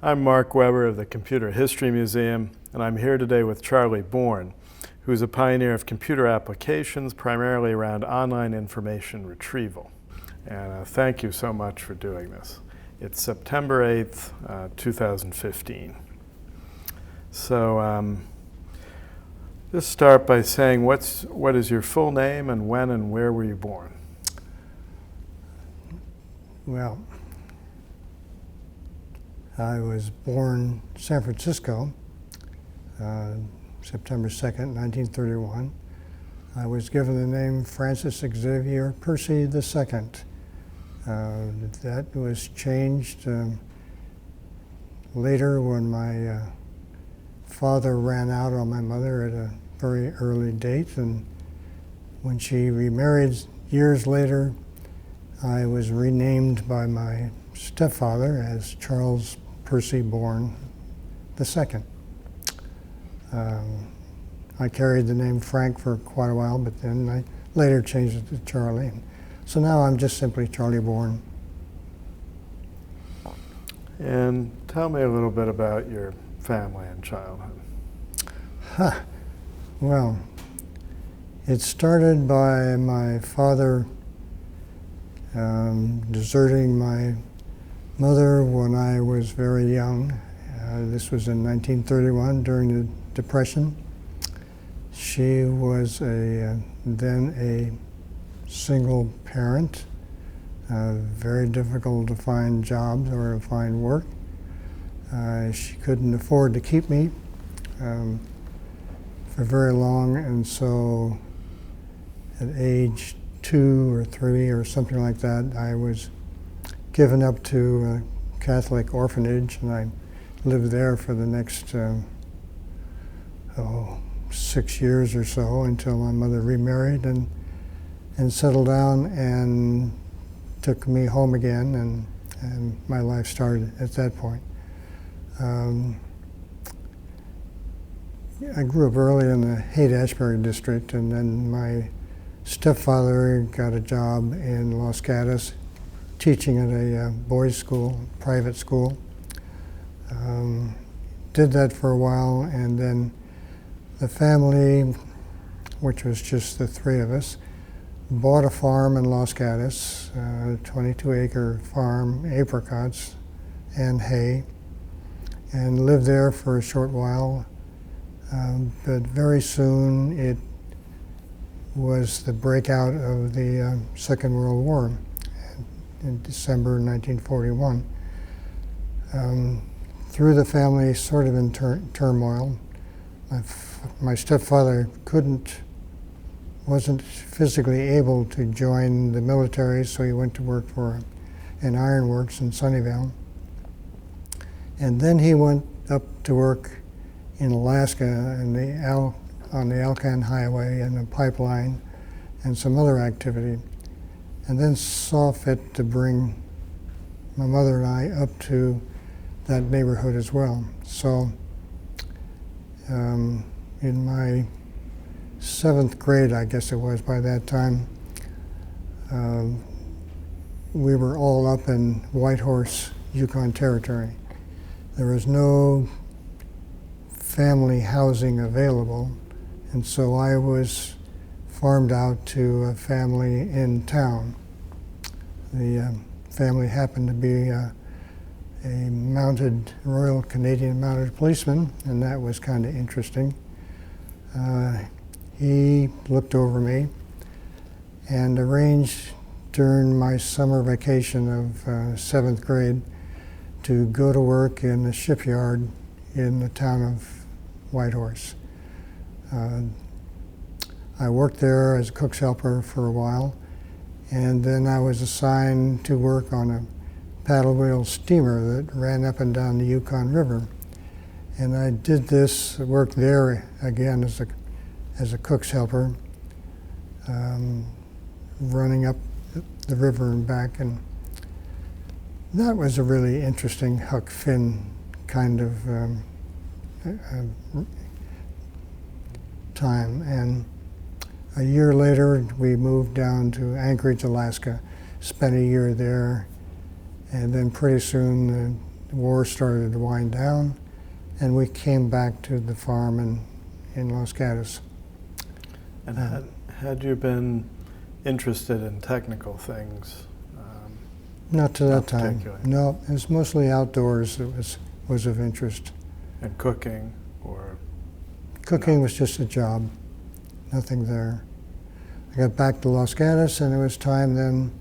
I'm Marc Weber of the Computer History Museum, and I'm here today with Charlie Bourne, who's a pioneer of computer applications primarily around online information retrieval. And thank you so much for doing this. It's September 8th, 2015. So just start by saying what is your full name and when and where were you born? Well, I was born in San Francisco, September 2nd, 1931. I was given the name Francis Xavier Percy II. That was changed later when my father ran out on my mother at a very early date, and when she remarried years later, I was renamed by my stepfather as Charles Percy Bourne II. I carried the name Frank for quite a while, but then I later changed it to Charlie. So now I'm just simply Charlie Bourne. And tell me a little bit about your family and childhood. Well, it started by my father deserting my mother when I was very young. This was in 1931 during the Depression. She was then a single parent, very difficult to find jobs or to find work. She couldn't afford to keep me for very long, and so at age 2 or 3 or something like that, I was given up to a Catholic orphanage, and I lived there for the next 6 years or so until my mother remarried and settled down and took me home again, and my life started at that point. I grew up early in the Haight-Ashbury district, and then my stepfather got a job in Los Gatos teaching at a boys' school, private school. Did that for a while, and then the family, which was just the 3 of us, bought a farm in Los Gatos, a 22-acre farm, apricots and hay, and lived there for a short while. But very soon it was the breakout of the Second World War in December 1941. Threw the family sort of in turmoil. My stepfather wasn't physically able to join the military, so he went to work for an ironworks in Sunnyvale. And then he went up to work in Alaska on the Alcan Highway and the pipeline and some other activity, and then saw fit to bring my mother and I up to that neighborhood as well. So in my 7th grade, I guess it was by that time, we were all up in Whitehorse, Yukon Territory. There was no family housing available, and so I was farmed out to a family in town. The family happened to be a mounted Royal Canadian Mounted Policeman, and that was kind of interesting. He looked over me and arranged during my summer vacation of 7th grade to go to work in the shipyard in the town of Whitehorse. I worked there as a cook's helper for a while, and then I was assigned to work on a paddle wheel steamer that ran up and down the Yukon River. And I did this work there again as a cook's helper, running up the river and back, and that was a really interesting Huck Finn kind of time. And a year later, we moved down to Anchorage, Alaska, spent a year there, and then pretty soon the war started to wind down, and we came back to the farm in Los Gatos. And had you been interested in technical things? Not to that time. Particularly. No, it was mostly outdoors that was of interest. And cooking, or? Cooking was just a job, nothing there. I got back to Los Gatos, and it was time then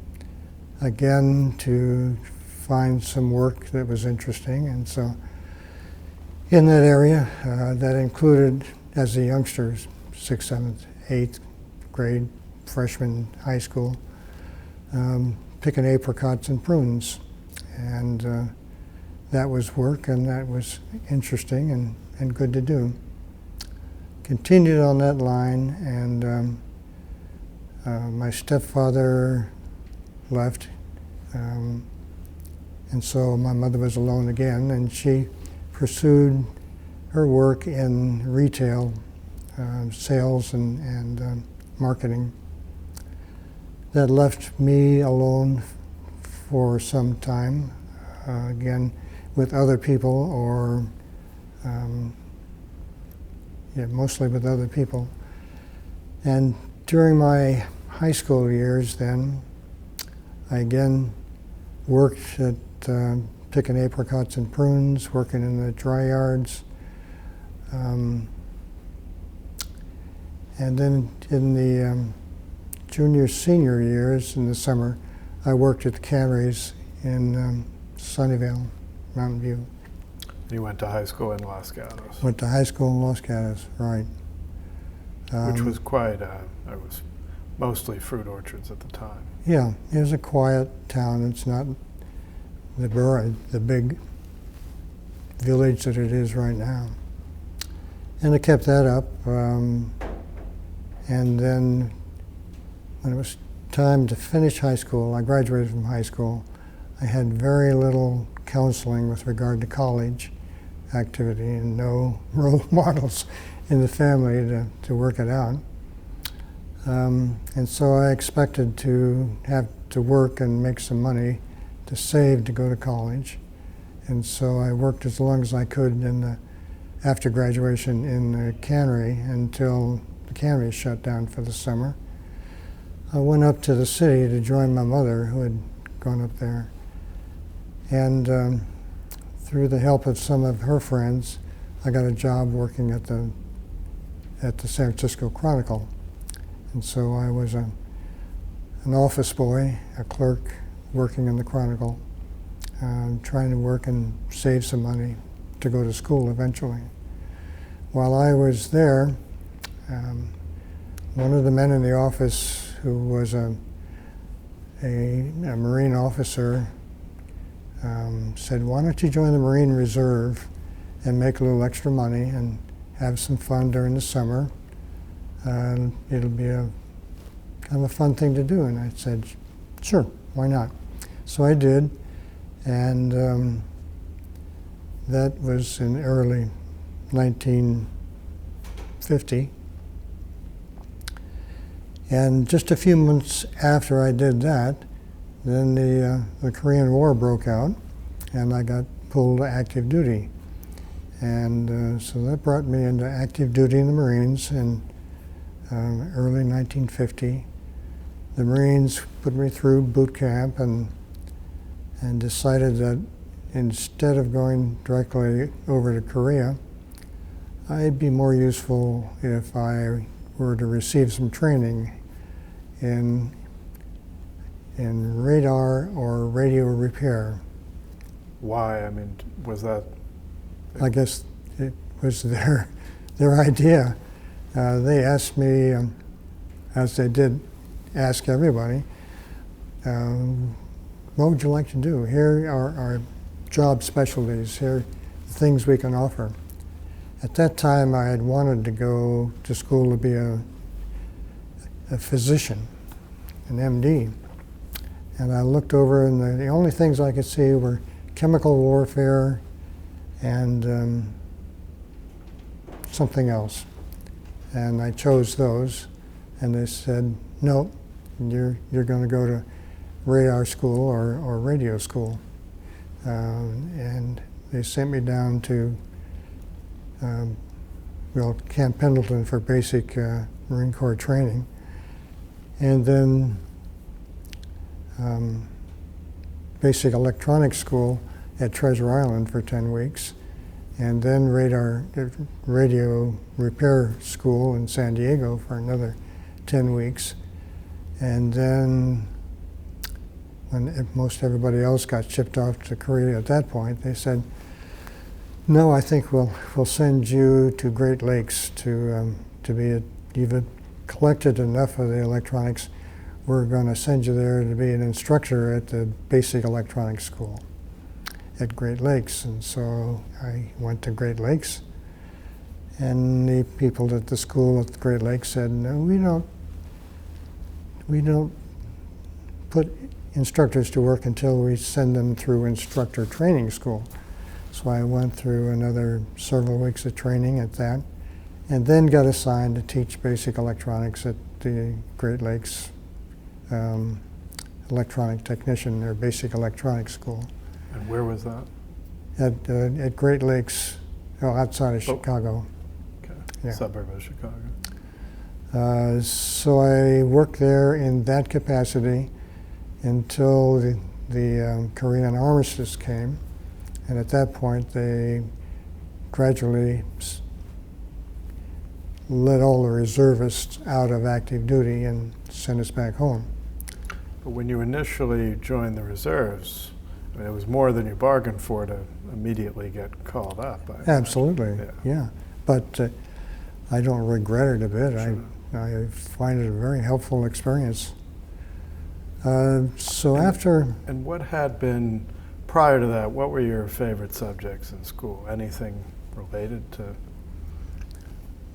again to find some work that was interesting. And so in that area, that included, as a youngster, 6th, 7th, 8th grade, freshman high school, picking apricots and prunes. And that was work, and that was interesting and good to do. Continued on that line, and my stepfather left, and so my mother was alone again, and she pursued her work in retail, sales and marketing. That left me alone for some time, again, with other people, or mostly with other people. And during my high school years then, I again worked at picking apricots and prunes, working in the dry yards. And then in the junior, senior years in the summer, I worked at the canneries in Sunnyvale, Mountain View. You went to high school in Los Gatos. Went to high school in Los Gatos, right. Which was quite, it was mostly fruit orchards at the time. Yeah, it was a quiet town. It's not the big village that it is right now. And I kept that up. And then when it was time to finish high school, I graduated from high school. I had very little counseling with regard to college activity and no role models in the family to work it out. And so I expected to have to work and make some money to save to go to college. And so I worked as long as I could after graduation in the cannery until the cannery shut down for the summer. I went up to the city to join my mother, who had gone up there. And through the help of some of her friends, I got a job working at the San Francisco Chronicle. And so I was an office boy, a clerk, working in the Chronicle, trying to work and save some money to go to school eventually. While I was there, one of the men in the office, who was a Marine officer, said, "Why don't you join the Marine Reserve and make a little extra money and have some fun during the summer? It'll be a kind of a fun thing to do." And I said, "Sure, why not?" So I did, and that was in early 1950. And just a few months after I did that, then the Korean War broke out, and I got pulled to active duty. And so that brought me into active duty in the Marines in early 1950. The Marines put me through boot camp and decided that instead of going directly over to Korea, I'd be more useful if I were to receive some training in radar or radio repair. Why? I mean, was that? I guess it was their idea. They asked me, as they did ask everybody, what would you like to do? Here are our job specialties. Here are the things we can offer. At that time, I had wanted to go to school to be a physician, an MD. And I looked over, and the only things I could see were chemical warfare and something else. And I chose those, and they said, "No, you're going to go to radar school or radio school." and they sent me down to Camp Pendleton for basic Marine Corps training, and then basic electronics school at Treasure Island for 10 weeks, and then radio repair school in San Diego for another 10 weeks. And then when most everybody else got shipped off to Korea at that point, they said, no, I think we'll send you to Great Lakes to be you've collected enough of the electronics. We're going to send you there to be an instructor at the basic electronics school at Great Lakes. And so I went to Great Lakes, and the people at the school at Great Lakes said, no, we don't put instructors to work until we send them through instructor training school. So I went through another several weeks of training at that, and then got assigned to teach basic electronics at the Great Lakes electronic technician, or basic electronics school. And where was that? At Great Lakes, outside of Chicago. Okay. Yeah. Suburb of Chicago. So I worked there in that capacity until the Korean armistice came, and at that point they gradually let all the reservists out of active duty and sent us back home. But when you initially joined the reserves, I mean, it was more than you bargained for to immediately get called up. Absolutely, yeah. But I don't regret it a bit. Sure. I find it a very helpful experience. And what had been, prior to that, what were your favorite subjects in school? Anything related to?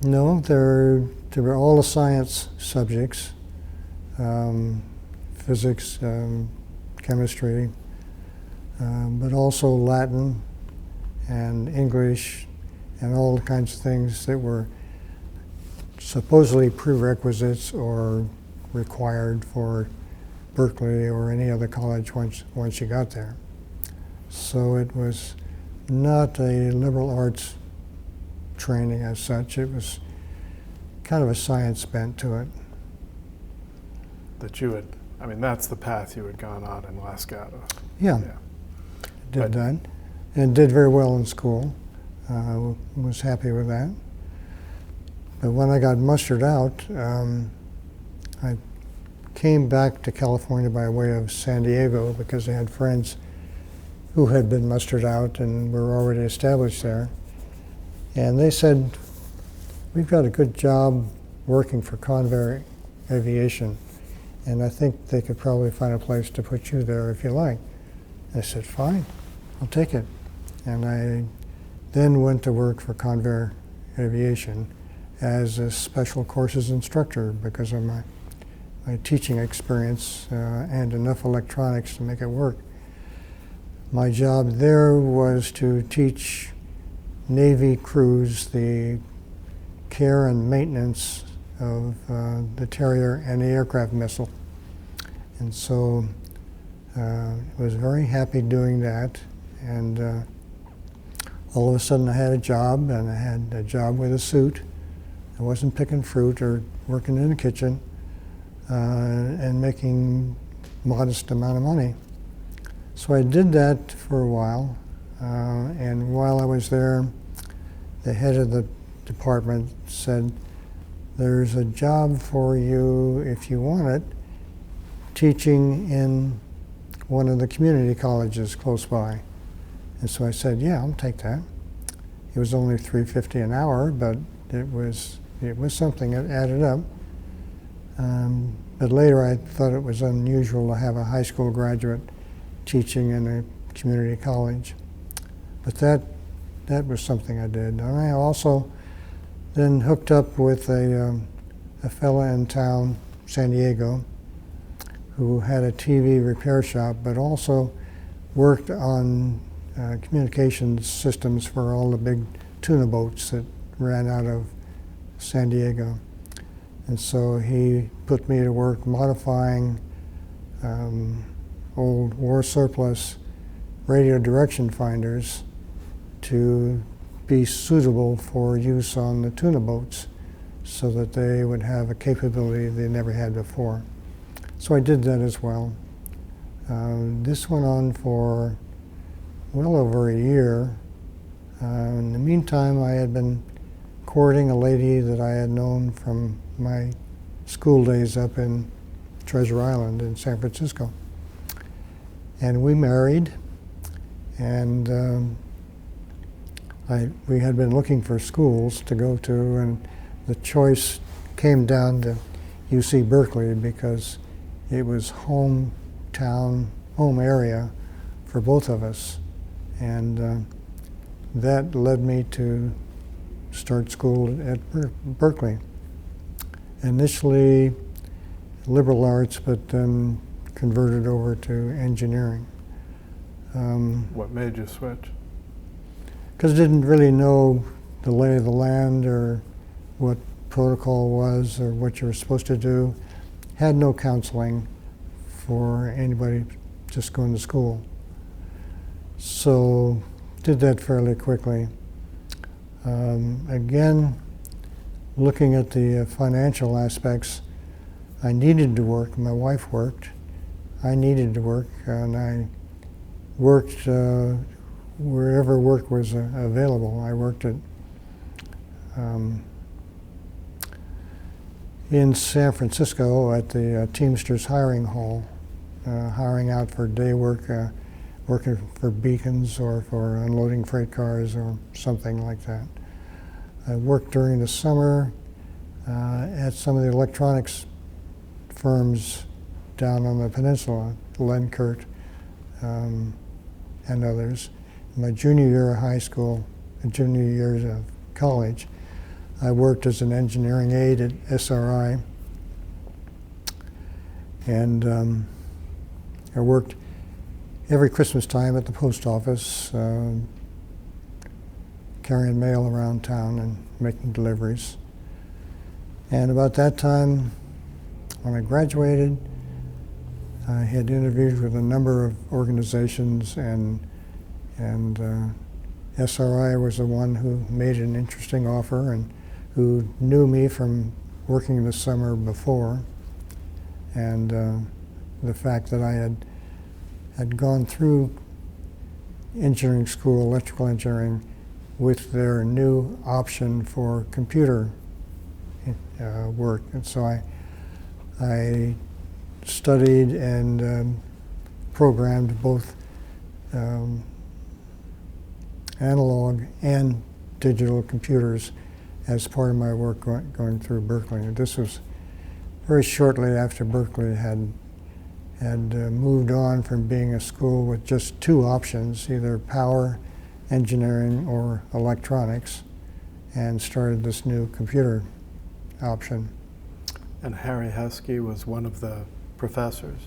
No, there were all the science subjects, physics, chemistry, but also Latin and English and all the kinds of things that were supposedly prerequisites or required for Berkeley or any other college once you got there. So it was not a liberal arts training as such. It was kind of a science bent to it. That you had, I mean, that's the path you had gone on in Los Gatos. Yeah. Did that, and did very well in school. Was happy with that. But when I got mustered out, I came back to California by way of San Diego because I had friends who had been mustered out and were already established there. And they said, we've got a good job working for Convair Aviation, and I think they could probably find a place to put you there if you like. I said, fine, I'll take it. And I then went to work for Convair Aviation as a special courses instructor because of my teaching experience and enough electronics to make it work. My job there was to teach Navy crews the care and maintenance of the Terrier and the aircraft missile. And so I was very happy doing that. And all of a sudden I had a job, and I had a job with a suit. I wasn't picking fruit or working in the kitchen and making modest amount of money. So I did that for a while, and while I was there, the head of the department said, there's a job for you if you want it, teaching in one of the community colleges close by. And so I said, yeah, I'll take that. It was only $3.50 an hour, but it was something that added up. But later I thought it was unusual to have a high school graduate teaching in a community college. But that was something I did. And I also then hooked up with a fella in town, San Diego, who had a TV repair shop, but also worked on communications systems for all the big tuna boats that ran out of San Diego. And so he put me to work modifying old war surplus radio direction finders to be suitable for use on the tuna boats so that they would have a capability they never had before. So I did that as well. This went on for well over a year. In the meantime, I had been courting a lady that I had known from my school days up in Treasure Island in San Francisco. And we married, and we had been looking for schools to go to, and the choice came down to UC Berkeley because it was home area for both of us. And that led me to start school at Berkeley. Initially liberal arts, but then converted over to engineering. What made you switch? Because I didn't really know the lay of the land or what protocol was or what you were supposed to do. Had no counseling for anybody just going to school. So did that fairly quickly. Again, looking at the financial aspects, I needed to work. My wife worked. I needed to work, and I worked wherever work was available. I worked at in San Francisco at the Teamsters hiring hall, hiring out for day work, working for beacons or for unloading freight cars or something like that. I worked during the summer at some of the electronics firms down on the peninsula, Lenkert and others. In my junior year of high school and junior years of college, I worked as an engineering aide at SRI, and I worked every Christmas time at the post office, carrying mail around town and making deliveries. And about that time, when I graduated, I had interviewed with a number of organizations, and SRI was the one who made an interesting offer and who knew me from working the summer before, and the fact that I had gone through engineering school, electrical engineering, with their new option for computer work. And so I studied and programmed both analog and digital computers as part of my work going through Berkeley. And this was very shortly after Berkeley had moved on from being a school with just two options, either power engineering or electronics, and started this new computer option. And Harry Husky was one of the professors?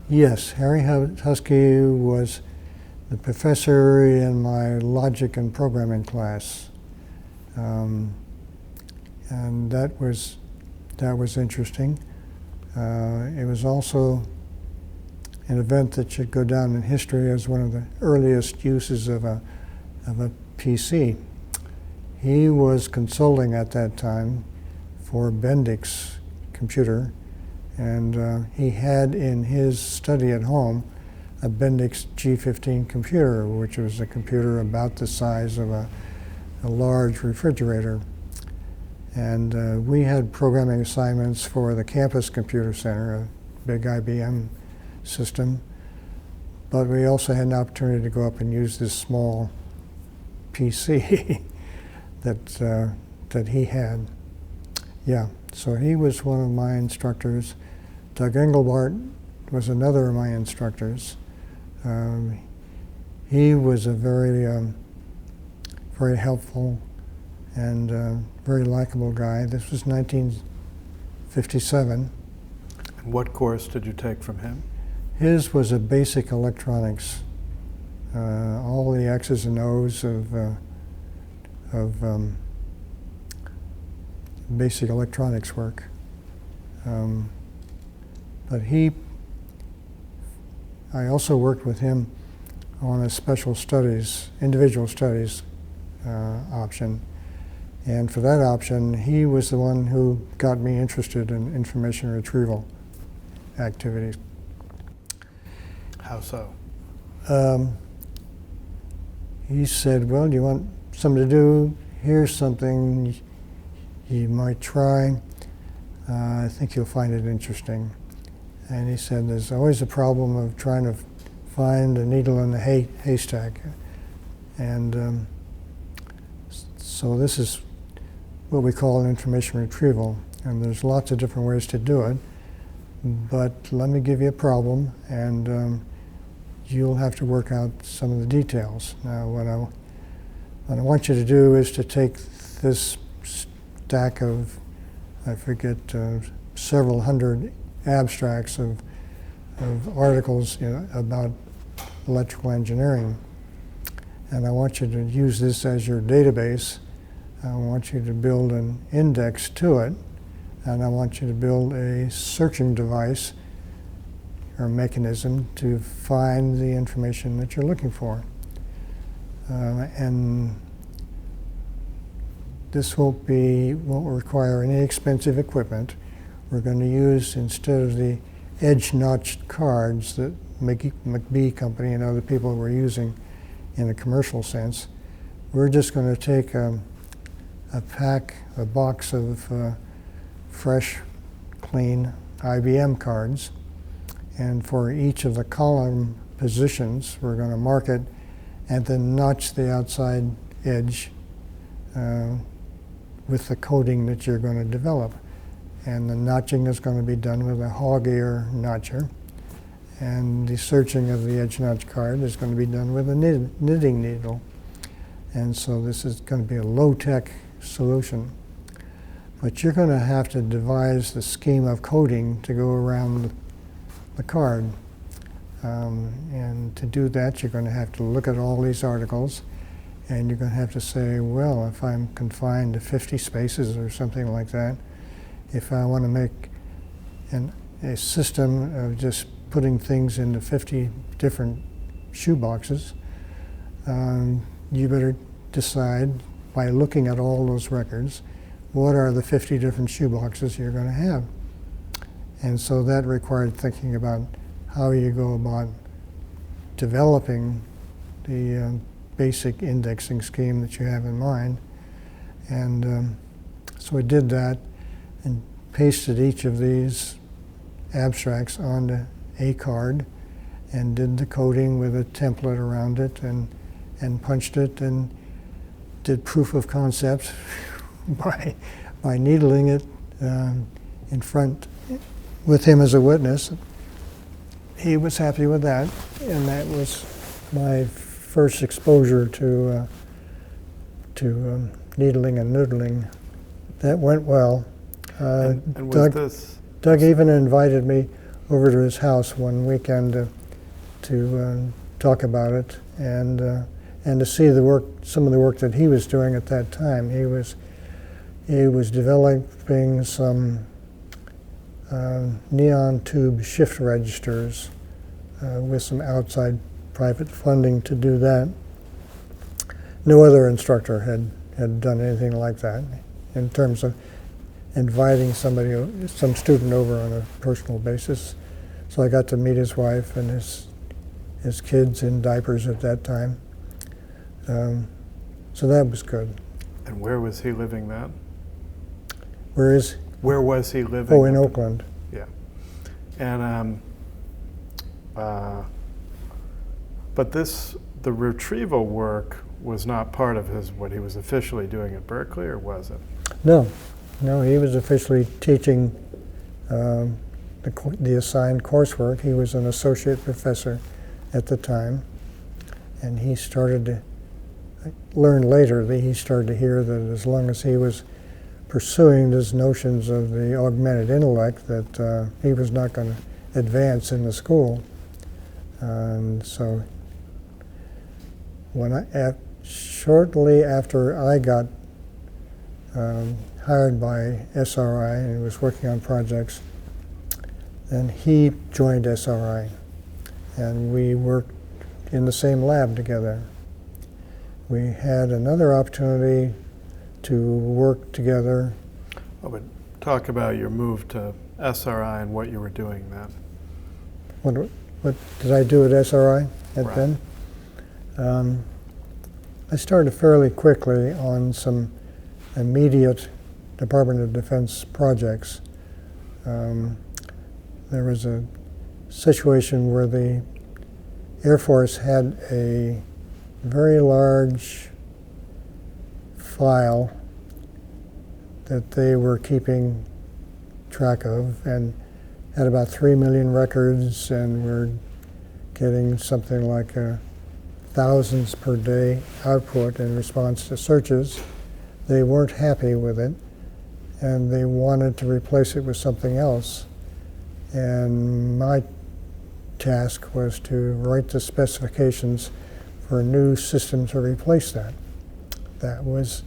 Yes, Harry Husky was the professor in my logic and programming class. And that was interesting. It was also an event that should go down in history as one of the earliest uses of a PC. He was consulting at that time for Bendix computer, and he had in his study at home a Bendix G15 computer, which was a computer about the size of a large refrigerator. And we had programming assignments for the campus computer center, a big IBM system, but we also had an opportunity to go up and use this small PC that he had. Yeah, so he was one of my instructors. Doug Engelbart was another of my instructors. He was a very helpful and very likable guy. This was 1957. And what course did you take from him? His was a basic electronics, all the X's and O's of basic electronics work. But I also worked with him on a special studies, individual studies option. And for that option, he was the one who got me interested in information retrieval activities. How so? He said, well, you want something to do? Here's something you might try. I think you'll find it interesting. And he said, there's always a problem of trying to find a needle in the haystack. And so this is what we call information retrieval. And there's lots of different ways to do it. But let me give you a problem, and you'll have to work out some of the details. Now, what I want you to do is to take this stack of, I forget, several hundred abstracts of articles about electrical engineering, and I want you to use this as your database. I want you to build an index to it, and I want you to build a searching device or mechanism to find the information that you're looking for. And this won't require any expensive equipment. We're going to use, instead of the edge-notched cards that McBee Company and other people were using in a commercial sense, we're just going to take a box of fresh, clean IBM cards, and for each of the column positions, we're going to mark it and then notch the outside edge with the coding that you're going to develop. And the notching is going to be done with a hog ear notcher, and the searching of the edge notch card is going to be done with a knitting needle. And so this is going to be a low-tech solution. But you're going to have to devise the scheme of coding to go around the card. And to do that, you're going to have to look at all these articles, and you're going to have to say, well, if I'm confined to 50 spaces or something like that, if I want to make a system of just putting things into 50 different shoe boxes, you better decide by looking at all those records, what are the 50 different shoe boxes you're going to have? And so that required thinking about how you go about developing the basic indexing scheme that you have in mind. And so I did that and pasted each of these abstracts onto a card and did the coding with a template around it and punched it and did proof of concept by needling it in front with him as a witness. He was happy with that, and that was my first exposure to needling and noodling. That went well. And was Doug even invited me over to his house one weekend to talk about it and to see some of the work that he was doing at that time. He was developing some neon tube shift registers with some outside private funding to do that. No other instructor had done anything like that in terms of inviting some student over on a personal basis. So I got to meet his wife and his kids in diapers at that time. So that was good. And where was he living then? Where was he living? Oh, in Oakland. Yeah. And but the retrieval work was not part of what he was officially doing at Berkeley, or was it? No, he was officially teaching the assigned coursework. He was an associate professor at the time, and he started to learn later that he started to hear that as long as he was pursuing these notions of the augmented intellect, that he was not going to advance in the school. And so shortly after I got hired by SRI and was working on projects, then he joined SRI, and we worked in the same lab together. We had another opportunity to work together. Oh, but talk about your move to SRI and what you were doing then. What did I do at SRI Right. then? I started fairly quickly on some immediate Department of Defense projects. There was a situation where the Air Force had a very large file that they were keeping track of and had about 3 million records, and were getting something like thousands per day output in response to searches. They weren't happy with it, and they wanted to replace it with something else. And my task was to write the specifications for a new system to replace that. That was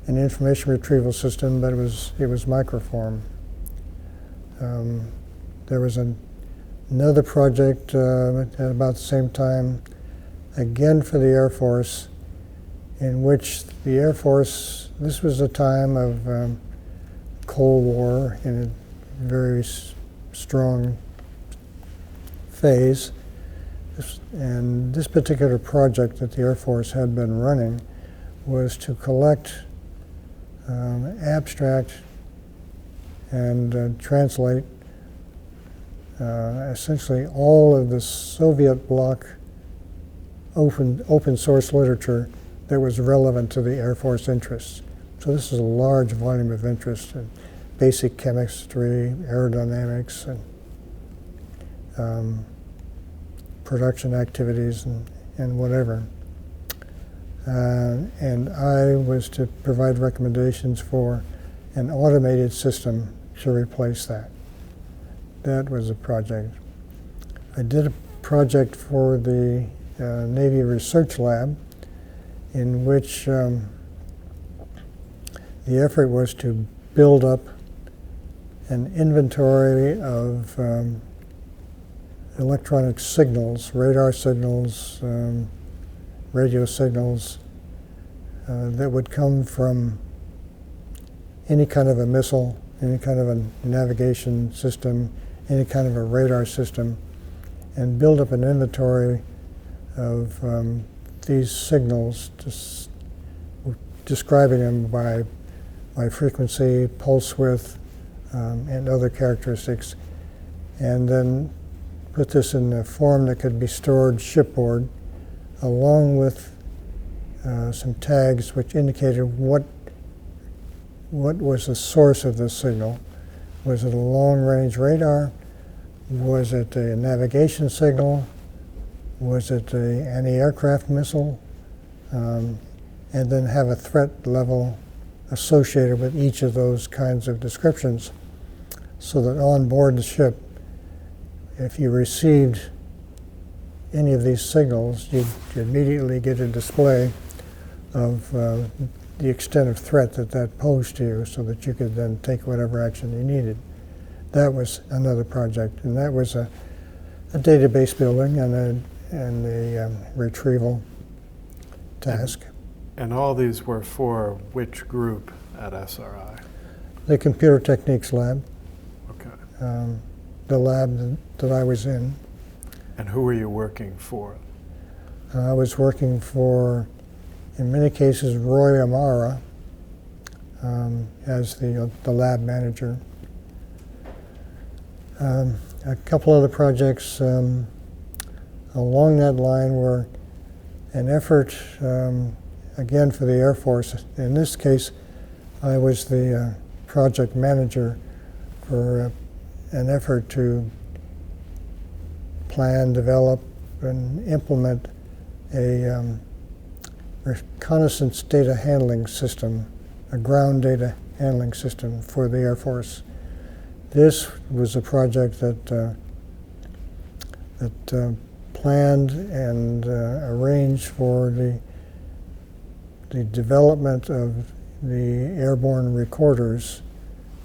an information retrieval system, but it was Microfilm. There was another project at about the same time, again for the Air Force, in which the Air Force, this was a time of Cold War in a very strong phase. And this particular project that the Air Force had been running was to collect, abstract, and translate essentially all of the Soviet bloc open source literature that was relevant to the Air Force interests. So this is a large volume of interest in basic chemistry, aerodynamics, and production activities and whatever. And I was to provide recommendations for an automated system to replace that. That was a project. I did a project for the Navy Research Lab, in which the effort was to build up an inventory of electronic signals, radar signals, radio signals that would come from any kind of a missile, any kind of a navigation system, any kind of a radar system, and build up an inventory of these signals, describing them by frequency, pulse width, and other characteristics, and then put this in a form that could be stored shipboard, along with some tags which indicated what was the source of this signal. Was it a long-range radar? Was it a navigation signal? Was it an anti-aircraft missile? And then have a threat level associated with each of those kinds of descriptions, so that on board the ship, if you received any of these signals, you'd immediately get a display of the extent of threat that posed to you, so that you could then take whatever action you needed. That was another project, and that was a database building and a retrieval task. And all these were for which group at SRI? The Computer Techniques Lab, Okay. the lab that I was in. And who were you working for? I was working for, in many cases, Roy Amara as the lab manager. A couple other projects along that line were an effort, again for the Air Force. In this case, I was the project manager for an effort to plan, develop, and implement a reconnaissance data handling system, a ground data handling system for the Air Force. This was a project that planned and arranged for the development of the airborne recorders,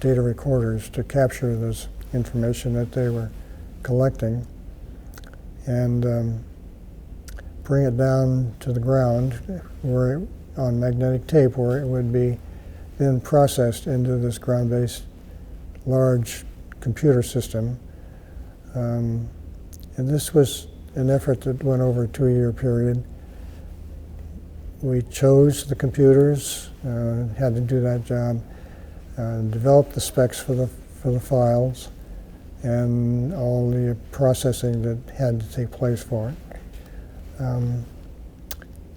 data recorders, to capture this information that they were collecting. And bring it down to the ground on magnetic tape, where it would be then processed into this ground-based large computer system. And this was an effort that went over a 2-year period. We chose the computers, had to do that job, developed the specs for the files, and all the processing that had to take place for it.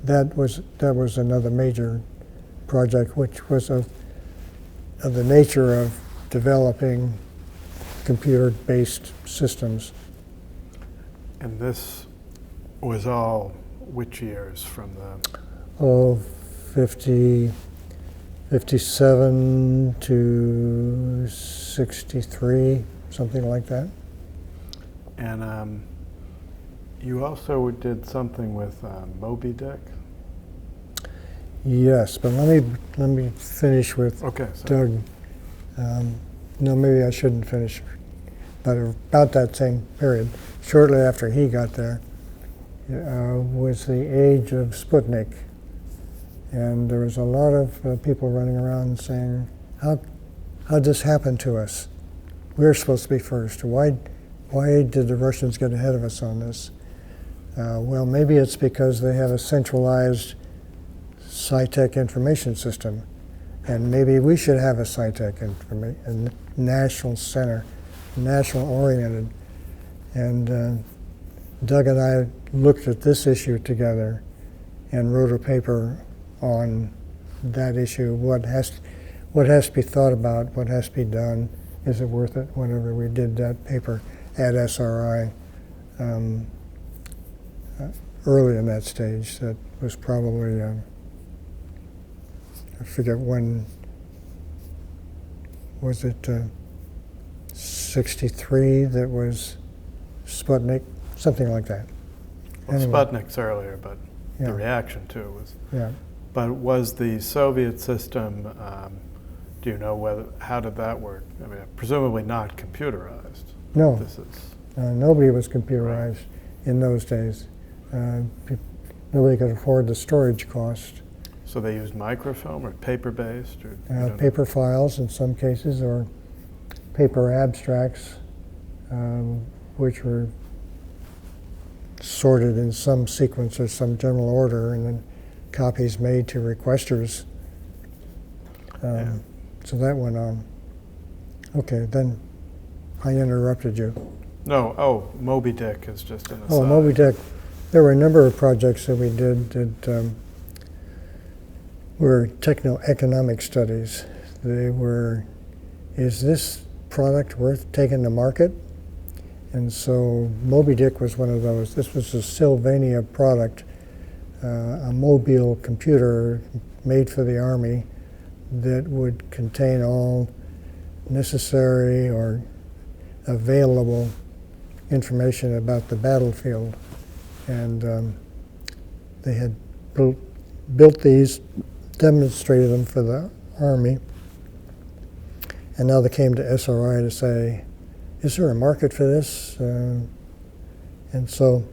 That was another major project, which was of the nature of developing computer-based systems. And this was all which years from the? 57 to 63, something like that. And you also did something with Moby Dick? Yes, but let me finish with Doug. No, maybe I shouldn't finish. But about that same period, shortly after he got there, was the age of Sputnik. And there was a lot of people running around saying, how'd this happen to us? We were supposed to be first. Why did the Russians get ahead of us on this? Well, maybe it's because they have a centralized sci-tech information system. And maybe we should have a sci-tech a national center, national oriented. And Doug and I looked at this issue together and wrote a paper on that issue, what has to be thought about, what has to be done, is it worth it, whenever we did that paper at SRI early in that stage. That was probably, I forget when, was it 63 that was Sputnik, something like that. Well, anyway. Sputnik's earlier, but Yeah. the reaction to it was. Yeah. But was the Soviet system, do you know how did that work? I mean, presumably not computerized. No, This is, nobody was computerized in those days. Nobody could afford the storage cost. so they used microfilm or paper-based? Or, you don't know? Paper files in some cases, or paper abstracts, which were sorted in some sequence or some general order, and then copies made to requesters. So that went on. Okay, then I interrupted you. No, Moby Dick is just an aside. Oh, Moby Dick. There were a number of projects that we did that were techno-economic studies. They were, is this product worth taking to market? And so Moby Dick was one of those. This was a Sylvania product, a mobile computer made for the Army that would contain all necessary or available information about the battlefield. And they had built these, demonstrated them for the Army, and now they came to SRI to say, is there a market for this? And so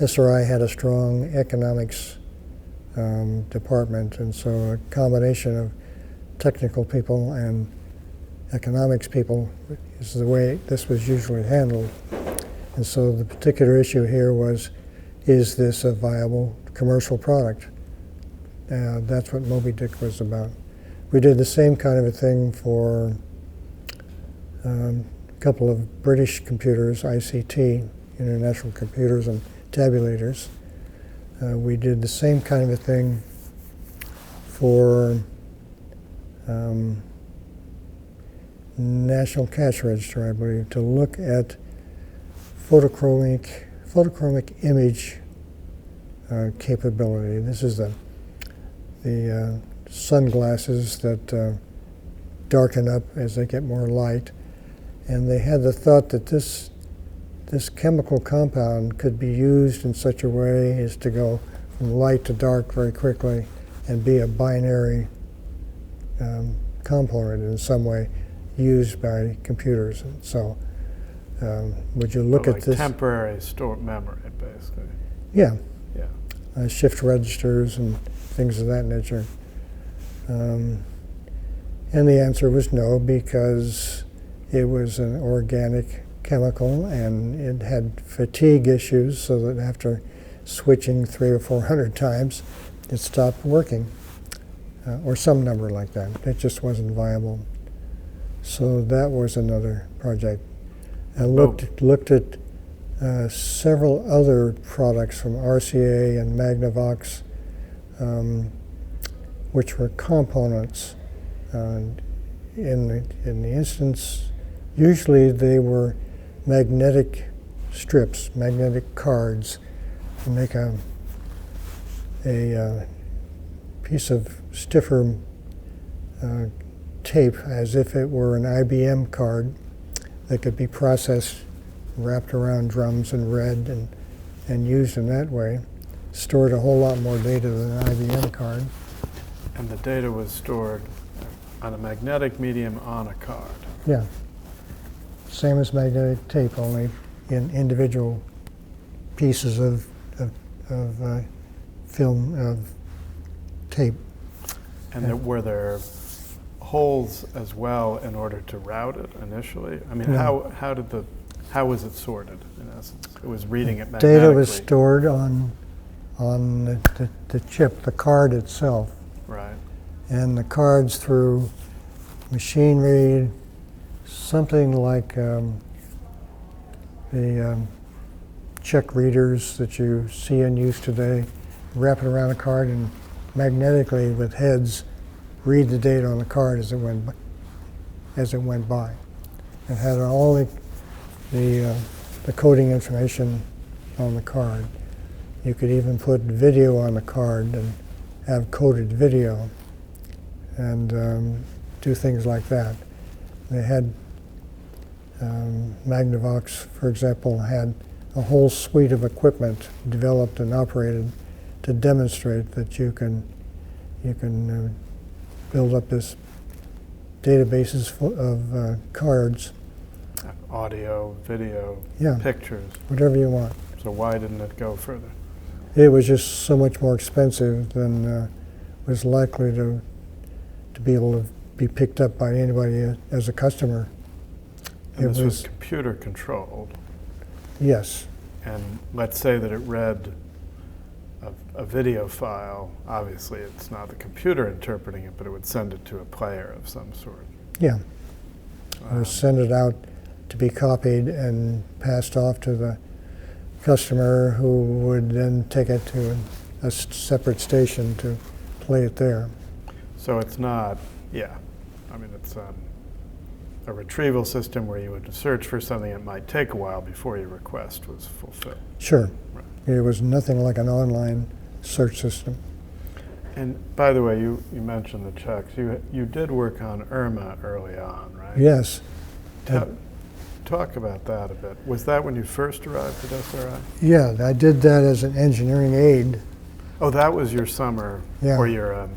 SRI had a strong economics department, and so a combination of technical people and economics people is the way this was usually handled. And so the particular issue here was, is this a viable commercial product? That's what Moby Dick was about. We did the same kind of a thing for a couple of British computers, ICT, International Computers and Tabulators. We did the same kind of a thing for National Cash Register, I believe, to look at photochromic image capability. This is the sunglasses that darken up as they get more light. And they had the thought that this chemical compound could be used in such a way as to go from light to dark very quickly and be a binary component in some way used by computers. And so would you look like at this? Temporary stored memory, basically. Yeah, Yeah. shift registers and things of that nature. And the answer was no, because it was an organic chemical and it had fatigue issues, so that after switching 300 or 400 times, it stopped working, or some number like that. It just wasn't viable. So that was another project. I looked at several other products from RCA and Magnavox, which were components. In the instance, usually they were magnetic strips, magnetic cards, to make a piece of stiffer tape, as if it were an IBM card that could be processed, wrapped around drums and read and used in that way. Stored a whole lot more data than an IBM card. And the data was stored on a magnetic medium on a card. Yeah. Same as magnetic tape, only in individual pieces of film, of tape. And were there holes as well in order to route it initially? I mean, No. how was it sorted, in essence? It was reading it magnetically. Data was stored on the chip, the card itself. Right. And the cards through machine read, something like the check readers that you see in use today, wrap it around a card and magnetically with heads read the data on the card as it went by. It had all the coding information on the card. You could even put video on the card and have coded video and do things like that. They had, Magnavox, for example, had a whole suite of equipment developed and operated to demonstrate that you can build up this databases of cards. Audio, video, Yeah. pictures. Whatever you want. So why didn't it go further? It was just so much more expensive than was likely to be able to be picked up by anybody as a customer. And this was computer controlled. Yes. And let's say that it read a video file. Obviously, it's not the computer interpreting it, but it would send it to a player of some sort. Yeah. Or send it out to be copied and passed off to the customer, who would then take it to a separate station to play it there. So it's not, I mean, it's a retrieval system where you would search for something that might take a while before your request was fulfilled. Sure. Right. It was nothing like an online search system. And by the way, you mentioned the checks. You did work on Irma early on, right? Yes. Talk about that a bit. Was that when you first arrived at SRI? Yeah, I did that as an engineering aide. Oh, that was your summer, Yeah. or your,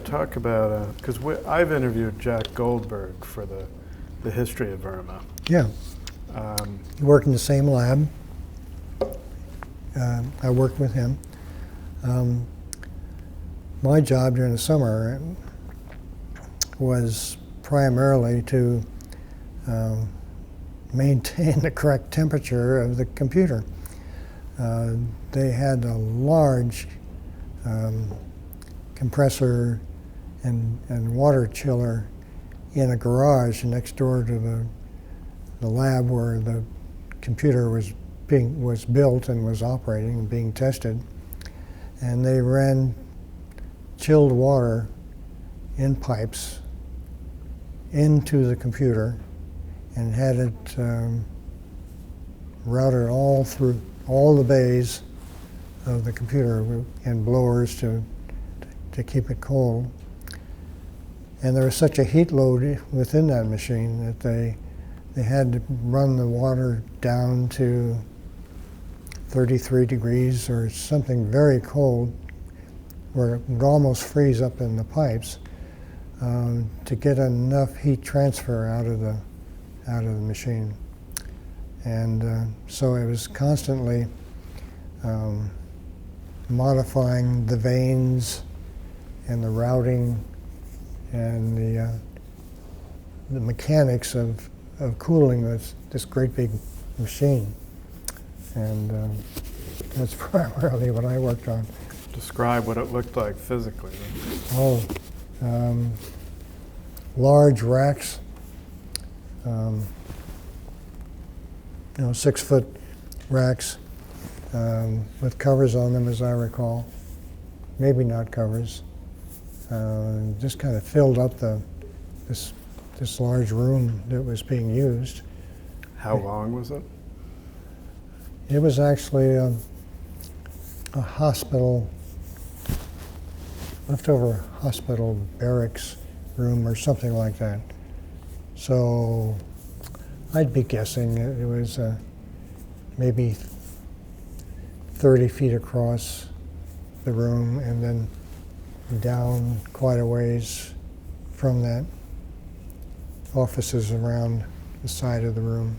talk about, because I've interviewed Jack Goldberg for the history of Irma. Yeah. He worked in the same lab. I worked with him. My job during the summer was primarily to maintain the correct temperature of the computer. They had a large compressor and water chiller in a garage next door to the lab where the computer was built and was operating and being tested. And they ran chilled water in pipes into the computer and had it routed all through all the bays of the computer and blowers to keep it cold. And there was such a heat load within that machine that they had to run the water down to 33 degrees or something very cold, where it would almost freeze up in the pipes, to get enough heat transfer out of the machine. And so it was constantly modifying the veins and the routing and the mechanics of cooling this great big machine. And that's primarily what I worked on. Describe what it looked like physically. Oh, large racks, 6-foot racks with covers on them, as I recall. Maybe not covers. Just kind of filled up this large room that was being used. How long was it? It was actually a hospital, leftover hospital barracks room or something like that. So I'd be guessing it was maybe 30 feet across the room and then down quite a ways from that. Offices around the side of the room.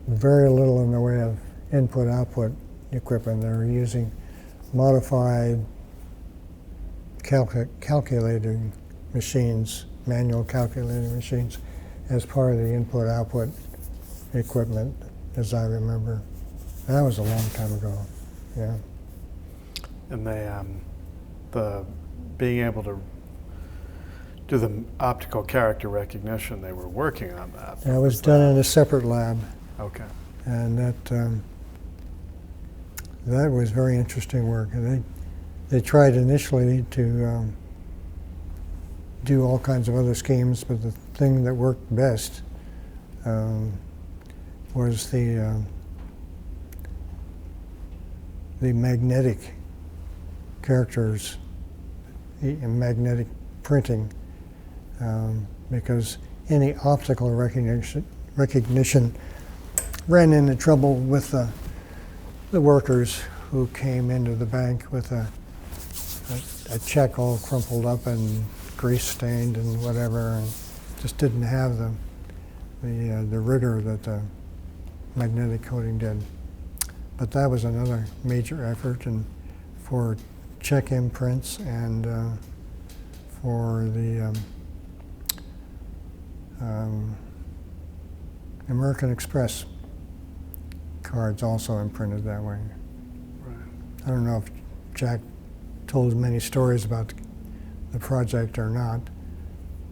Very little in the way of input-output equipment. They were using modified calculating machines, manual calculating machines, as part of the input-output equipment, as I remember. That was a long time ago, yeah. And the being able to do the optical character recognition, they were working on that. That was done in a separate lab. Okay. And that was very interesting work. And they tried initially to do all kinds of other schemes, but the thing that worked best was the magnetic characters, magnetic printing, because any optical recognition ran into trouble with the workers who came into the bank with a check all crumpled up and grease stained and whatever, and just didn't have the rigor that the magnetic coding did. But that was another major effort, and for check imprints and for the American Express cards also imprinted that way. Right. I don't know if Jack told many stories about the project or not,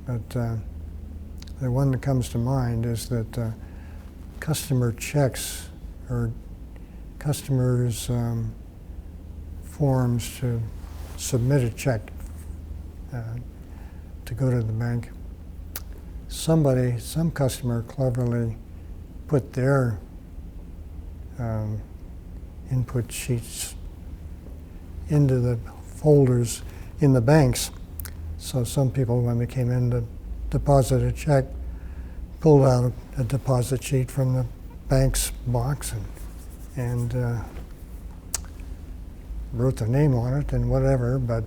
but the one that comes to mind is that customer checks or customers' forms to submit a check to go to the bank. Some customer cleverly put their input sheets into the folders in the banks. So some people, when they came in to deposit a check, pulled out a deposit sheet from the bank's box and wrote their name on it and whatever, but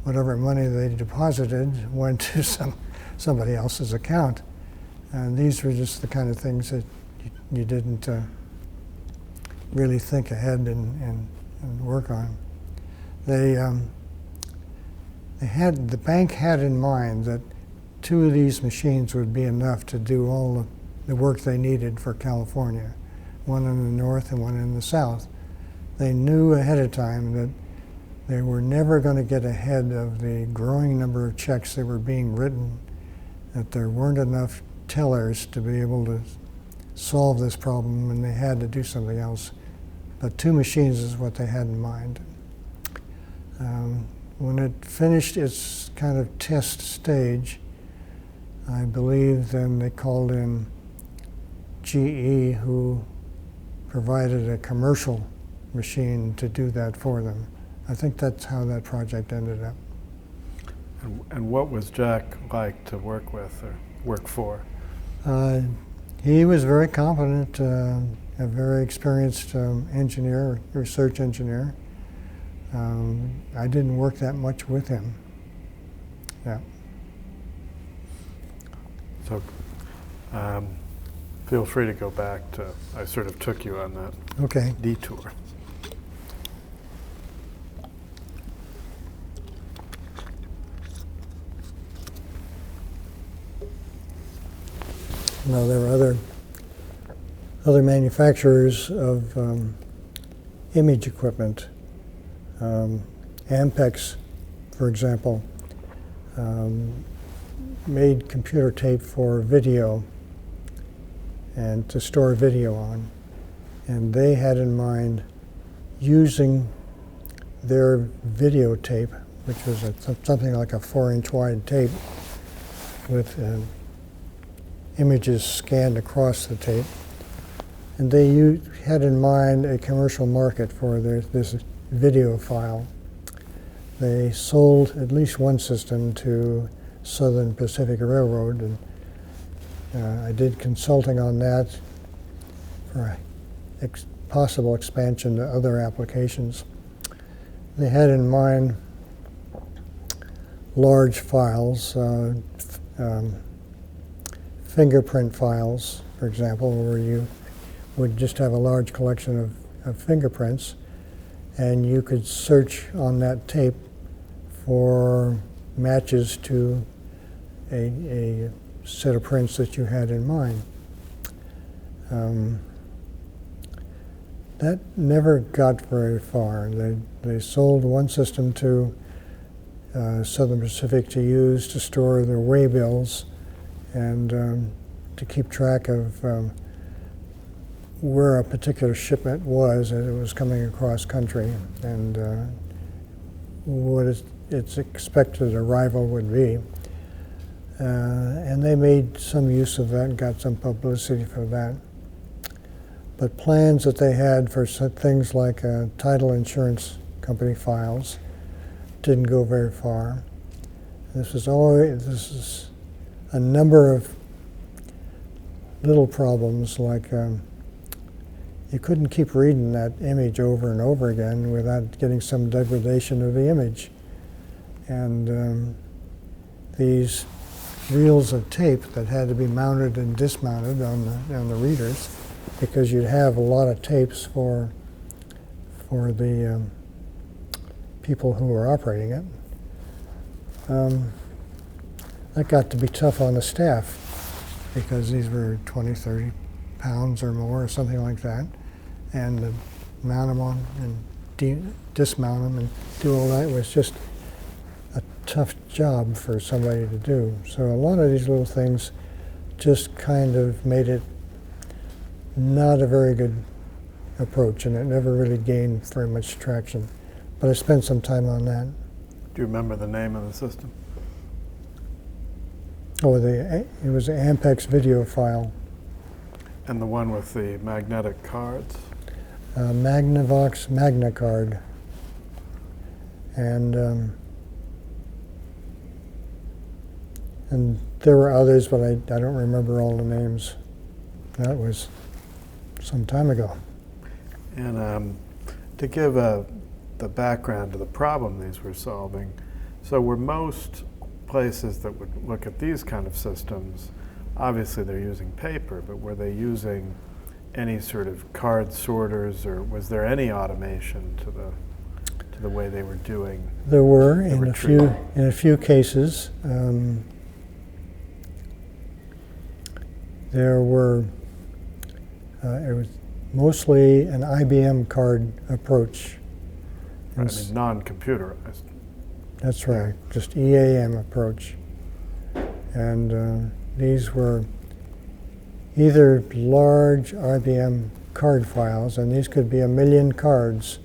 whatever money they deposited went to somebody else's account. And these were just the kind of things that you didn't really think ahead and work on. The bank had in mind that 2 of these machines would be enough to do all the work they needed for California, one in the north and one in the south. They knew ahead of time that they were never going to get ahead of the growing number of checks that were being written, that there weren't enough tellers to be able to solve this problem, and they had to do something else. But 2 machines is what they had in mind. When it finished its kind of test stage, I believe then they called in GE, who provided a commercial machine to do that for them. I think that's how that project ended up. And what was Jack like to work with or work for? He was very competent, a very experienced engineer, research engineer. I didn't work that much with him. Yeah. So Feel free to go back to, I sort of took you on that Okay. detour. Now, there were other manufacturers of image equipment. Ampex, for example, made computer tape for video and to store video on. And they had in mind using their videotape, which was something like a 4-inch wide tape with images scanned across the tape. And they had in mind a commercial market for this video file. They sold at least one system to Southern Pacific Railroad, and I did consulting on that for possible expansion to other applications. They had in mind large files, fingerprint files, for example, where you would just have a large collection of fingerprints, and you could search on that tape for matches to a set of prints that you had in mind. That never got very far. They sold one system to Southern Pacific to use to store their waybills and to keep track of where a particular shipment was as it was coming across country and what its expected arrival would be. And they made some use of that and got some publicity for that. But plans that they had for things like title insurance company files didn't go very far. This is a number of little problems, like you couldn't keep reading that image over and over again without getting some degradation of the image. And these reels of tape that had to be mounted and dismounted on the readers, because you'd have a lot of tapes for the people who were operating it. That got to be tough on the staff, because these were 20, 30 pounds or more, or something like that, and to mount them on and dismount them and do all that was just a tough job for somebody to do. So a lot of these little things just kind of made it not a very good approach, and it never really gained very much traction. But I spent some time on that. Do you remember the name of the system? Oh, it was an Ampex video file. And the one with the magnetic cards? Magnavox MagnaCard. And there were others, but I don't remember all the names. That was some time ago. And to give the background to the problem these were solving, so were most places that would look at these kind of systems, obviously they're using paper, but were they using any sort of card sorters, or was there any automation to the way they were doing? There were in a few cases. There were it was mostly an IBM card approach. Right, I mean, non-computerized. That's right, just EAM approach. And these were either large IBM card files, and these could be 1 million cards,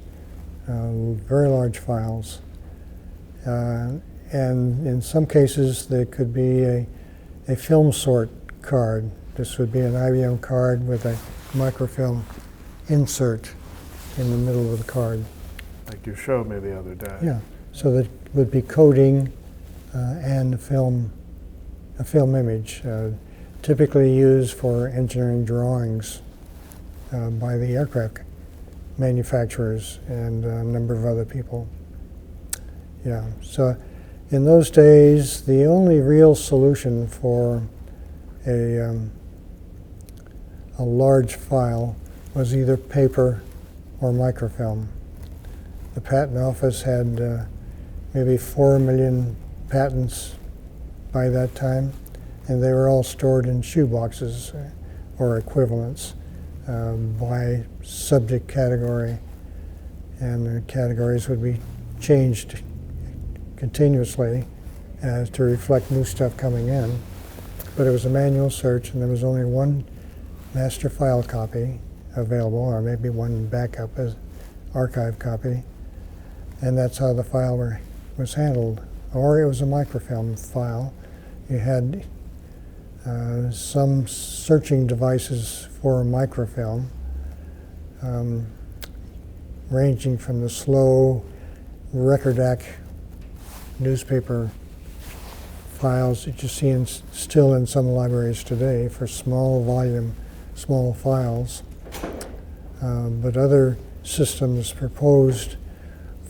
very large files. And in some cases, they could be a film sort card. This would be an IBM card with a microfilm insert in the middle of the card. Like you showed me the other day. Yeah, so that would be coding and a film image, typically used for engineering drawings by the aircraft manufacturers and a number of other people. Yeah, so in those days, the only real solution for a a large file was either paper or microfilm. The patent office had maybe 4 million patents by that time, and they were all stored in shoeboxes or equivalents by subject category, and the categories would be changed continuously to reflect new stuff coming in. But it was a manual search, and there was only one master file copy available, or maybe one backup as archive copy, and that's how the file was handled. Or it was a microfilm file. You had some searching devices for microfilm, ranging from the slow recordac newspaper files that you see still in some libraries today for small volume, small files. But other systems proposed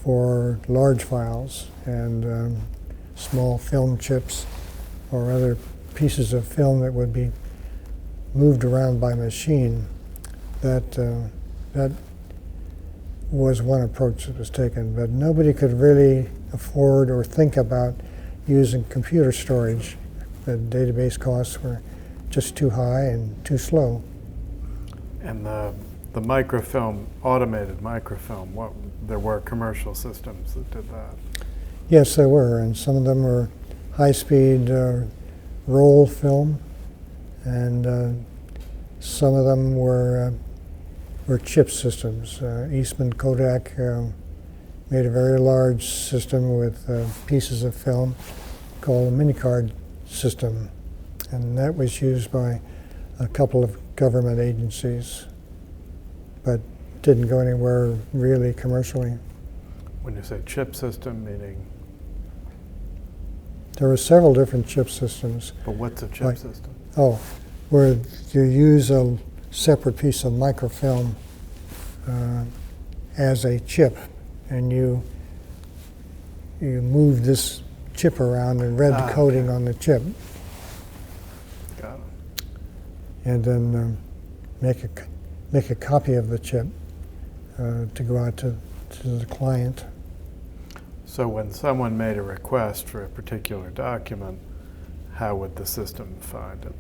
for large files and small film chips or other pieces of film that would be moved around by machine. That was one approach that was taken, but nobody could really afford or think about using computer storage. The database costs were just too high and too slow. And the microfilm, automated microfilm, there were commercial systems that did that? Yes, there were, and some of them were high-speed roll film, and some of them were chip systems. Eastman Kodak made a very large system with pieces of film called a minicard system, and that was used by a couple of government agencies, but didn't go anywhere really commercially. When you say chip system, meaning? There were several different chip systems. But what's a chip system? Oh, where you use a separate piece of microfilm as a chip, and you move this chip around and read the coding on the chip. Got it. And then make a copy of the chip to go out to the client. So when someone made a request for a particular document, how would the system find it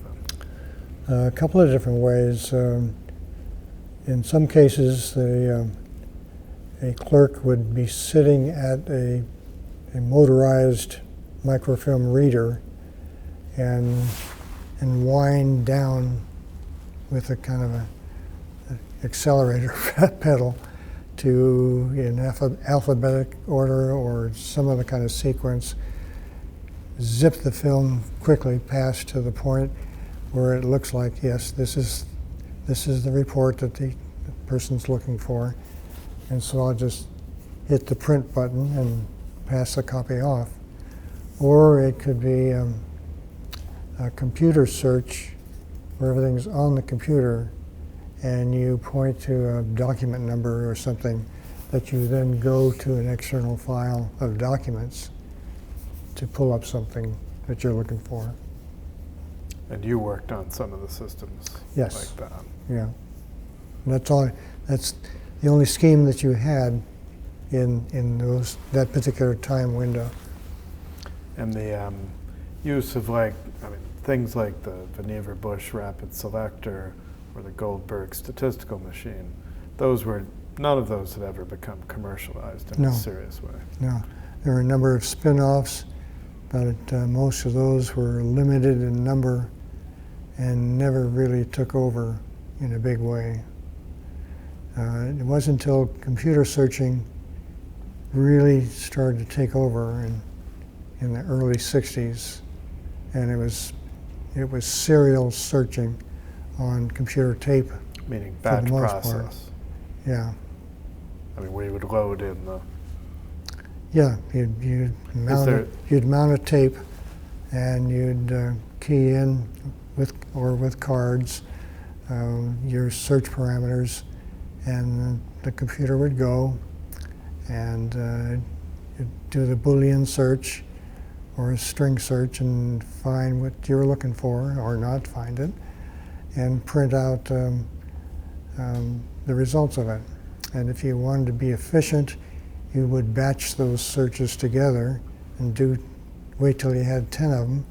then? A couple of different ways. In some cases, a clerk would be sitting at a motorized microfilm reader and wind down with a kind of an accelerator pedal to, in alphabetic order or some other kind of sequence, zip the film quickly past to the point where it looks like, yes, this is the report that the person's looking for. And so I'll just hit the print button and pass the copy off. Or it could be a computer search where everything's on the computer and you point to a document number or something that you then go to an external file of documents to pull up something that you're looking for. And you worked on some of the systems Yes. like that? Yeah. And that's the only scheme that you had in that particular time window. And the use of things like the Vannevar Bush Rapid Selector or the Goldberg statistical machine, none of those had ever become commercialized in a serious way. No. There were a number of spin-offs, but most of those were limited in number and never really took over in a big way. It wasn't until computer searching really started to take over in the early 60s, and it was serial searching on computer tape. Meaning batch for the most process. part. Yeah. I mean, where you would load in the... Yeah, you'd mount a tape, and you'd key in with cards your search parameters, and the computer would go and you'd do the Boolean search or a string search and find what you were looking for, or not find it, and print out the results of it. And if you wanted to be efficient, you would batch those searches together and wait till you had 10 of them,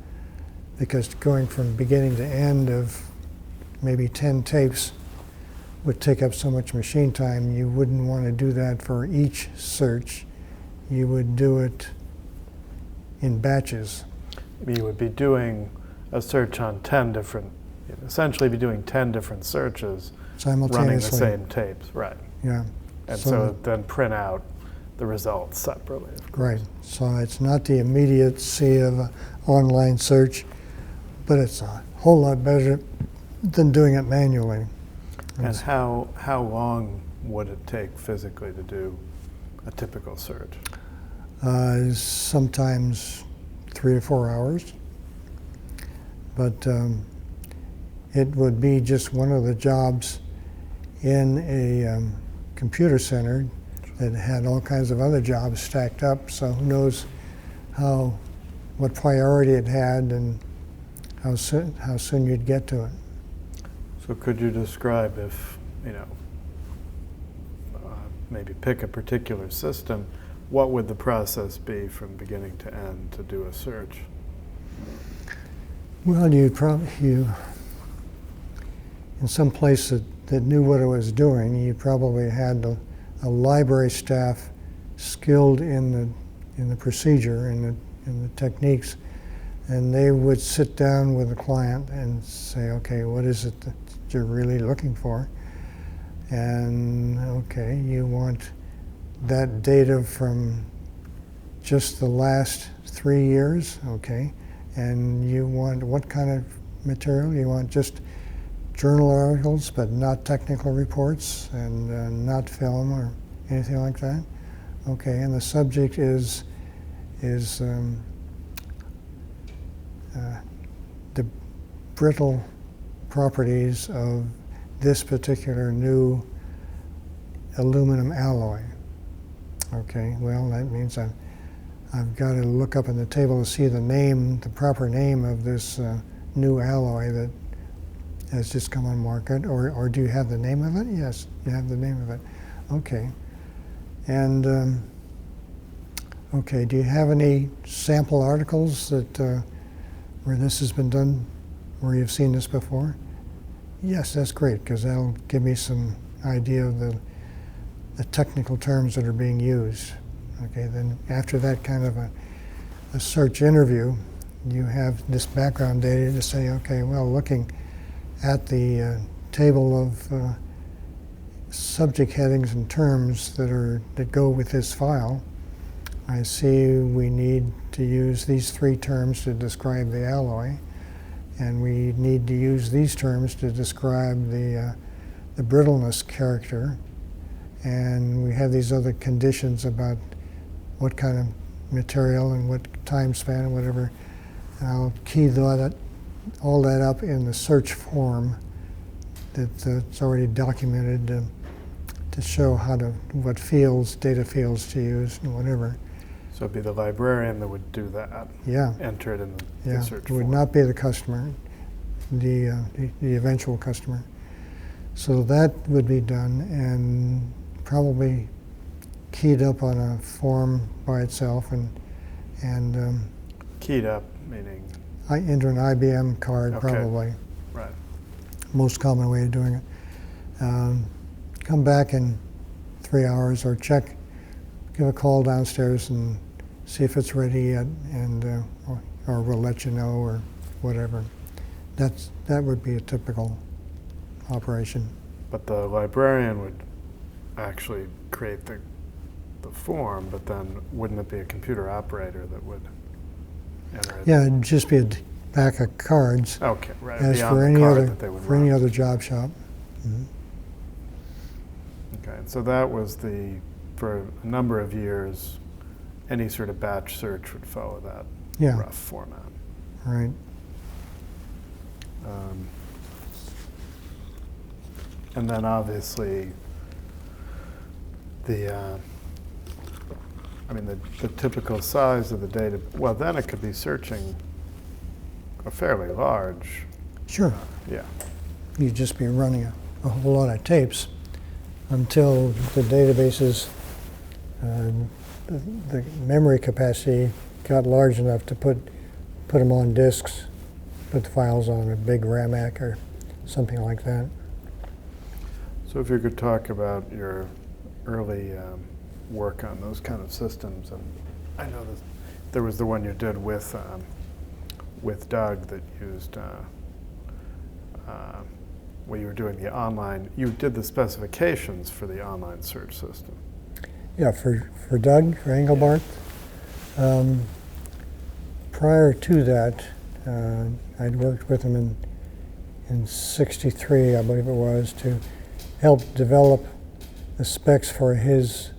because going from beginning to end of maybe 10 tapes would take up so much machine time. You wouldn't want to do that for each search. You would do it in batches. You would be doing a search on 10 different, essentially be doing 10 different searches running the simultaneously. same tapes, right? Yeah. And so then print out the results separately, of course. Right. So it's not the immediacy of an online search, but it's a whole lot better than doing it manually. And how long would it take physically to do a typical search? Sometimes 3 to 4 hours. But it would be just one of the jobs in a computer center that had all kinds of other jobs stacked up, so who knows what priority it had and how soon you'd get to it. So could you describe, if, maybe pick a particular system, what would the process be from beginning to end to do a search? Well, in some place that knew what it was doing, you probably had a library staff skilled in the procedure and the techniques, and they would sit down with the client and say, okay, what is it that you're really looking for? And okay, you want that data from just the last 3 years, okay, and you want what kind of material? You want just journal articles, but not technical reports, and not film or anything like that. Okay, and the subject is the brittle properties of this particular new aluminum alloy. Okay, well, that means I've got to look up in the table to see the proper name of this new alloy that has just come on market, or do you have the name of it? Yes, you have the name of it. Okay. And okay, do you have any sample articles that where this has been done, where you've seen this before? Yes, that's great, because that'll give me some idea of the technical terms that are being used. Okay, then after that kind of a search interview, you have this background data to say, okay, well, looking at the table of subject headings and terms that go with this file, I see we need to use these 3 terms to describe the alloy, and we need to use these terms to describe the brittleness character, and we have these other conditions about what kind of material and what time span and whatever. I'll key all that up in the search form that's already documented to show what data fields to use and whatever. So it'd be the librarian that would do that. Yeah. Enter it in the search It form. would not be the customer, the eventual customer. So that would be done and probably keyed up on a form by itself and Keyed up, meaning? Into an IBM card, Okay. probably. Right. Most common way of doing it. Come back in 3 hours, or give a call downstairs and see if it's ready yet, and or we'll let you know, or whatever. That would be a typical operation. But the librarian would actually create the form, but then wouldn't it be a computer operator that would enter it? Yeah, it'd just be a pack of cards, Okay, right. as Beyond for the any card other that they would for any run. other job shop. Mhm. Okay, so that was for a number of years, any sort of batch search would follow that Yeah. rough format. Right. And then obviously the typical size of the data, well, then it could be searching a fairly large, Sure. yeah. you'd just be running a whole lot of tapes until the databases, the memory capacity got large enough to put them on disks, put the files on a big RAMac or something like that. So if you could talk about your early work on those kind of systems, and I know that there was the one you did with Doug that used, where you were doing the online, you did the specifications for the online search system. Yeah, for Doug, for Engelbart. Prior to that, I'd worked with him in '63, I believe it was, to help develop the specs for his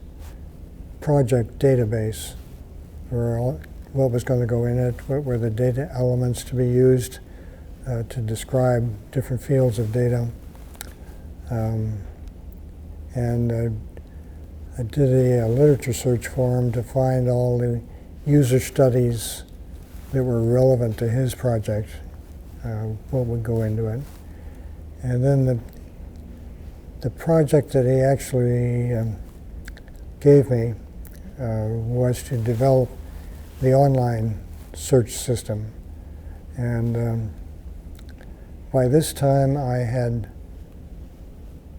project database, for what was going to go in it, what were the data elements to be used to describe different fields of data. And I did a literature search for him to find all the user studies that were relevant to his project, what would go into it. And then the project that he actually gave me was to develop the online search system. And by this time I had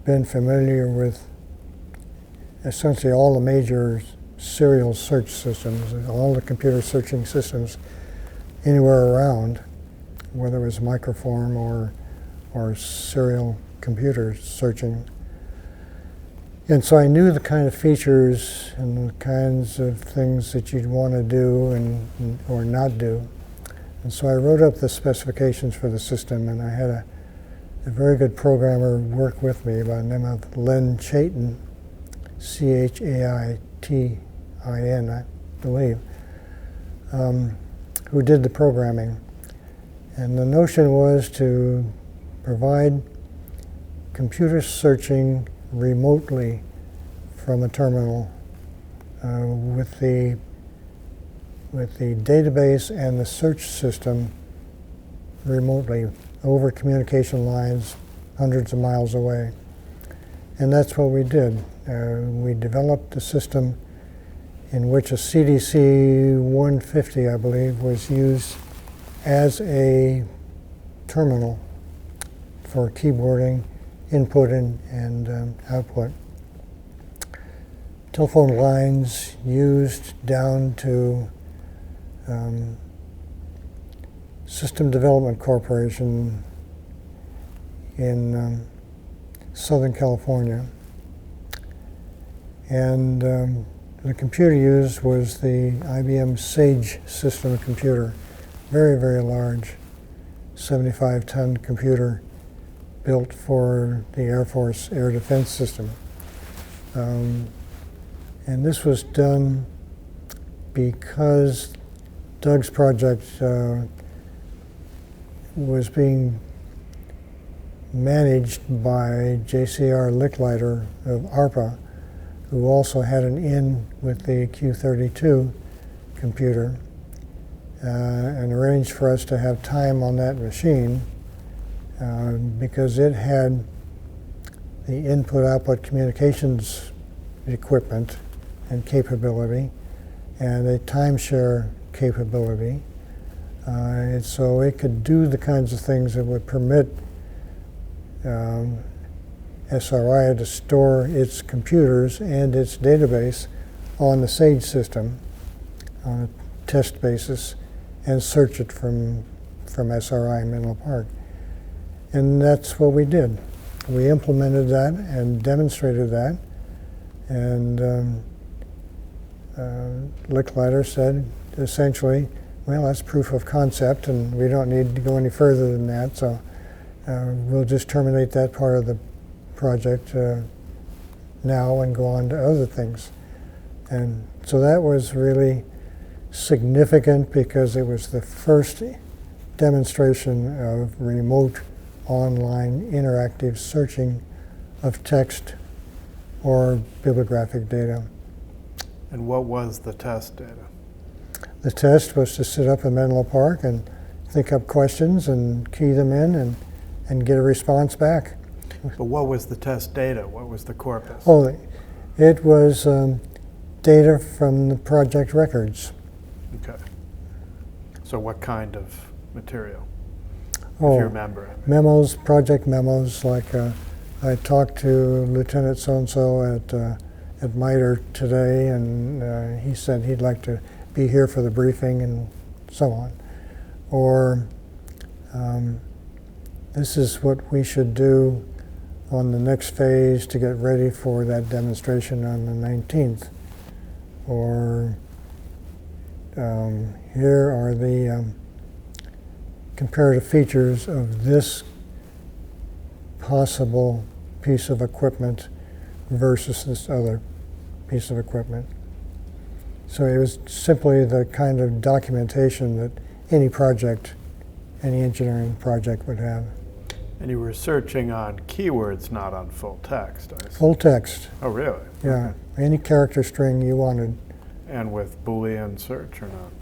been familiar with essentially all the major serial search systems, all the computer searching systems anywhere around, whether it was Microfilm or serial computer searching. And so I knew the kind of features and the kinds of things that you'd want to do or not do. And so I wrote up the specifications for the system, and I had a very good programmer work with me by the name of Len Chaitin, C-H-A-I-T-I-N, I believe, who did the programming. And the notion was to provide computer searching remotely from a terminal with the database and the search system remotely over communication lines hundreds of miles away. And that's what we did. We developed a system in which a CDC 150, I believe, was used as a terminal for keyboarding, input and output. Telephone lines used down to System Development Corporation in Southern California. And the computer used was the IBM Sage system computer, very, very large, 75-ton computer built for the Air Force Air Defense System. And this was done because Doug's project was being managed by J.C.R. Licklider of ARPA, who also had an in with the Q32 computer, and arranged for us to have time on that machine because it had the input-output communications equipment and capability, and a timeshare capability. And so it could do the kinds of things that would permit SRI to store its computers and its database on the Sage system on a test basis and search it from SRI in Menlo Park. And that's what we did. We implemented that and demonstrated that. And Licklider said, essentially, well, that's proof of concept, and we don't need to go any further than that, so we'll just terminate that part of the project now and go on to other things. And so that was really significant because it was the first demonstration of remote online interactive searching of text or bibliographic data. And what was the test data? The test was to sit up in Menlo Park and think up questions and key them in and get a response back. But what was the test data? What was the corpus? Oh, it was data from the project records. Okay. So what kind of material? Oh, if you remember. Memos, project memos, like I talked to Lieutenant so-and-so at MITRE today, and he said he'd like to be here for the briefing and so on. Or this is what we should do on the next phase to get ready for that demonstration on the 19th. Or here are the comparative features of this possible piece of equipment versus this other piece of equipment. So it was simply the kind of documentation that any project, any engineering project would have. And you were searching on keywords, not on full text, I assume. Full text. Oh, really? Yeah, Okay. any character string you wanted. And with Boolean search or not?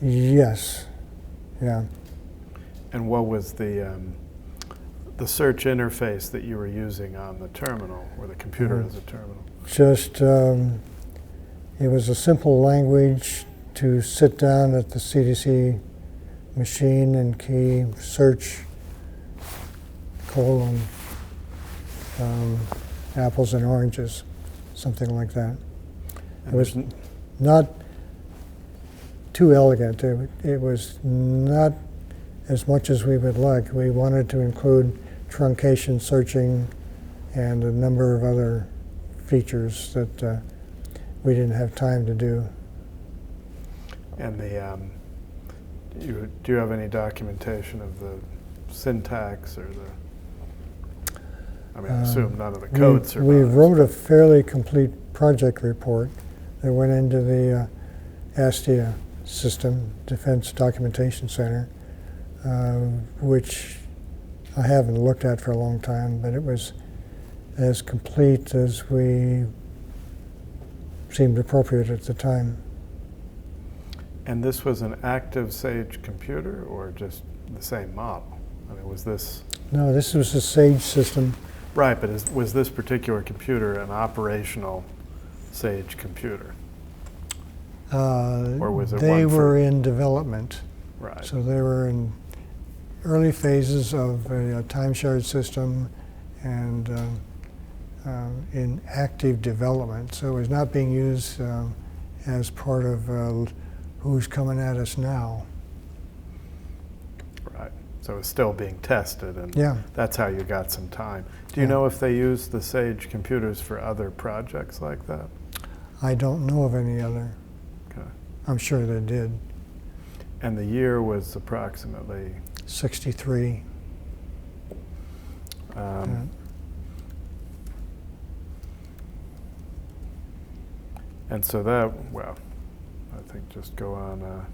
Yes, yeah. And what was the search interface that you were using on the terminal, or the computer as a terminal? Just, it was a simple language to sit down at the CDC machine and key search : apples and oranges, something like that. And It was not too elegant. It was not as much as we would like. We wanted to include truncation searching and a number of other features that we didn't have time to do. And the do you have any documentation of the syntax or the? I mean, I assume none of the code survives. We wrote a fairly complete project report that went into the ASTIA system, Defense Documentation Center, which I haven't looked at for a long time, but it was as complete as we seemed appropriate at the time. And this was an active Sage computer, or just the same model? I mean, was this? No, this was a Sage system. Right, but was this particular computer an operational Sage computer? Or was it They one for- were in development. Right. So they were in early phases of a time-shared system and in active development. So it was not being used as part of who's coming at us now. Right. So it's still being tested, and Yeah. that's how you got some time. Do you Yeah. know if they used the Sage computers for other projects like that? I don't know of any other. Okay. I'm sure they did. And the year was approximately? 63. And so that, well, I think just go on.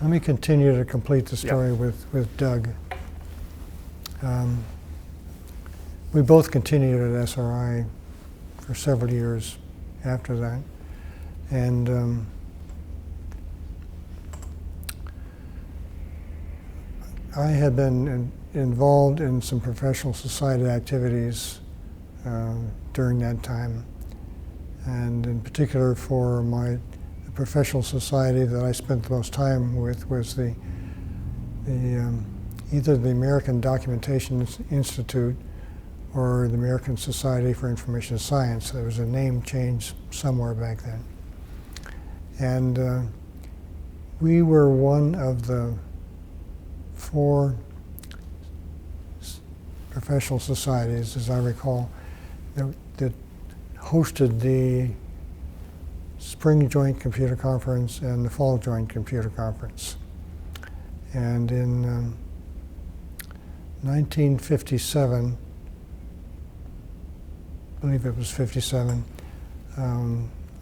Let me continue to complete the Yeah. story with Doug. We both continued at SRI for several years after that. And I had been involved in some professional society activities during that time. And in particular for the professional society that I spent the most time with was either the American Documentation Institute or the American Society for Information Science. There was a name change somewhere back then. And we were one of the 4 professional societies, as I recall, that hosted the Spring Joint Computer Conference and the Fall Joint Computer Conference. And in 1957, I believe it was 57,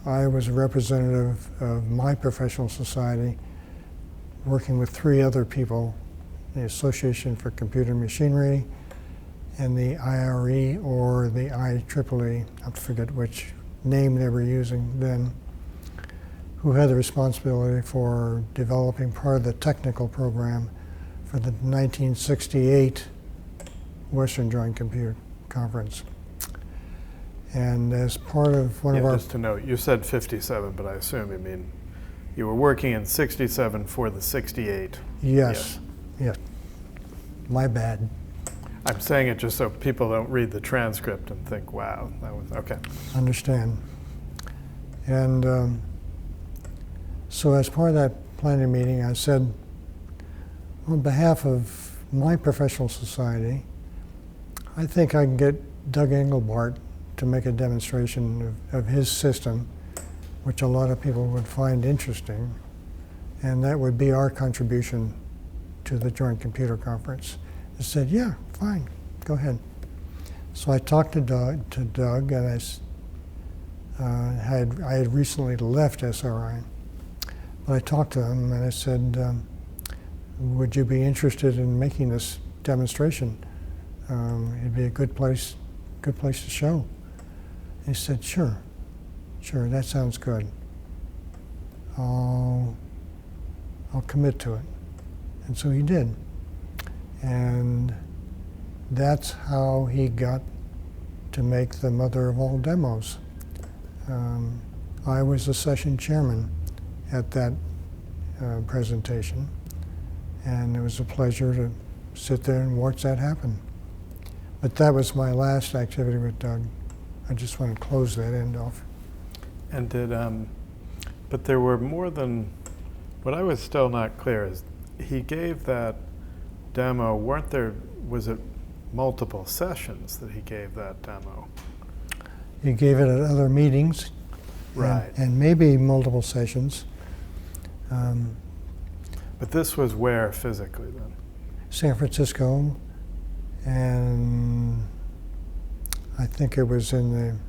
I was a representative of my professional society working with 3 other people, the Association for Computer Machinery and the IRE or the IEEE, I forget which name they were using then, who had the responsibility for developing part of the technical program for the 1968 Western Joint Computer Conference. And as part of one of our... Just to note, you said 57, but I assume you mean you were working in 67 for the 68. Yes. My bad. I'm saying it just so people don't read the transcript and think, wow, that was, okay. Understand. And so as part of that planning meeting, I said, on behalf of my professional society, I think I can get Doug Engelbart to make a demonstration of his system, which a lot of people would find interesting, and that would be our contribution to the Joint Computer Conference. I said, yeah, fine, go ahead. So I talked to Doug, and I had recently left SRI, but I talked to him and I said, would you be interested in making this demonstration? It'd be a good place to show. He said, sure, that sounds good. I'll commit to it. And so he did. And that's how he got to make the mother of all demos. I was the session chairman at that presentation, and it was a pleasure to sit there and watch that happen. But that was my last activity with Doug. I just want to close that end off. And did, but there were more than, what I was still not clear is, he gave that demo, was it multiple sessions that he gave that demo? He gave it at other meetings. Right. And maybe multiple sessions. But this was where physically then? San Francisco, and I think it was in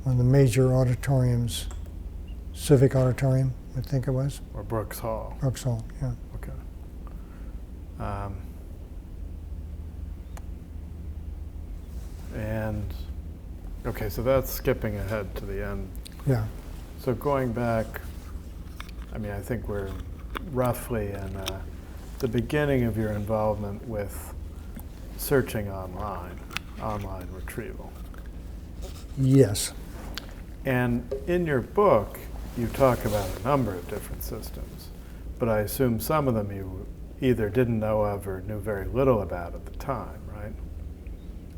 one of the major auditoriums, Civic Auditorium, I think it was. Or Brooks Hall? Brooks Hall, yeah. Okay. Okay, so that's skipping ahead to the end. Yeah. So going back, I mean, I think we're roughly in the beginning of your involvement with searching online retrieval. Yes. And in your book, you talk about a number of different systems, but I assume some of them you either didn't know of or knew very little about at the time, right?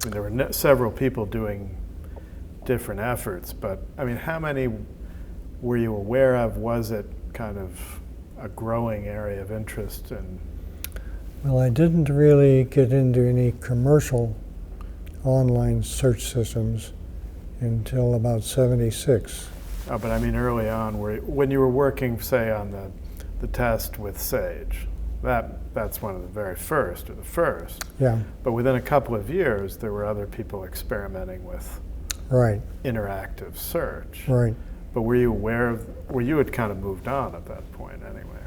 I mean, there were several people doing different efforts, but I mean, how many were you aware of? Was it kind of a growing area of interest? And well, I didn't really get into any commercial online search systems until about '76. Oh, but I mean early on, when you were working, say, on the test with Sage, that's one of the very first, or the first. Yeah. But within a couple of years, there were other people experimenting with right. interactive search. Right. But were you aware of, you had kind of moved on at that point anyway?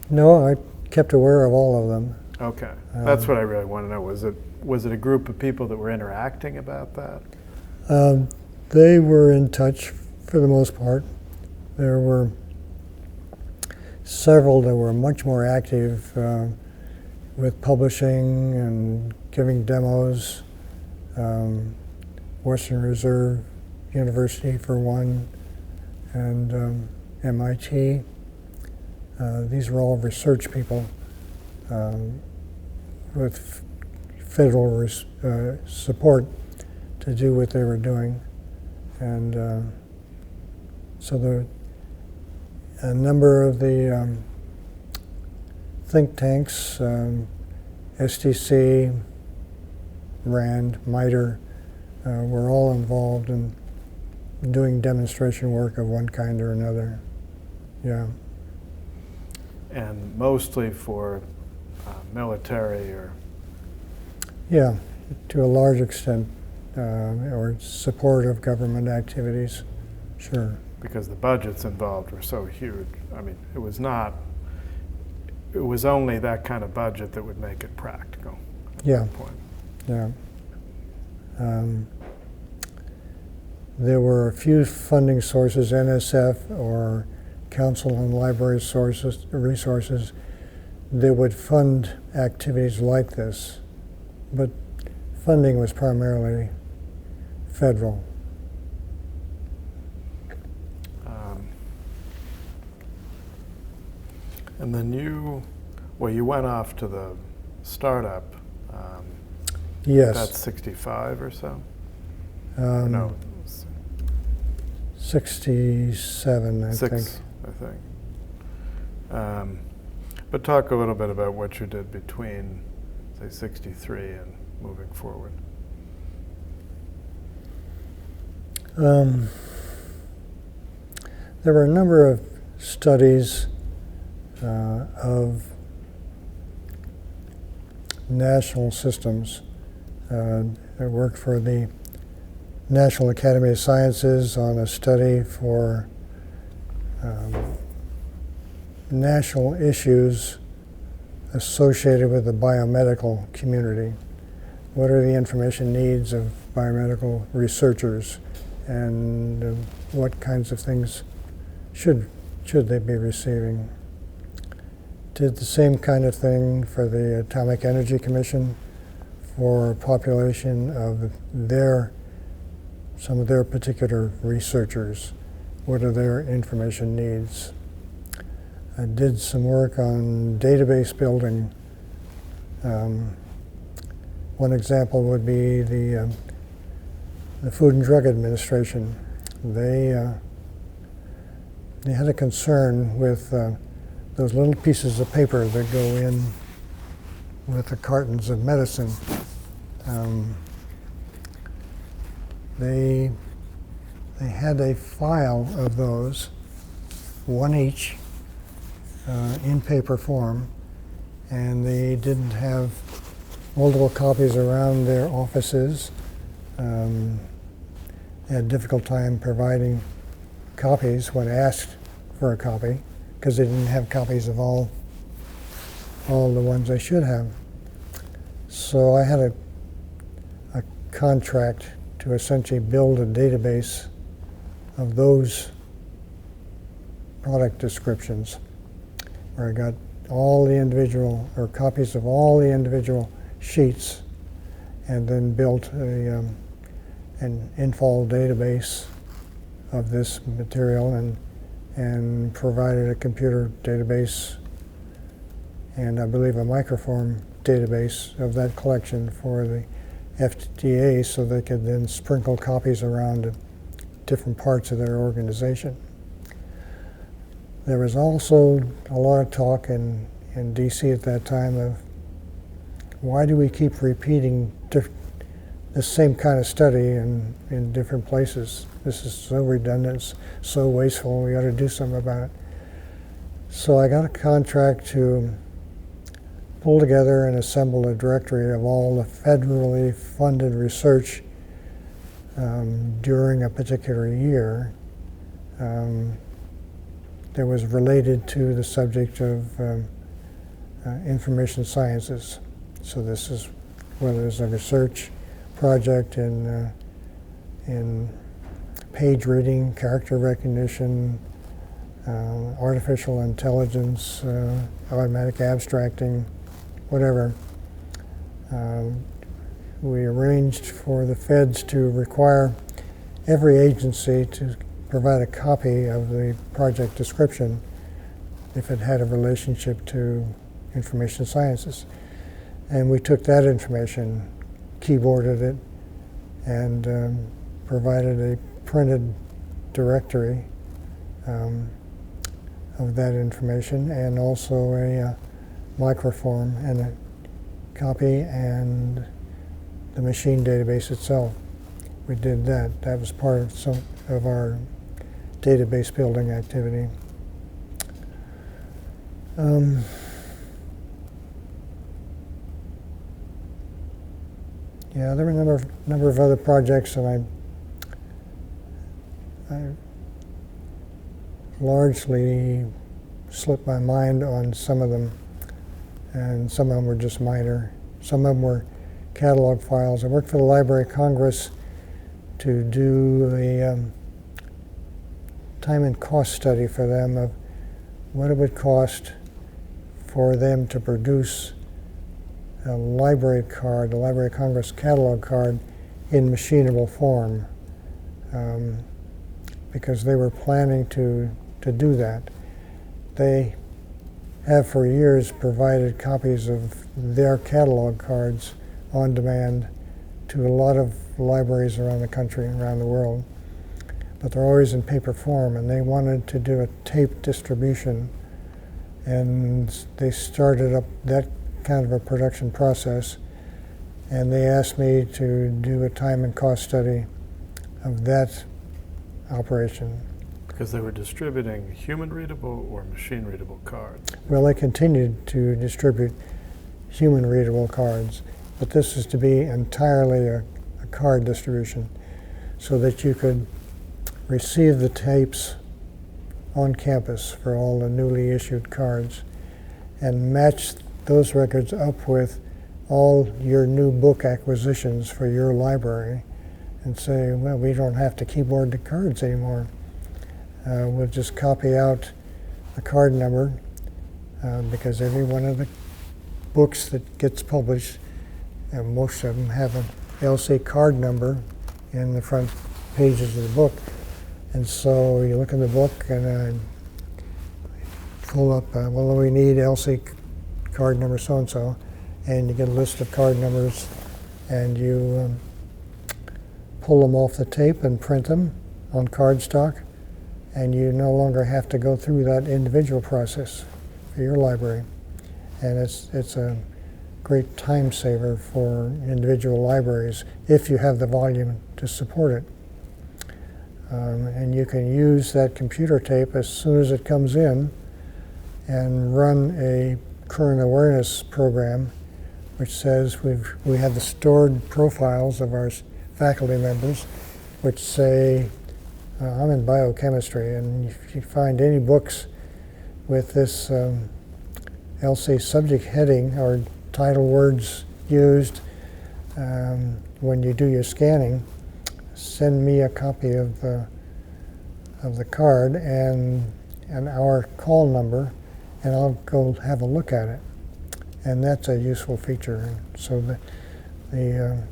No, I kept aware of all of them. Okay, that's what I really want to know. Was it a group of people that were interacting about that? They were in touch for the most part. There were several that were much more active with publishing and giving demos. Western Reserve University for one, and MIT. These were all research people with federal support to do what they were doing. And so a number of the think tanks, STC, RAND, MITRE, were all involved in doing demonstration work of one kind or another. Yeah. And mostly for military or? Yeah, to a large extent, or support of government activities, sure. Because the budgets involved were so huge. I mean, it was only that kind of budget that would make it practical at that point. Yeah. There were a few funding sources, NSF or Council on Library Resources, that would fund activities like this. but funding was primarily federal. And then you went off to the startup. Yes. That's 65 or so? No. 67, I think. But talk a little bit about what you did between, say, 63 and moving forward. There were a number of studies of national systems. I worked for the National Academy of Sciences on a study for national issues associated with the biomedical community. What are the information needs of biomedical researchers, and what kinds of things should they be receiving? Did the same kind of thing for the Atomic Energy Commission for population of some of their particular researchers. What are their information needs? I did some work on database building. One example would be the Food and Drug Administration. They had a concern with those little pieces of paper that go in with the cartons of medicine. They had a file of those, one each, in paper form, and they didn't have multiple copies around their offices. They had a difficult time providing copies when asked for a copy, because they didn't have copies of all the ones they should have. So I had a contract to essentially build a database of those product descriptions, where I got all the individual, or copies of all the individual sheets, and then built an infall database of this material, and provided a computer database and I believe a microfilm database of that collection for the FDA, so they could then sprinkle copies around to different parts of their organization. There was also a lot of talk in DC at that time of why do we keep repeating the same kind of study in different places? This is so redundant, so wasteful, we ought to do something about it. So I got a contract to pull together and assemble a directory of all the federally funded research during a particular year that was related to the subject of information sciences. So this is whether it's a research project in page reading, character recognition, artificial intelligence, automatic abstracting, whatever. We arranged for the feds to require every agency to provide a copy of the project description if it had a relationship to information sciences. And we took that information, keyboarded it, and provided a printed directory of that information, and also a microform and a copy, and the machine database itself. We did that. That was part of some of our database building activity. Yeah, there were a number of other projects, and I largely slipped my mind on some of them, and some of them were just minor. Some of them were catalog files. I worked for the Library of Congress to do a time and cost study for them of what it would cost for them to produce library card, the Library of Congress catalog card, in machinable form, because they were planning to do that. They have for years provided copies of their catalog cards on demand to a lot of libraries around the country and around the world, but they're always in paper form, and they wanted to do a tape distribution, and they started up that kind of a production process, and they asked me to do a time and cost study of that operation. Because they were distributing human-readable or machine-readable cards? Well, they continued to distribute human-readable cards, but this is to be entirely a card distribution, so that you could receive the tapes on campus for all the newly issued cards and match those records up with all your new book acquisitions for your library and say, well, we don't have to keyboard the cards anymore. We'll just copy out the card number, because every one of the books that gets published, and most of them have an LC card number in the front pages of the book. And so you look in the book and pull up, well, we need LC card number so-and-so, and you get a list of card numbers, and you pull them off the tape and print them on cardstock, and you no longer have to go through that individual process for your library. And it's a great time saver for individual libraries if you have the volume to support it. And you can use that computer tape as soon as it comes in and run a current awareness program which says we have the stored profiles of our faculty members, which say, I'm in biochemistry, and if you find any books with this LC subject heading or title words used when you do your scanning, send me a copy of the card and our call number, and I'll go have a look at it. And that's a useful feature. So the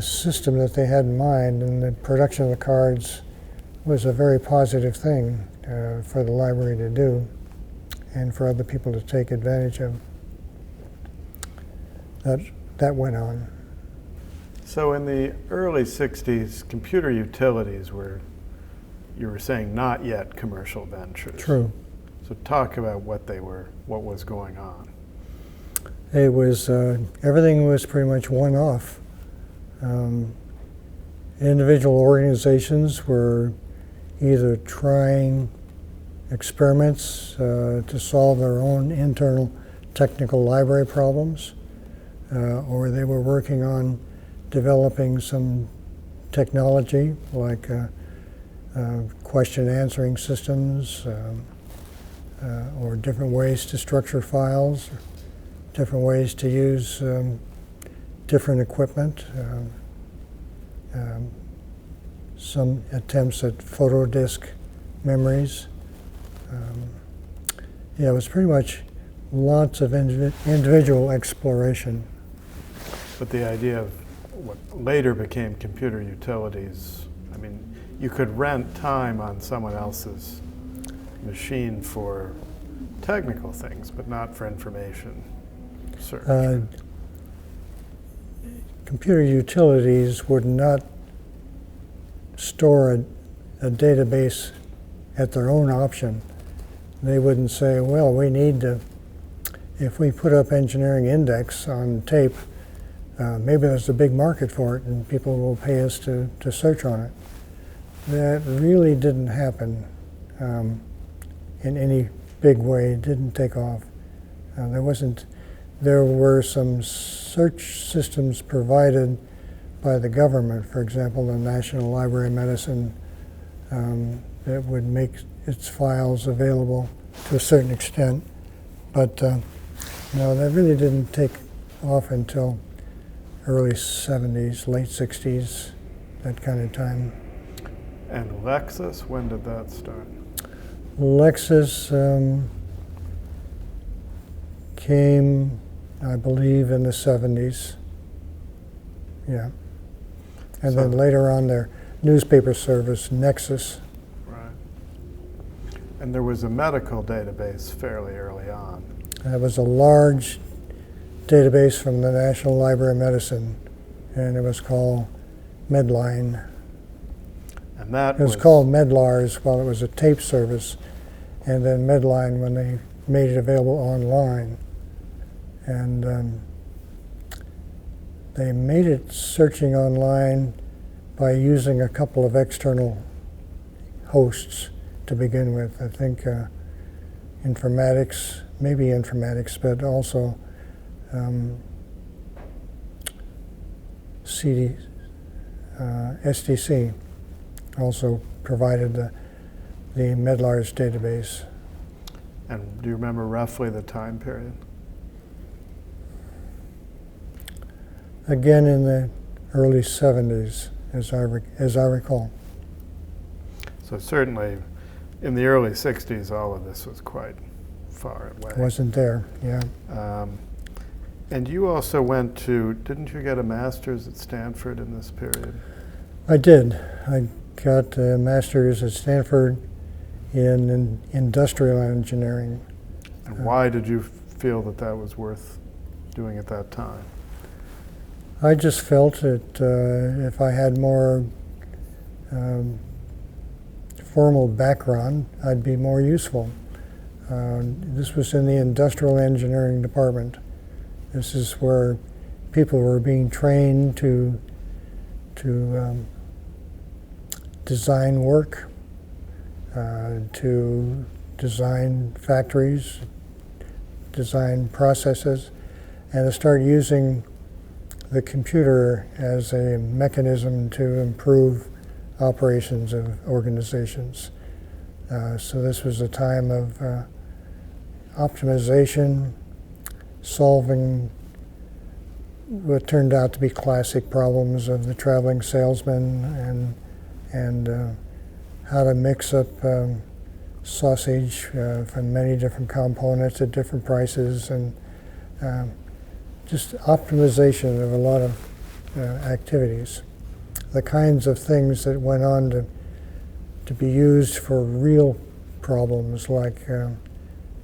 system that they had in mind and the production of the cards was a very positive thing for the library to do and for other people to take advantage of. That went on. So in the early 60s, computer utilities were, you were saying, not yet commercial ventures. True. So talk about what they were, what was going on. It was, everything was pretty much one-off. Individual organizations were either trying experiments to solve their own internal technical library problems, or they were working on developing some technology like question answering systems, or different ways to structure files, different ways to use different equipment, some attempts at photo disk memories. Yeah, it was pretty much lots of individual exploration. But the idea of what later became computer utilities, I mean, you could rent time on someone else's machine for technical things, but not for information search. Computer utilities would not store a database at their own option. They wouldn't say, well, we need to, if we put up engineering index on tape, maybe there's a big market for it and people will pay us to search on it. That really didn't happen in any big way. It didn't take off. There were some search systems provided by the government, for example, the National Library of Medicine, that would make its files available to a certain extent. But no, that really didn't take off until early 70s, late 60s, that kind of time. And Lexis, when did that start? Lexis came I believe in the 70s. Yeah. And So- then later on their newspaper service, Nexus. Right. And there was a medical database fairly early on. That was a large database from the National Library of Medicine, and it was called Medline. And that It was called Medlars while it was a tape service, and then Medline when they made it available online. And they made it searching online by using a couple of external hosts to begin with. I think informatics, maybe informatics, but also SDC also provided the Medlars database. And do you remember roughly the time period? Again, in the early 70s, as I recall. So certainly, in the early 60s, all of this was quite far away. Wasn't there, yeah. And you also went to, didn't you get a master's at Stanford in this period? I did. I got a master's at Stanford in industrial engineering. And why did you feel that that was worth doing at that time? I just felt that if I had more formal background, I'd be more useful. This was in the industrial engineering department. This is where people were being trained to design work, to design factories, design processes, and to start using the computer as a mechanism to improve operations of organizations. So this was a time of optimization, solving what turned out to be classic problems of the traveling salesman, and how to mix up sausage from many different components at different prices, and just optimization of a lot of activities. The kinds of things that went on to be used for real problems like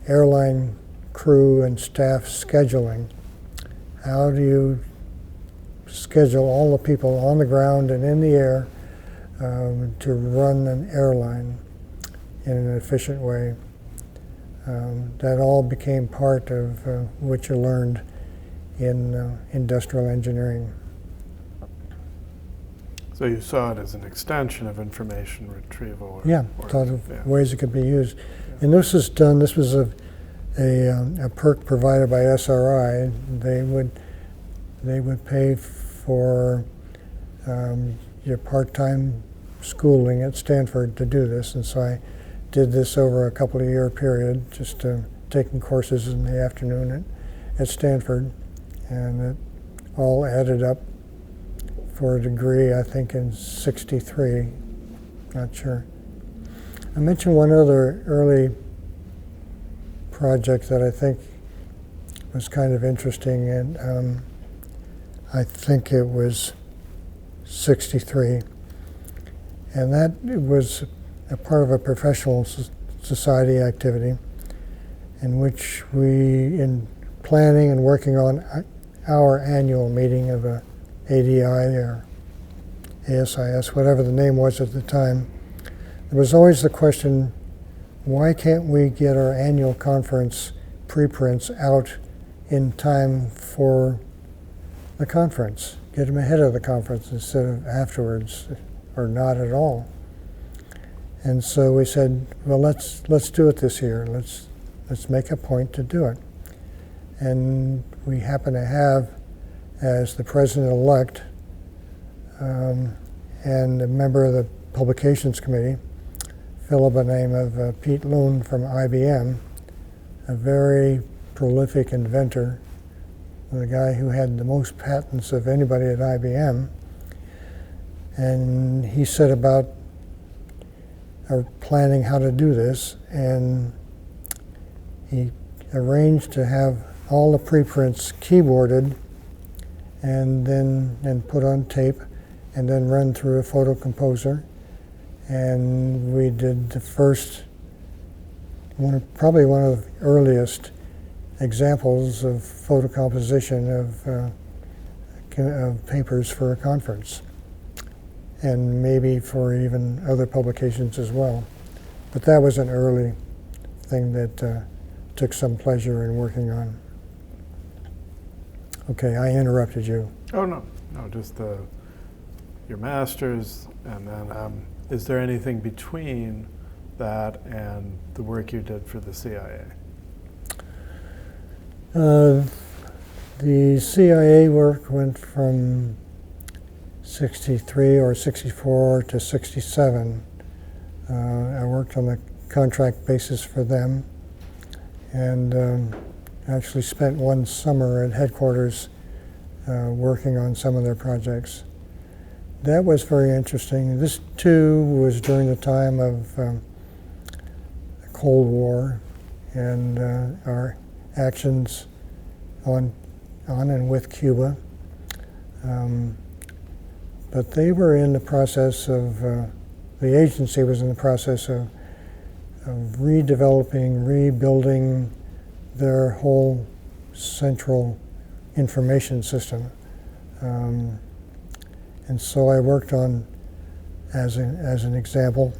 airline crew and staff scheduling. How do you schedule all the people on the ground and in the air to run an airline in an efficient way? That all became part of what you learned in industrial engineering. So you saw it as an extension of information retrieval? Yeah, thought of ways it could be used. And this was done, this was a perk provided by SRI. They would pay for your part-time schooling at Stanford to do this. And so I did this over a couple of year period, just taking courses in the afternoon at Stanford. And it all added up for a degree, I think, in '63. Not sure. I mentioned one other early project that I think was kind of interesting, and I think it was '63. And that was a part of a professional society activity in which we, in planning and working on our annual meeting of a ADI or ASIS, whatever the name was at the time, there was always the question, why can't we get our annual conference preprints out in time for the conference? Get them ahead of the conference instead of afterwards, or not at all. And so we said, well, let's do it this year. Let's make a point to do it. And we happen to have, as the president-elect and a member of the publications committee, fellow by the name of Pete Loon from IBM, a very prolific inventor, the guy who had the most patents of anybody at IBM. And he set about planning how to do this, and he arranged to have all the preprints keyboarded and put on tape and then run through a photo composer. And we did the first, probably one of the earliest examples of photo composition of papers for a conference, and maybe for even other publications as well. But that was an early thing that took some pleasure in working on. Okay, I interrupted you. Oh, no, just your master's, and then is there anything between that and the work you did for the CIA? The CIA work went from 63 or 64 to 67. I worked on a contract basis for them, and actually spent one summer at headquarters working on some of their projects. That was very interesting. This too was during the time of the Cold War and our actions on and with Cuba. But they were in the process of, the agency was in the process of redeveloping, rebuilding their whole central information system. And so I worked on, as an example,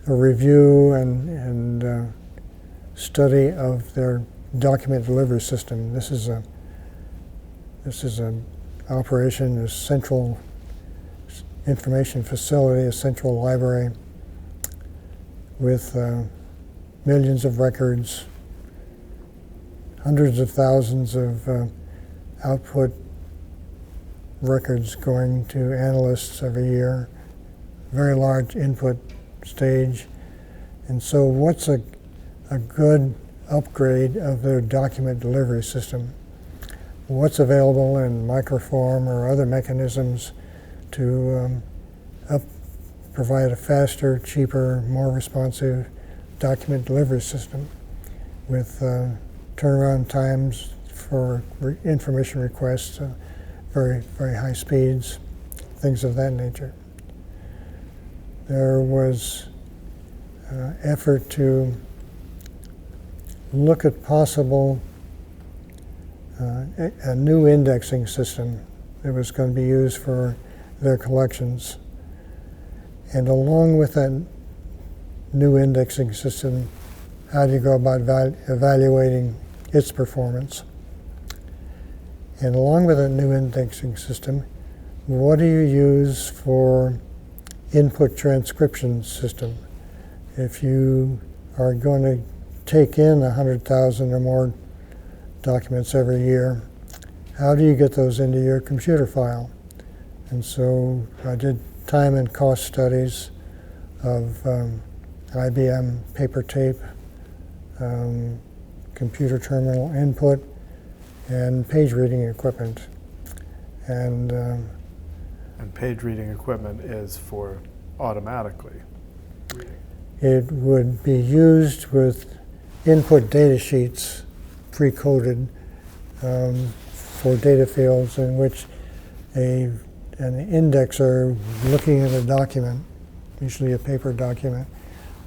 a review and study of their document delivery system. This is an operation, a central information facility, a central library with millions of records, hundreds of thousands of output records going to analysts every year, very large input stage. And so what's a good upgrade of their document delivery system? What's available in Microfilm or other mechanisms to provide a faster, cheaper, more responsive document delivery system with turnaround times for information requests, very, very high speeds, things of that nature. There was effort to look at possible a new indexing system that was going to be used for their collections. And along with that new indexing system, how do you go about evaluating its performance? And along with that new indexing system, what do you use for input transcription system? If you are going to take in 100,000 or more documents every year, how do you get those into your computer file? And so I did time and cost studies of IBM paper tape, computer terminal input, and page reading equipment. And page reading equipment is for automatically reading. It would be used with input data sheets pre-coded for data fields in which an indexer looking at a document, usually a paper document,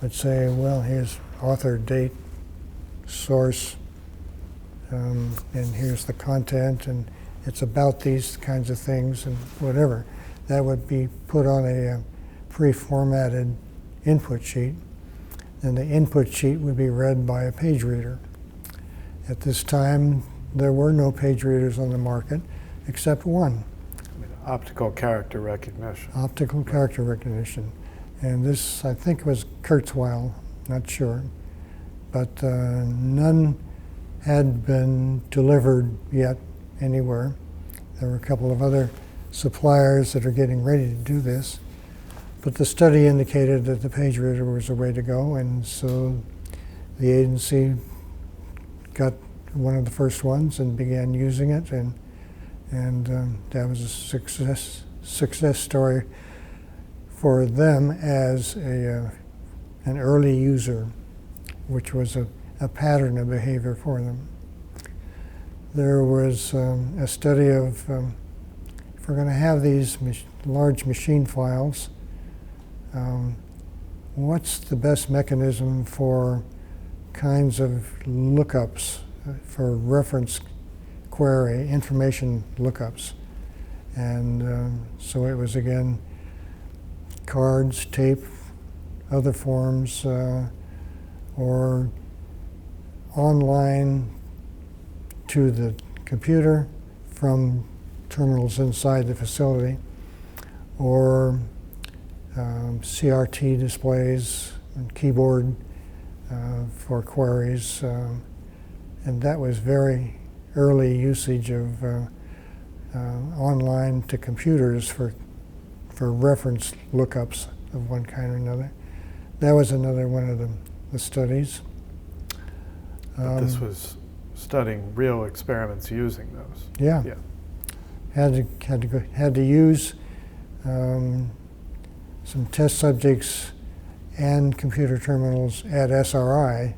would say, well, here's author, date, source, and here's the content, and it's about these kinds of things, and whatever. That would be put on a pre-formatted input sheet, and the input sheet would be read by a page reader. At this time, there were no page readers on the market except one. Optical character recognition. Optical character recognition. And this, I think, was Kurzweil, not sure. But none had been delivered yet anywhere. There were a couple of other suppliers that are getting ready to do this. But the study indicated that the page reader was the way to go, and so the agency got one of the first ones and began using it, and that was a success story for them as an early user, which was a a pattern of behavior for them. There was a study of, if we're going to have these large machine files, what's the best mechanism for kinds of lookups, for reference query, information lookups. And so it was, again, cards, tape, other forms, or online to the computer from terminals inside the facility, or CRT displays and keyboard for queries. And that was very early usage of online to computers for reference lookups of one kind or another. That was another one of the studies. But this was studying real experiments using those. Yeah. Had to use some test subjects and computer terminals at SRI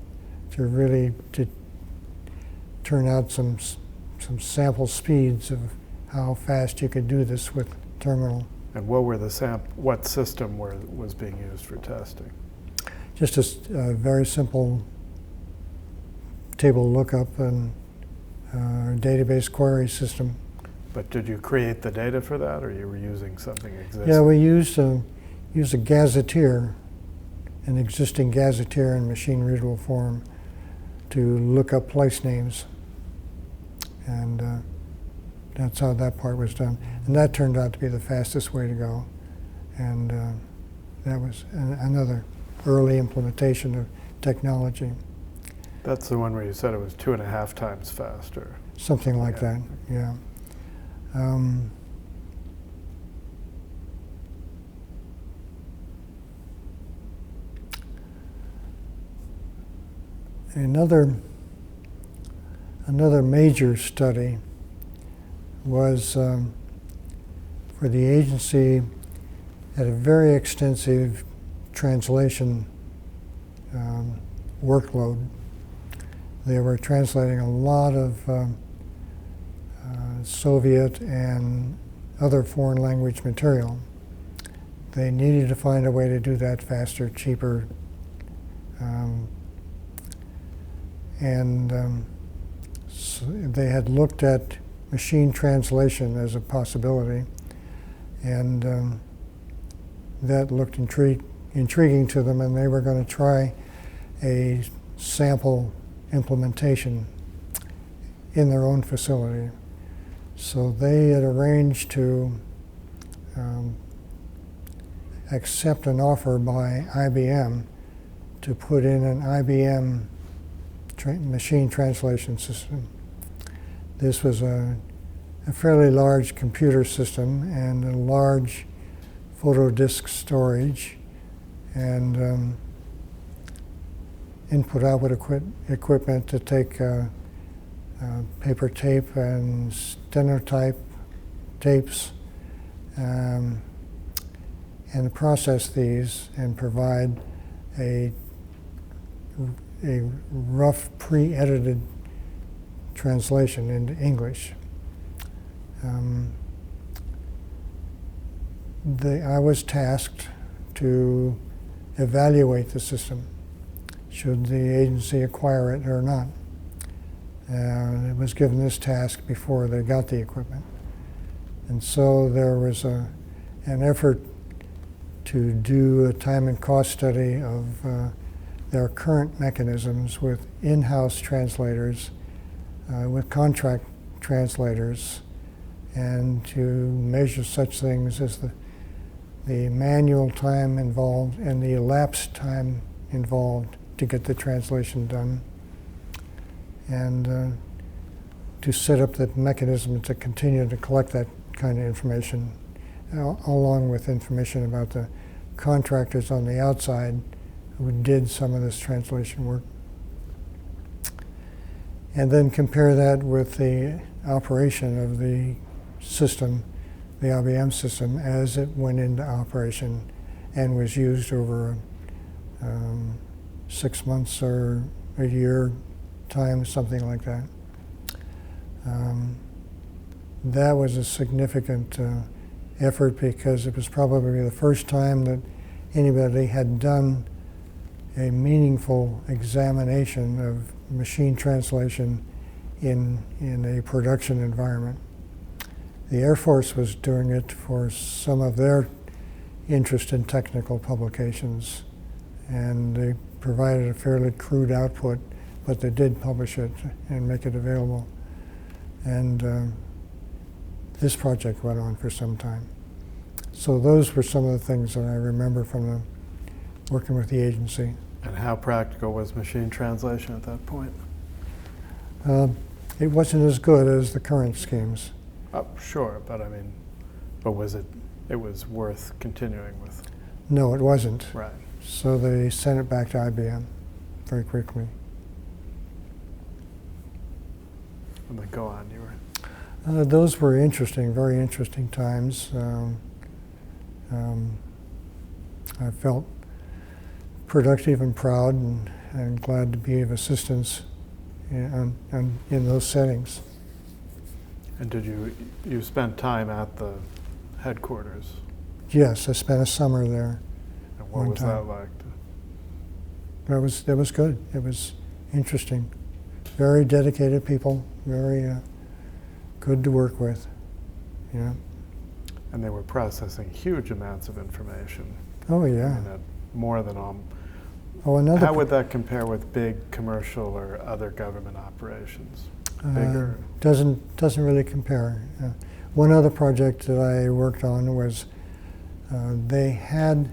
to really turn out some sample speeds of how fast you could do this with terminal. And what were what system was being used for testing? Just a very simple table lookup and database query system. But did you create the data for that, or you were using something existing? Yeah, we used a gazetteer, an existing gazetteer in machine readable form, to look up place names. And that's how that part was done. And that turned out to be the fastest way to go. And that was another early implementation of technology. That's the one where you said it was 2.5 times faster. Something like that, yeah. Another major study was for the agency, had a very extensive translation workload. They were translating a lot of Soviet and other foreign language material. They needed to find a way to do that faster, cheaper, so they had looked at machine translation as a possibility, and that looked intriguing to them, and they were going to try a sample implementation in their own facility. So they had arranged to accept an offer by IBM to put in an IBM machine translation system. This was a fairly large computer system and a large photo disk storage and input-output equipment to take paper tape and stenotype tapes and process these and provide a rough pre-edited translation into English. I was tasked to evaluate the system, should the agency acquire it or not. It was given this task before they got the equipment. And so there was an effort to do a time and cost study of their current mechanisms with in-house translators, with contract translators, and to measure such things as the manual time involved and the elapsed time involved to get the translation done, and to set up the mechanism to continue to collect that kind of information, along with information about the contractors on the outside who did some of this translation work. And then compare that with the operation of the system, the IBM system, as it went into operation and was used over 6 months or a year time, something like that. That was a significant effort because it was probably the first time that anybody had done a meaningful examination of machine translation in a production environment. The Air Force was doing it for some of their interest in technical publications, and they provided a fairly crude output, but they did publish it and make it available. And this project went on for some time. So those were some of the things that I remember from working with the agency. And how practical was machine translation at that point? It wasn't as good as the current schemes. Oh, sure, but I mean, but was it was worth continuing with? No, it wasn't. Right. So they sent it back to IBM very quickly. And then go on, you were. Those were interesting, very interesting times. I felt productive and proud and glad to be of assistance in those settings. And did you spent time at the headquarters? Yes, I spent a summer there. And what was that like? That was good. It was interesting. Very dedicated people, very good to work with. Yeah. And they were processing huge amounts of information. Oh yeah. I mean, more than Oh, how would that compare with big commercial or other government operations? Bigger? Doesn't really compare. One other project that I worked on was they had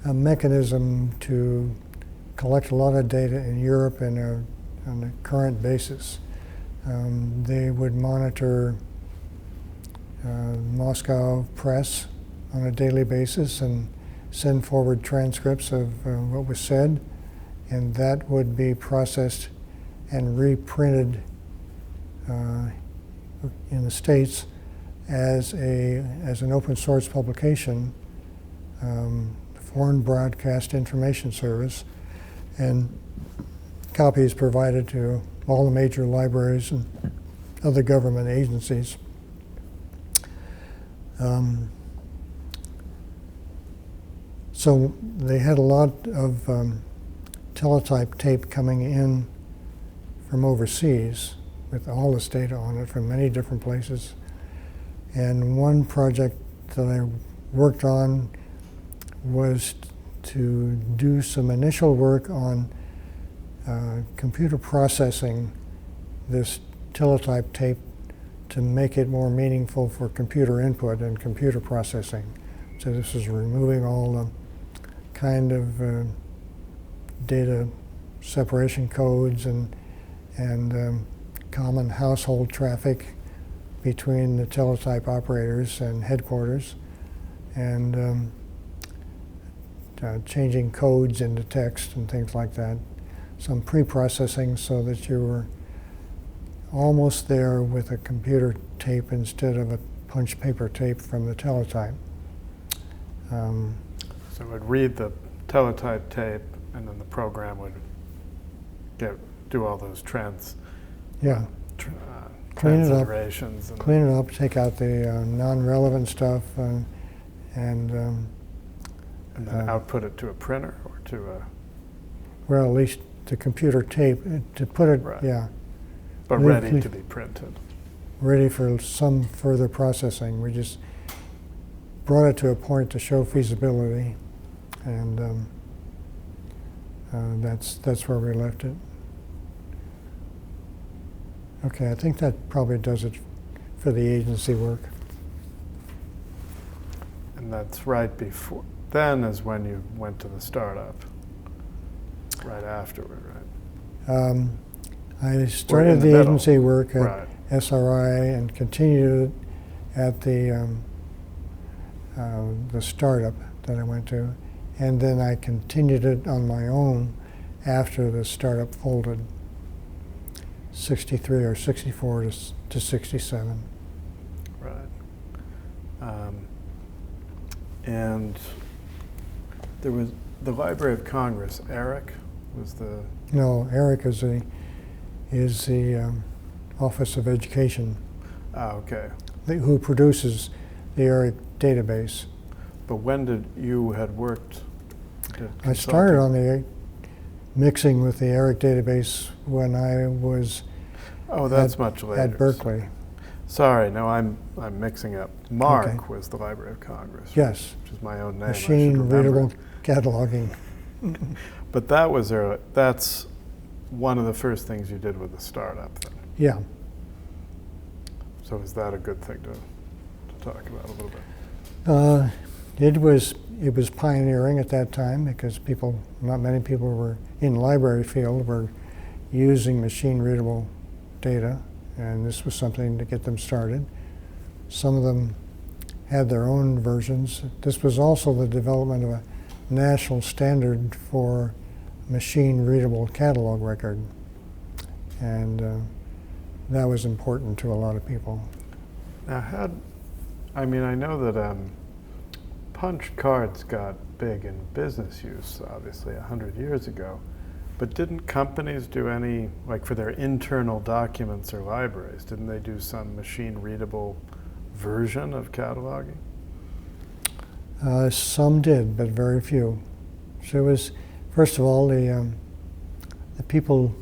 a mechanism to collect a lot of data in Europe on a current basis. They would monitor Moscow press on a daily basis and send forward transcripts of what was said, and that would be processed and reprinted in the States as an open source publication, Foreign Broadcast Information Service, and copies provided to all the major libraries and other government agencies. So they had a lot of teletype tape coming in from overseas with all this data on it from many different places. And one project that I worked on was to do some initial work on computer processing this teletype tape to make it more meaningful for computer input and computer processing. So this is removing all the kind of data separation codes and common household traffic between the teletype operators and headquarters, and changing codes into text and things like that. Some pre-processing so that you were almost there with a computer tape instead of a punch paper tape from the teletype. So it would read the teletype tape, and then the program would do all those Yeah. Clean it up, take out the non-relevant stuff, and then output it to a printer or to a. Well, at least the computer tape to put it. Right. Yeah. But ready to be printed. Ready for some further processing. We just brought it to a point to show feasibility, and that's where we left it. Okay, I think that probably does it for the agency work. And that's right before, then is when you went to the startup, right afterward, right? I started the agency work at right. SRI and continued it at the startup that I went to, and then I continued it on my own after the startup folded. 63 or 64 to 67. Right. And there was the Library of Congress, Eric, was the... No, ERIC is the Office of Education. Oh, okay. Who produces the ERIC database. But when did you had worked? I started on the mixing with the ERIC database when I was much later. At Berkeley. Sorry, no, I'm mixing up. Marc was the Library of Congress. Yes. Which is my own name. Machine readable cataloging. But that was that's one of the first things you did with the startup then. Yeah. So is that a good thing to talk about a little bit? It was pioneering at that time because not many people were in the library field were using machine readable data, and this was something to get them started. Some of them had their own versions. This was also the development of a national standard for machine readable catalog record, and that was important to a lot of people. Now, I know that punch cards got big in business use, obviously, 100 years ago, but didn't companies do any, like for their internal documents or libraries, didn't they do some machine-readable version of cataloging? Some did, but very few. So it was, first of all, the people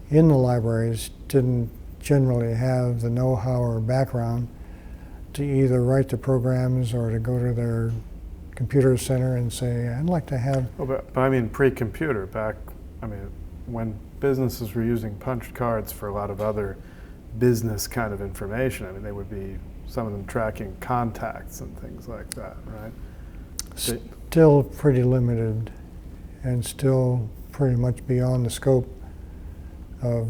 in the libraries didn't generally have the know-how or background to either write the programs or to go to their computer center and say, I'd like to have... Oh, but I mean pre-computer, when businesses were using punched cards for a lot of other business kind of information, they would be, some of them tracking contacts and things like that, right? Still pretty limited and still pretty much beyond the scope of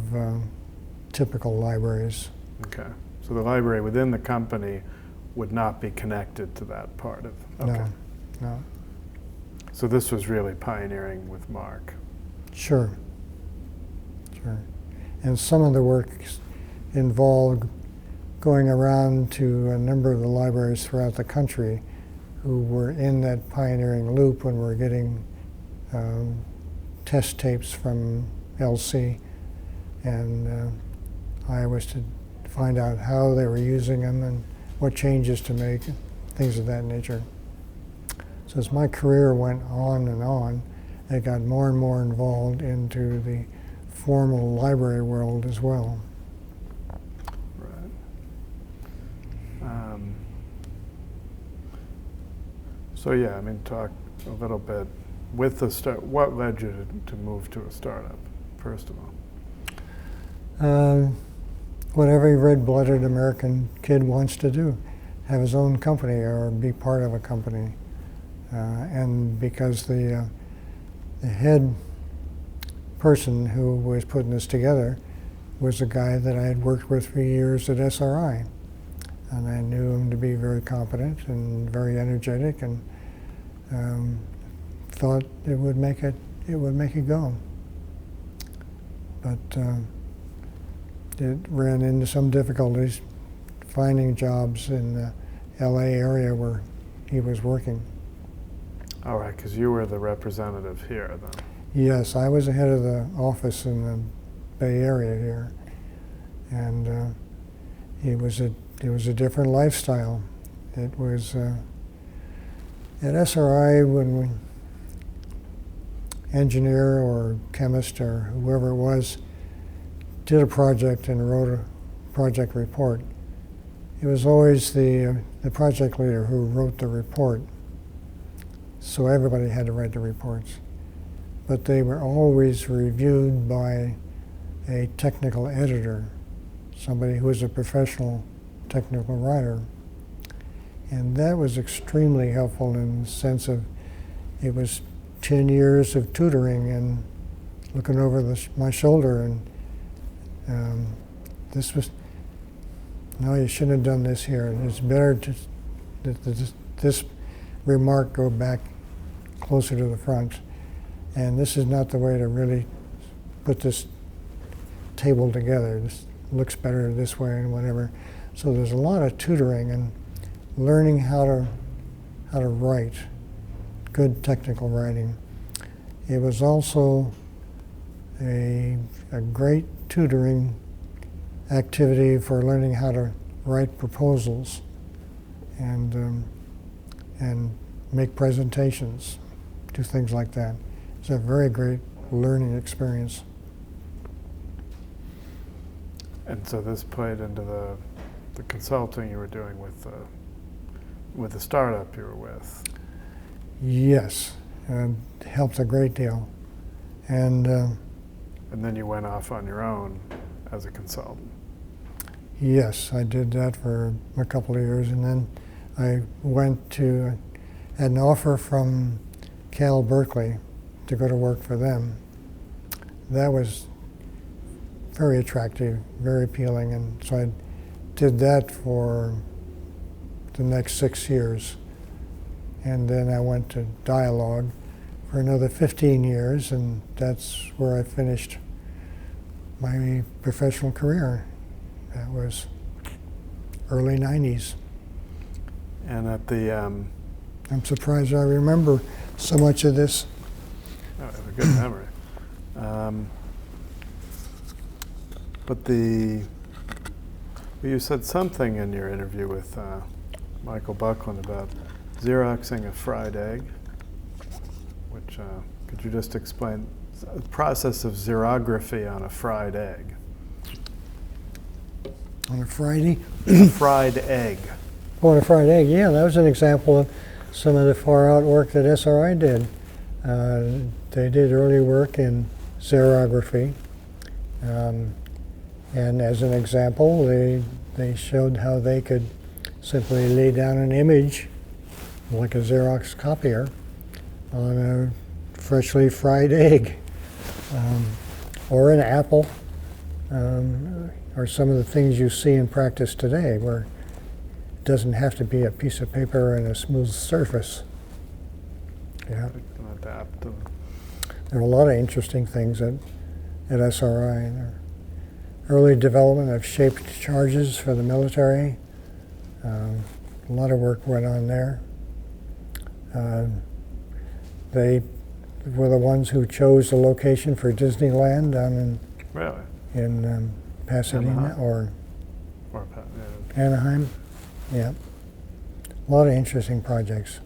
typical libraries. Okay. So the library within the company would not be connected to that part of... Okay. No. So this was really pioneering with Marc. Sure. And some of the work involved going around to a number of the libraries throughout the country who were in that pioneering loop when we're getting test tapes from LC, and I was to find out how they were using them and what changes to make, things of that nature. So as my career went on, I got more and more involved into the formal library world as well. Right. So yeah, talk a little bit with the start. What led you to move to a startup, first of all? What every red-blooded American kid wants to do, have his own company or be part of a company. And because the head person who was putting this together was a guy that I had worked with for years at SRI. And I knew him to be very competent and very energetic, and thought it would make it go. But it ran into some difficulties finding jobs in the LA area where he was working. All right, because you were the representative here then. Yes, I was the head of the office in the Bay Area here, and it was a different lifestyle. It was at SRI when we engineer or chemist or whoever it was did a project and wrote a project report. It was always the project leader who wrote the report, so everybody had to write the reports. But they were always reviewed by a technical editor, somebody who was a professional technical writer. And that was extremely helpful in the sense of it was 10 years of tutoring and looking over my shoulder, and this was, no, you shouldn't have done this here. It's better to this remark go back closer to the front. And this is not the way to really put this table together. This looks better this way and whatever. So there's a lot of tutoring and learning how to write good technical writing. it was also a great tutoring activity for learning how to write proposals and make presentations, do things like that. It's a very great learning experience. And so this played into the consulting you were doing with the startup you were with. Yes, helped a great deal. And then you went off on your own as a consultant. Yes, I did that for a couple of years, and then I had an offer from Berkeley to go to work for them. That was very attractive, very appealing, and so I did that for the next 6 years. And then I went to Dialog for another 15 years, and that's where I finished my professional career. That was early 90s. And at the... I'm surprised I remember so much of this. Oh, I have a good memory. But you said something in your interview with Michael Buckland about Xeroxing a fried egg, which, could you just explain the process of xerography on a fried egg? On a Friday? A fried egg. Oh, on a fried egg, yeah, that was an example of some of the far out work that SRI did. They did early work in xerography. And as an example, they showed how they could simply lay down an image, like a Xerox copier, on a freshly fried egg, or an apple, or some of the things you see in practice today, where it doesn't have to be a piece of paper and a smooth surface. Yeah. Adapt. There are a lot of interesting things at SRI. Early development of shaped charges for the military. A lot of work went on there. They were the ones who chose the location for Disneyland down in Pasadena or Anaheim. Yeah, a lot of interesting projects.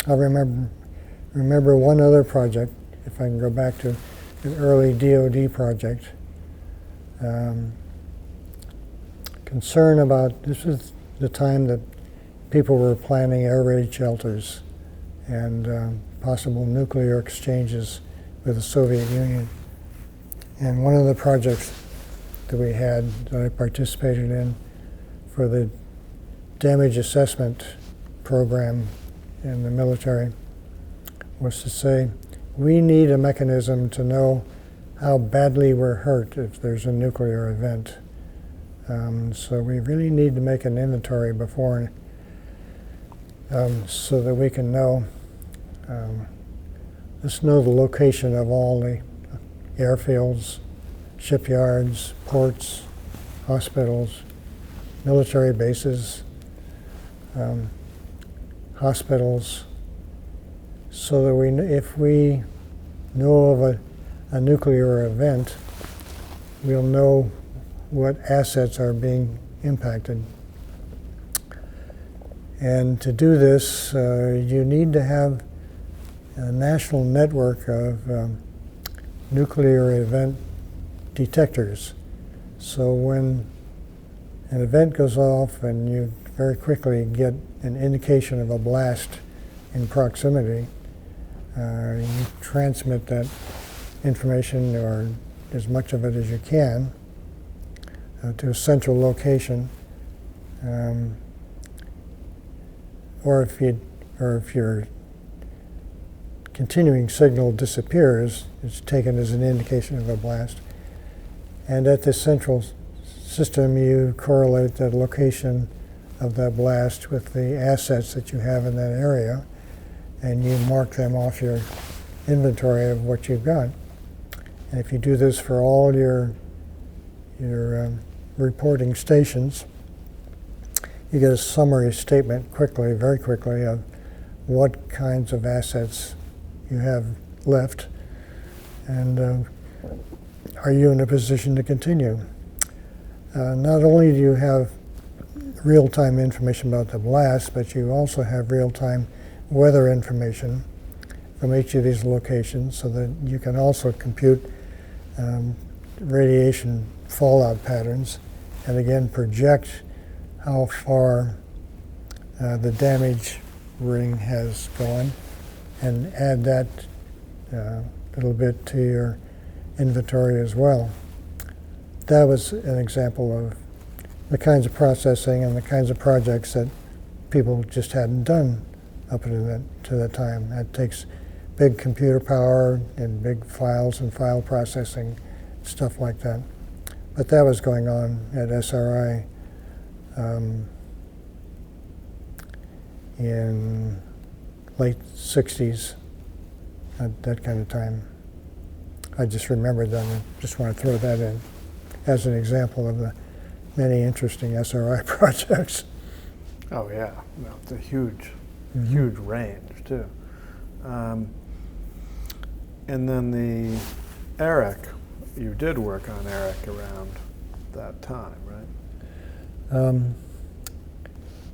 I remember one other project, if I can go back to an early DoD project. Concern about, this was the time that people were planning air raid shelters and possible nuclear exchanges with the Soviet Union. And one of the projects that we had, that I participated in for the damage assessment program in the military, was to say, we need a mechanism to know how badly we're hurt if there's a nuclear event. So we really need to make an inventory before, so that we can know, let's know the location of all the airfields, shipyards, ports, hospitals, military bases, hospitals, so that if we know of a nuclear event, we'll know what assets are being impacted. And to do this, you need to have a national network of nuclear event detectors. So when an event goes off and you very quickly get an indication of a blast in proximity, you transmit that information, or as much of it as you can, to a central location. Or if your continuing signal disappears, it's taken as an indication of a blast. And at this central system, you correlate the location of that blast with the assets that you have in that area, and you mark them off your inventory of what you've got. And if you do this for all your reporting stations, you get a summary statement very quickly, of what kinds of assets you have left. And are you in a position to continue? Not only do you have real-time information about the blast, but you also have real-time weather information from each of these locations, so that you can also compute radiation fallout patterns, and again project how far the damage ring has gone, and add that little bit to your inventory as well. That was an example of the kinds of processing and the kinds of projects that people just hadn't done up to that time. That takes big computer power and big files and file processing, stuff like that. But that was going on at SRI in late 60s, at that kind of time. I just remembered that and just want to throw that in as an example of the many interesting SRI projects. Oh yeah, well, it's a huge, huge range too. And then the ERIC, you did work on ERIC around that time, right?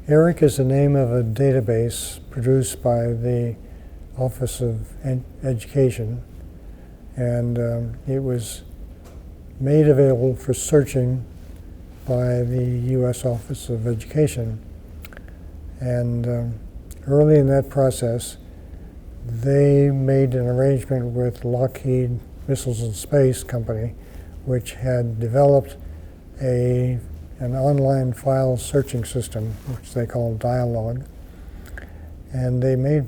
ERIC is the name of a database produced by the Office of Education, and it was made available for searching by the U.S. Office of Education. And early in that process, they made an arrangement with Lockheed Missiles and Space Company, which had developed an online file searching system, which they call Dialog. And they made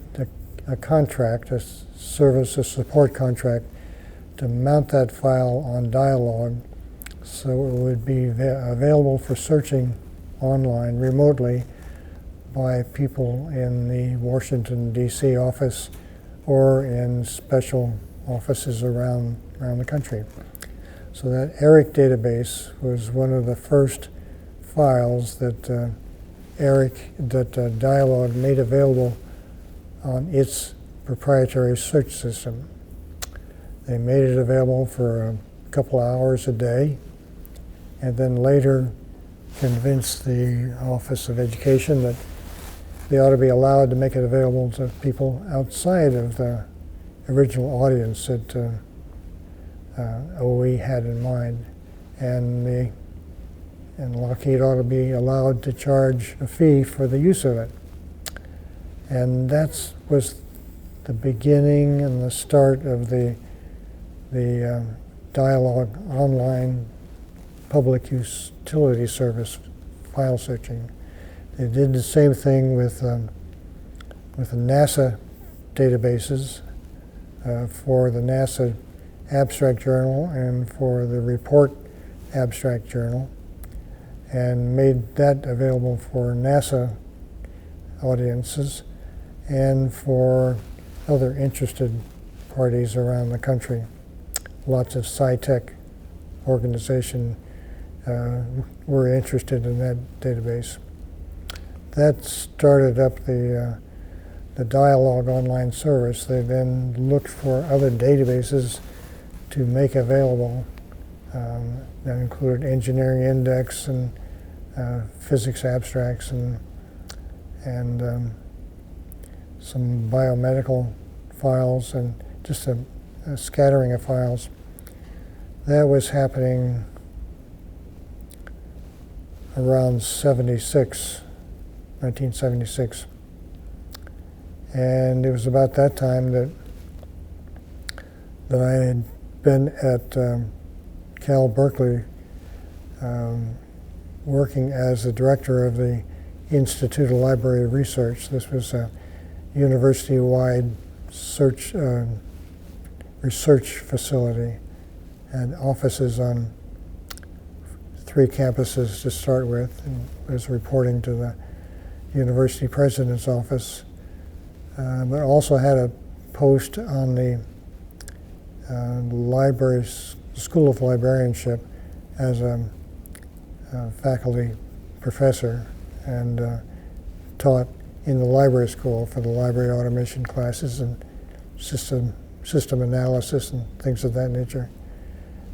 a contract, a support contract, to mount that file on Dialog so it would be available for searching online remotely by people in the Washington, D.C. office or in special offices around the country. So that ERIC database was one of the first files that Dialog made available on its proprietary search system. They made it available for a couple hours a day, and then later convinced the Office of Education that they ought to be allowed to make it available to people outside of the original audience that OE had in mind, and Lockheed ought to be allowed to charge a fee for the use of it. And that was the beginning and the start of the Dialog online public utility service file searching. They did the same thing with the NASA databases for the NASA Abstract Journal and for the Report Abstract Journal, and made that available for NASA audiences and for other interested parties around the country. Lots of sci-tech organization were interested in that database. That started up the Dialog online service. They then looked for other databases to make available. That included Engineering Index and physics abstracts and some biomedical files and just a scattering of files. That was happening around 1976. And it was about that time that I had been at Berkeley working as the director of the Institute of Library Research. This was a university-wide research facility, had offices on 3 campuses to start with, and was reporting to the university president's office, but also had a post on the School of Librarianship as a faculty professor, and taught in the library school for the library automation classes, and it's just a system analysis and things of that nature.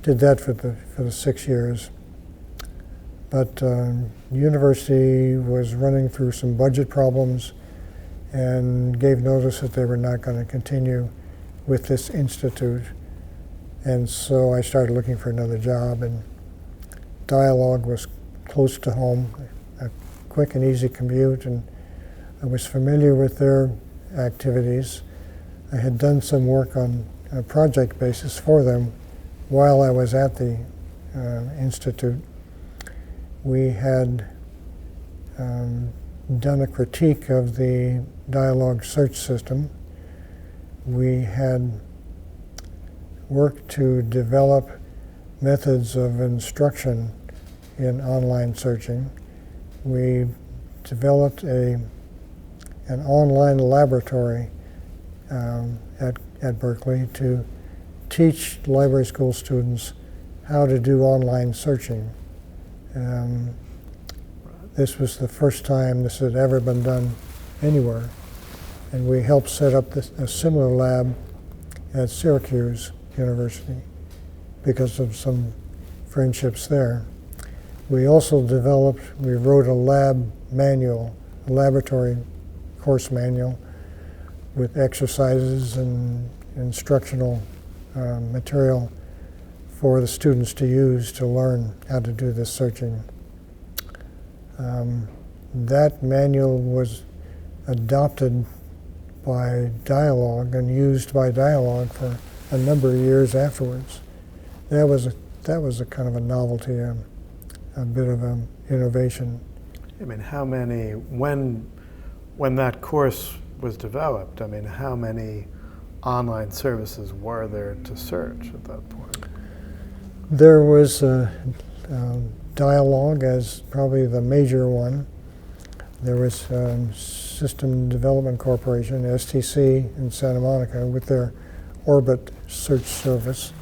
Did that for the 6 years. But university was running through some budget problems and gave notice that they were not going to continue with this institute. And so I started looking for another job, and Dialog was close to home, a quick and easy commute, and I was familiar with their activities. I had done some work on a project basis for them while I was at the institute. We had done a critique of the Dialog search system. We had worked to develop methods of instruction in online searching. We developed an online laboratory at Berkeley to teach library school students how to do online searching. This was the first time this had ever been done anywhere, and we helped set up a similar lab at Syracuse University because of some friendships there. We also we wrote a lab manual, a laboratory course manual with exercises and instructional material for the students to use to learn how to do this searching. That manual was adopted by Dialog and used by Dialog for a number of years afterwards. That was a kind of a novelty, a bit of an innovation. I mean, how many, when that course was developed, I mean, how many online services were there to search at that point? There was Dialog as probably the major one. There was System Development Corporation, STC, in Santa Monica with their Orbit search service.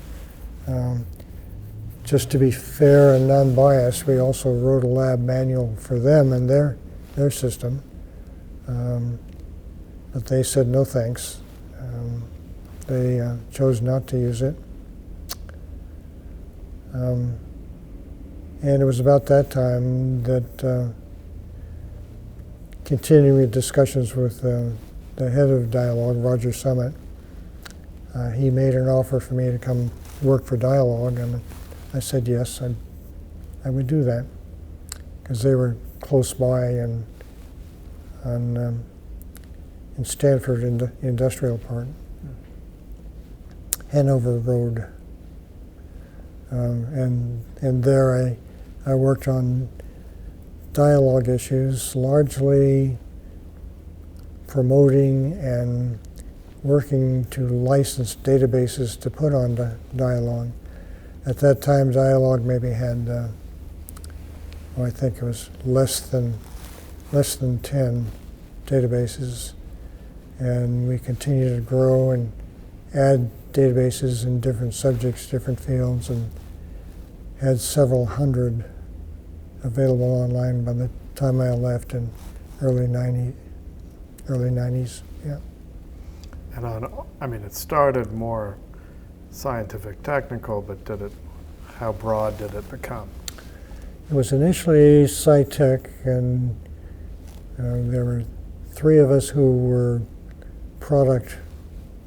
Just to be fair and non-biased, we also wrote a lab manual for them and their system. But they said no thanks. They chose not to use it. And it was about that time that continuing discussions with the head of Dialog, Roger Summit, he made an offer for me to come work for Dialog, and I said yes, I would do that, because they were close by and in Stanford Industrial Park, Hanover Road. And there I worked on Dialog issues, largely promoting and working to license databases to put on Dialog. At that time, Dialog maybe had, I think it was less than 10 databases, and we continued to grow and add databases in different subjects, different fields, and had several hundred available online by the time I left in early 90s. Yeah. And I mean, it started more scientific, technical, but how broad did it become? It was initially sci-tech, and there were 3 of us who were product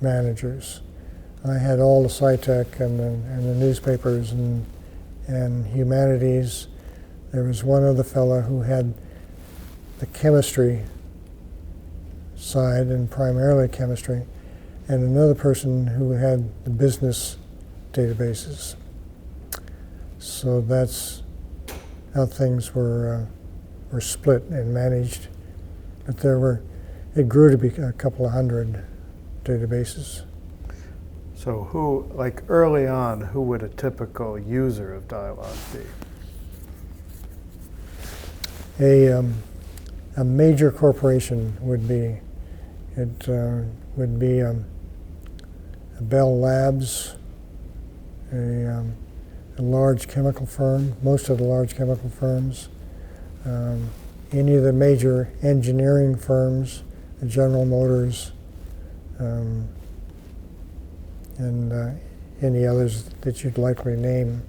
managers. I had all the sci-tech and the newspapers and humanities. There was one other fellow who had the chemistry side, and primarily chemistry, and another person who had the business databases. So that's how things were split and managed. But it grew to be a couple of hundred databases. So who, like early on, who would a typical user of Dialog be? A major corporation would be, it would be a Bell Labs, a large chemical firm, most of the large chemical firms, any of the major engineering firms, General Motors, and any others that you'd likely name,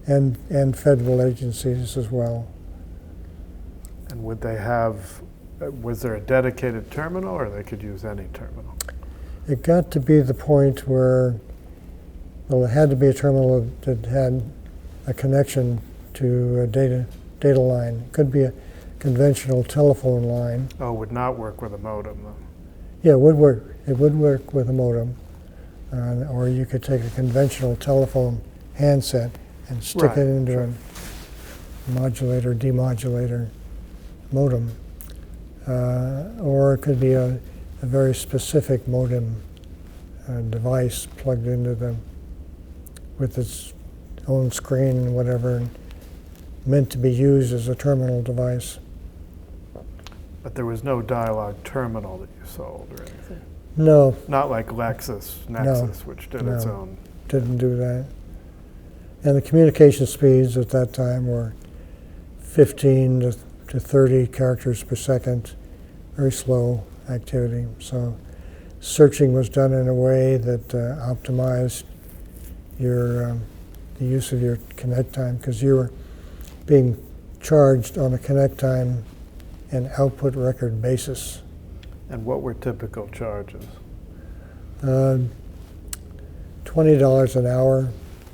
and federal agencies as well. And would they have, was there a dedicated terminal, or they could use any terminal? It got to be the point where, well, it had to be a terminal that had a connection to a data line. It could be a conventional telephone line. Oh, it would not work with a modem, though. Yeah, it would work. It would work with a modem. Or you could take a conventional telephone handset and stick Right, it into sure. a modulator, demodulator modem. Or it could be a very specific modem device plugged into them with its own screen and whatever, and meant to be used as a terminal device. But there was no Dialog terminal that you sold or anything? No, Not like Nexus, which did its own. didn't do that. And the communication speeds at that time were 15 to 30 characters per second, very slow activity. So searching was done in a way that optimized your the use of your connect time, because you were being charged on a connect time and output record basis. And what were typical charges? $20 an hour,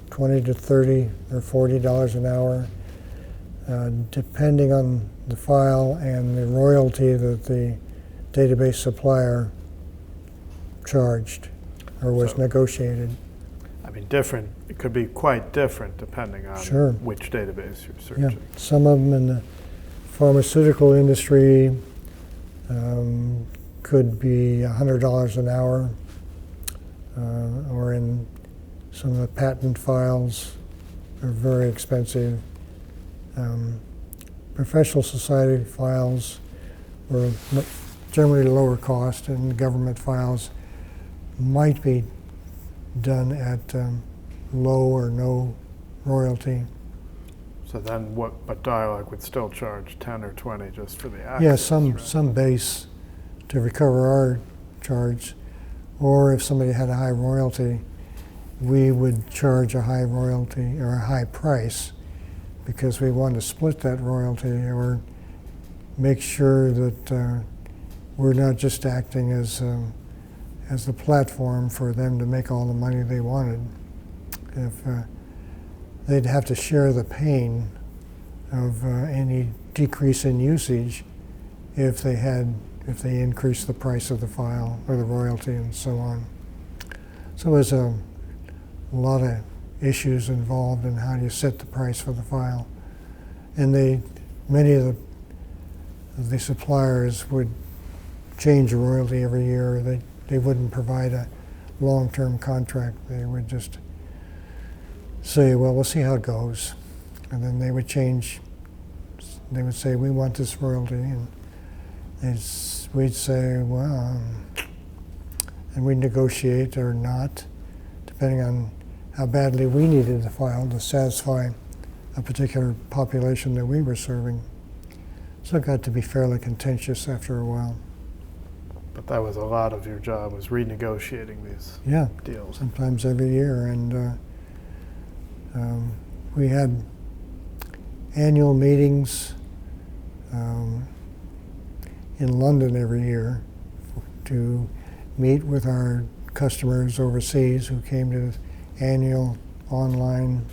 20 to 30 or $40 an hour, depending on the file and the royalty that the database supplier charged or was negotiated. I mean, different. It could be quite different depending on Sure. which database you're Yeah, searching. some of them in the pharmaceutical industry could be $100 an hour, or in some of the patent files are very expensive. Professional society files were generally lower cost, and government files might be done at low or no royalty. So then but Dialog would still charge 10 or 20 just for the access? Yeah, right? some base to recover our charge, or if somebody had a high royalty, we would charge a high royalty or a high price, because we want to split that royalty or make sure that we're not just acting as the platform for them to make all the money they wanted. If they'd have to share the pain of any decrease in usage if they increased the price of the file or the royalty and so on. So there's a lot of issues involved in how do you set the price for the file. And many of the suppliers would change the royalty every year. They wouldn't provide a long-term contract. They would just say, well, we'll see how it goes. And then they would change. They would say, we want this royalty. And we'd say, well, and we'd negotiate or not, depending on how badly we needed the file to satisfy a particular population that we were serving. So it got to be fairly contentious after a while. But that was a lot of your job, was renegotiating these deals. Sometimes every year. And we had annual meetings in London every year to meet with our customers overseas who came to this annual online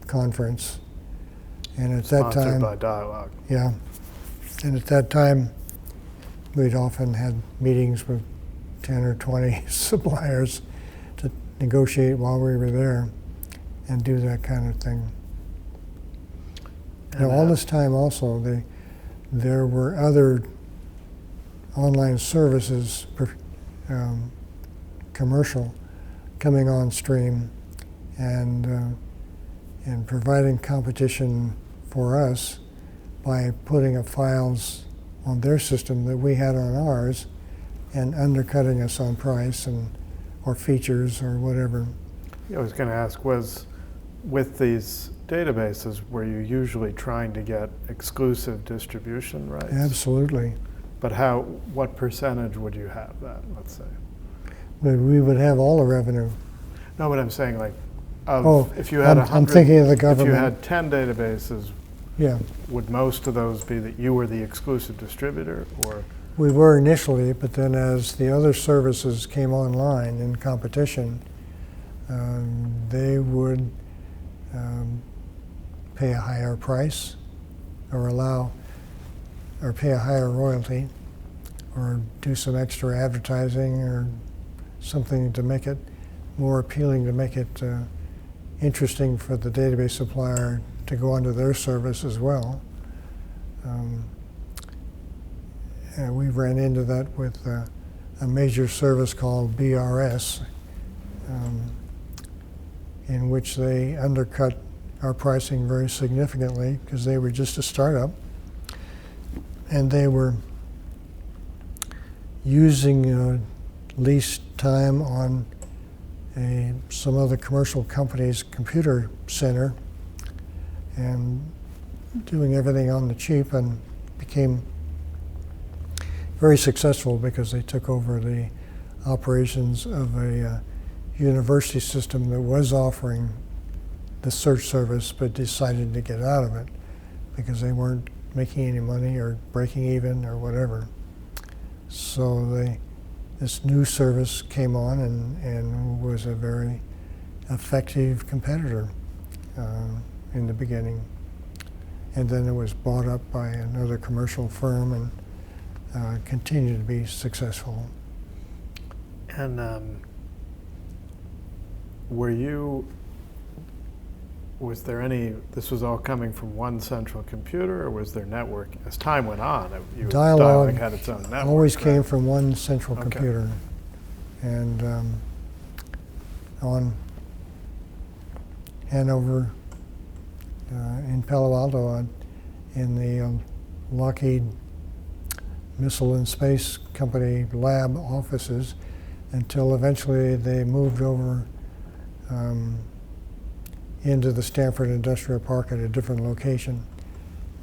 conference. And at that time, Sponsored by Dialog. yeah, and at that time, we'd often had meetings with 10 or 20 suppliers to negotiate while we were there and do that kind of thing. Now, all this time also, there were other online services, commercial, coming on stream and providing competition for us by putting up files on their system that we had on ours and undercutting us on price or features or whatever. I was going to ask, with these databases, were you usually trying to get exclusive distribution rights? Absolutely. But what percentage would you have that, let's say? But we would have all the revenue. No, but I'm saying like, if you I'm had 100, thinking of the if you government. had 10 databases, Yeah, would most of those be that you were the exclusive distributor, or? we were initially, but then as the other services came online in competition, they would pay a higher price or pay a higher royalty or do some extra advertising or something to make it more appealing, to make it interesting for the database supplier to go onto their service as well. And we ran into that with a major service called BRS, in which they undercut our pricing very significantly because they were just a startup, and they were using leased time on some other commercial company's computer center and doing everything on the cheap, and became very successful because they took over the operations of a university system that was offering the search service but decided to get out of it because they weren't making any money or breaking even or whatever. So this new service came on and was a very effective competitor in the beginning. And then it was bought up by another commercial firm and continued to be successful. And was there any, this was all coming from one central computer, or was there network? As time went on, Dialog had its own network. Always right? came from one central Okay. computer. And on Hanover, in Palo Alto, in the Lockheed Missile and Space Company lab offices, until eventually they moved over into the Stanford Industrial Park at a different location.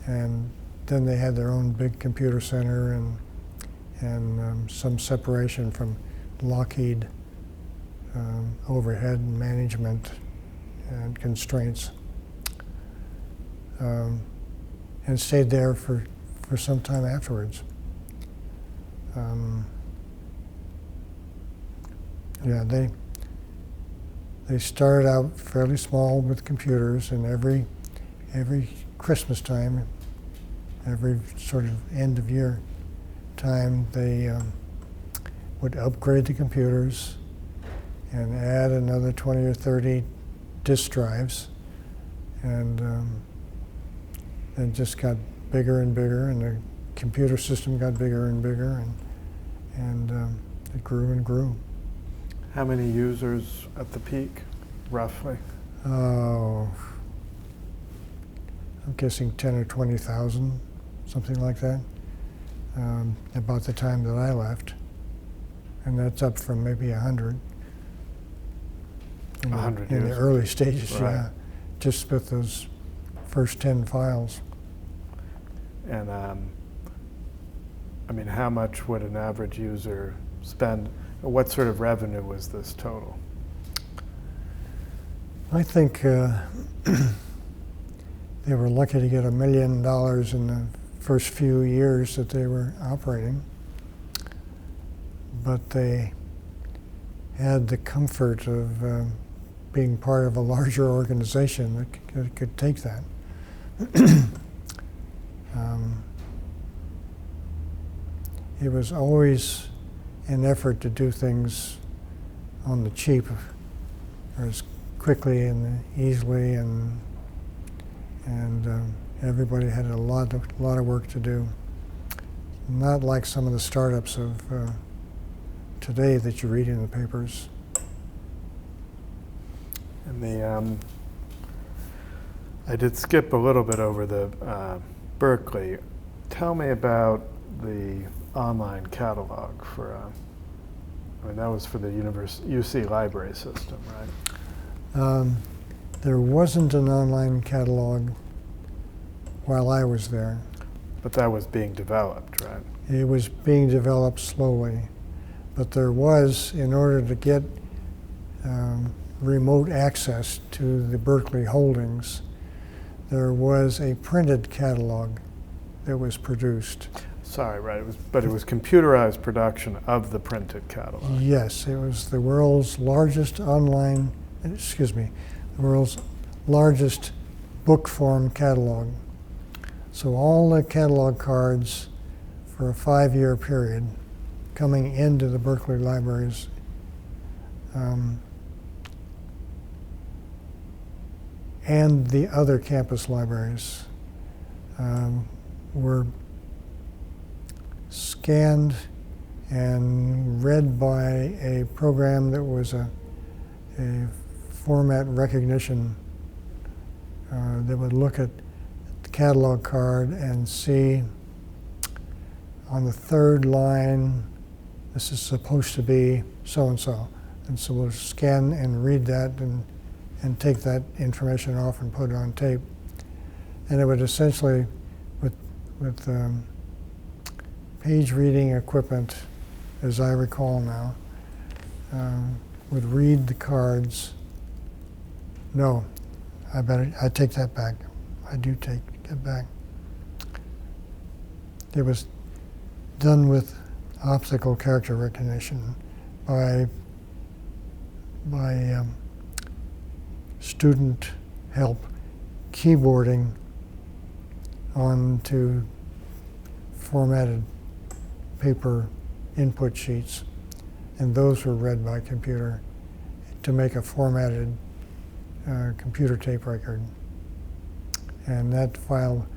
And then they had their own big computer center and some separation from Lockheed overhead and management and constraints. And stayed there for some time afterwards. Yeah, they started out fairly small with computers, and every Christmas time, every sort of end of year time, they would upgrade the computers and add another 20 or 30 disk drives, and it just got bigger and bigger, and the computer system got bigger and bigger, and it grew and grew. How many users at the peak, roughly? Oh, I'm guessing 10 or 20,000, something like that, about the time that I left. And that's up from maybe 100. 100 in the users. early stages, Right. yeah. Just with those first 10 files. And I mean, how much would an average user spend? What sort of revenue was this total? I think they were lucky to get $1 million in the first few years that they were operating. But they had the comfort of being part of a larger organization that could take that. It was always an effort to do things on the cheap, or as quickly and easily, and everybody had a lot of work to do. Not like some of the startups of today that you read in the papers. And I did skip a little bit over the Berkeley. Tell me about the online catalog for, I mean, that was for the UC library system, right? There wasn't an online catalog while I was there. But that was being developed, right? It was being developed slowly. But there was, in order to get remote access to the Berkeley holdings, there was a printed catalog that was produced. Sorry, right, but it was computerized production of the printed catalog. Yes, it was the world's largest the world's largest book form catalog. So all the catalog cards for a 5-year period coming into the Berkeley libraries and the other campus libraries were scanned and read by a program that was a format recognition that would look at the catalog card and see on the third line, this is supposed to be so-and-so. And so we'll scan and read that and take that information off and put it on tape. And it would essentially, with page reading equipment, as I recall now, would read the cards. No, I take that back. I do take it back. It was done with optical character recognition by student help keyboarding onto formatted paper input sheets, and those were read by computer to make a formatted computer tape record. And that file,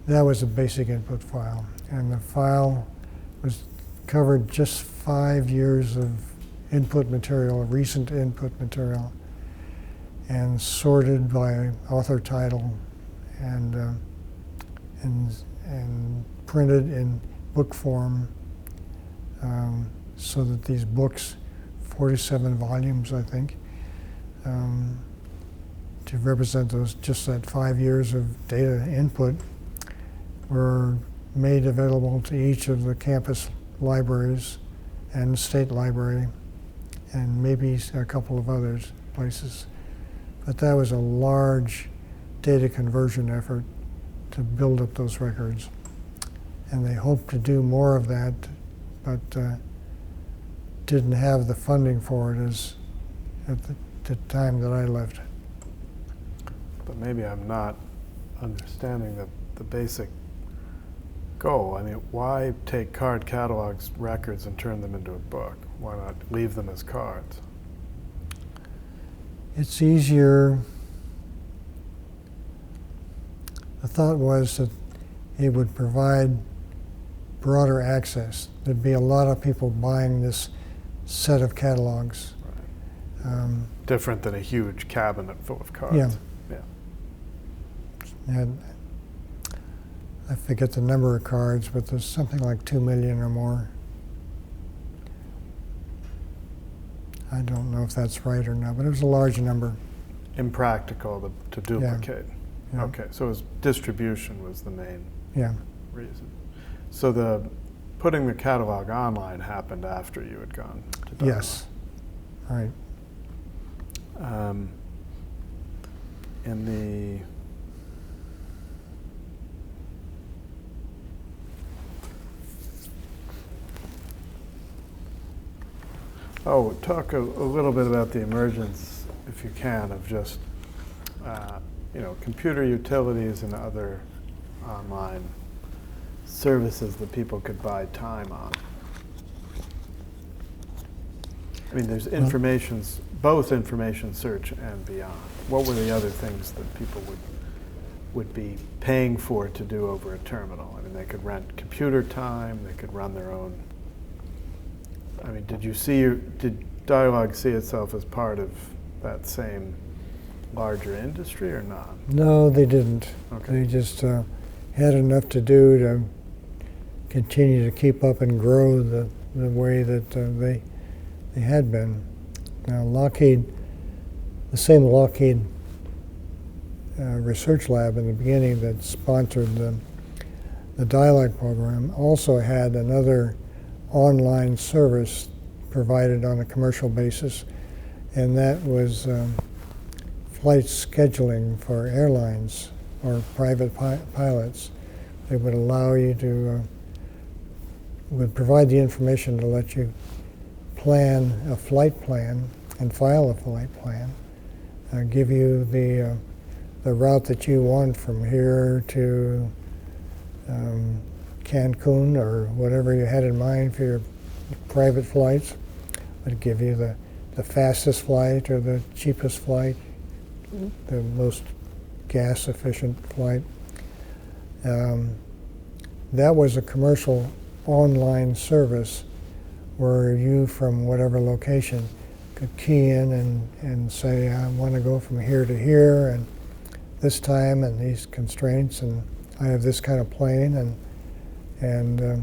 that was a basic input file, and the file was covered just 5 years of input material, recent input material, and sorted by author title and printed in book form, so that these books, 47 volumes, I think, to represent those, just that 5 years of data input, were made available to each of the campus libraries and the state library and maybe a couple of other places. But that was a large data conversion effort to build up those records. And they hoped to do more of that, but didn't have the funding for it at the time that I left. But maybe I'm not understanding the basic goal. I mean, why take card catalogs, records, and turn them into a book? Why not leave them as cards? It's easier. The thought was that it would provide broader access. There'd be a lot of people buying this set of catalogs. Right. Different than a huge cabinet full of cards. Yeah. Yeah. And I forget the number of cards, but there's something like 2 million or more. I don't know if that's right or not, but it was a large number. Impractical to duplicate. Yeah. Okay, so it was distribution was the main reason. So the putting the catalog online happened after you had gone to Dialog. Yes, right. In the talk a little bit about the emergence, if you can, of just computer utilities and other online services that people could buy time on. I mean, there's both information search and beyond. What were the other things that people would be paying for to do over a terminal? I mean, they could rent computer time, they could run their own. I mean, did Dialog see itself as part of that same larger industry or not? No, they didn't. Okay. They just had enough to do to continue to keep up and grow the way that they had been. Now, the same Lockheed research lab in the beginning that sponsored the Dialog program also had another online service provided on a commercial basis, and that was flight scheduling for airlines or private pilots. They would allow you to, would provide the information to let you plan a flight plan and file a flight plan, give you the route that you want from here to Cancun or whatever you had in mind for your private flights. Would give you the fastest flight or the cheapest flight, the most gas efficient flight. That was a commercial online service where you, from whatever location, could key in and say, I want to go from here to here and this time and these constraints, and I have this kind of plane, and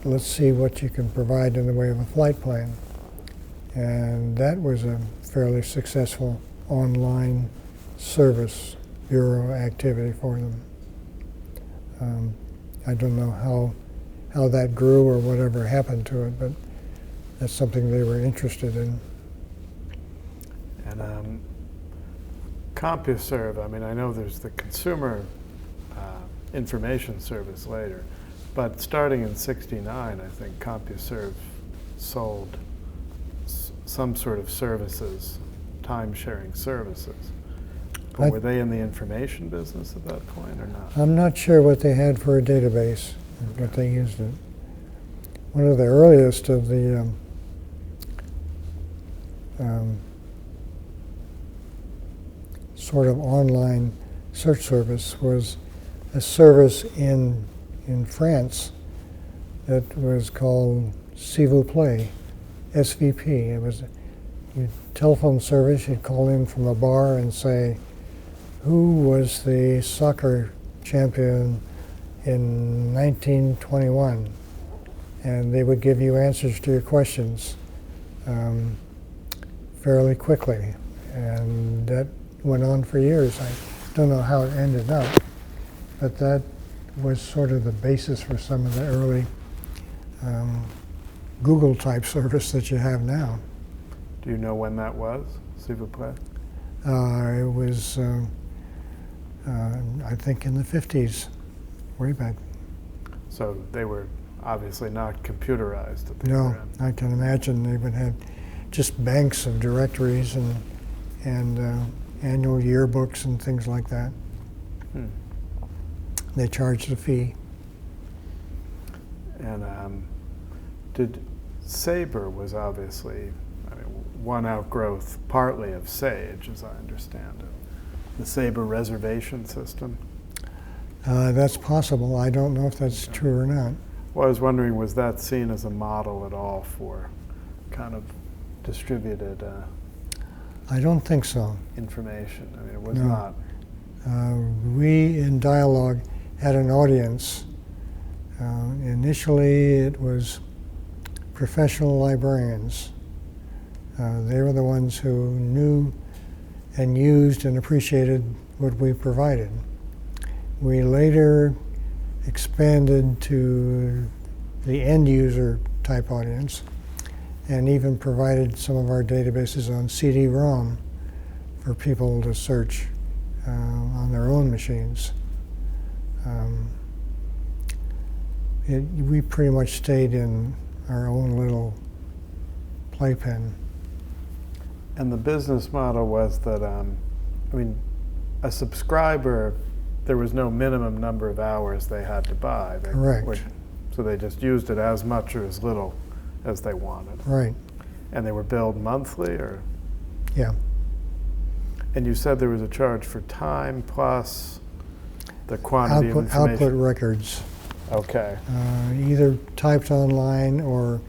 let's see what you can provide in the way of a flight plan. And that was a fairly successful online service bureau activity for them. I don't know how that grew or whatever happened to it, but that's something they were interested in. And CompuServe, I mean, I know there's the consumer information service later, but starting in '69, I think CompuServe sold some sort of services, time-sharing services. But were they in the information business at that point or not? I'm not sure what they had for a database, but they used it. One of the earliest of the sort of online search service was a service in France that was called S'il vous plaît, SVP. It was a telephone service. You'd call in from a bar and say, who was the soccer champion in 1921? And they would give you answers to your questions fairly quickly. And that went on for years. I don't know how it ended up, but that was sort of the basis for some of the early Google-type service that you have now. Do you know when that was, s'il vous plaît? It was, I think, in the 50s, way back. So they were obviously not computerized at the No, other end. I can imagine they would have just banks of directories and annual yearbooks and things like that. They charged a fee. And did Sabre was obviously, I mean, one outgrowth partly of Sage, as I understand it. The Sabre reservation system? That's possible. I don't know if that's true or not. Well, I was wondering, was that seen as a model at all for kind of distributed I don't think so. information? I mean, it was No. not. We in Dialog had an audience. Initially, it was professional librarians. They were the ones who knew and used and appreciated what we provided. We later expanded to the end user type audience and even provided some of our databases on CD-ROM for people to search on their own machines. We pretty much stayed in our own little playpen. And the business model was that, I mean, a subscriber, there was no minimum number of hours they had to buy. Correct. So they just used it as much or as little as they wanted. Right. And they were billed monthly, or? Yeah. And you said there was a charge for time plus the quantity of information. Output records. Okay. Either typed online or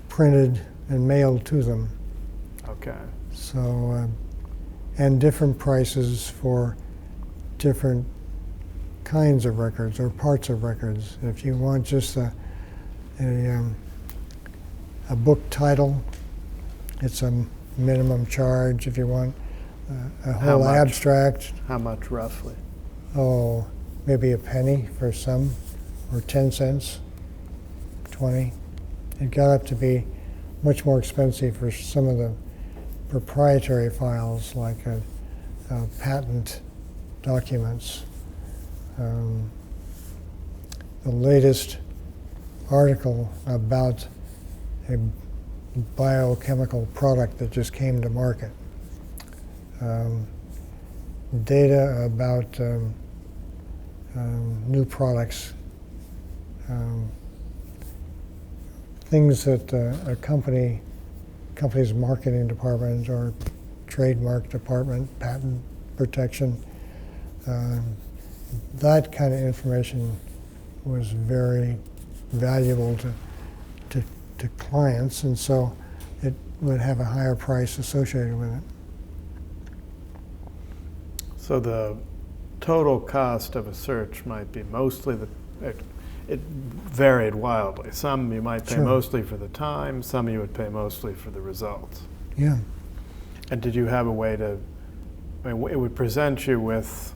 printed and mailed to them. Okay. So, and different prices for different kinds of records or parts of records. If you want just a book title, it's a minimum charge. If you want a whole abstract. How much roughly? Oh, maybe a penny for some, or 10 cents, 20. It got up to be much more expensive for some of the proprietary files like patent documents. The latest article about a biochemical product that just came to market. Data about new products. Things that a company's marketing department or trademark department, patent protection, that kind of information was very valuable to clients, and so it would have a higher price associated with it. So the total cost of a search might be mostly it varied wildly. Some you might pay Sure. mostly for the time, some you would pay mostly for the results. Yeah. And did you have a way to, I mean, it would present you with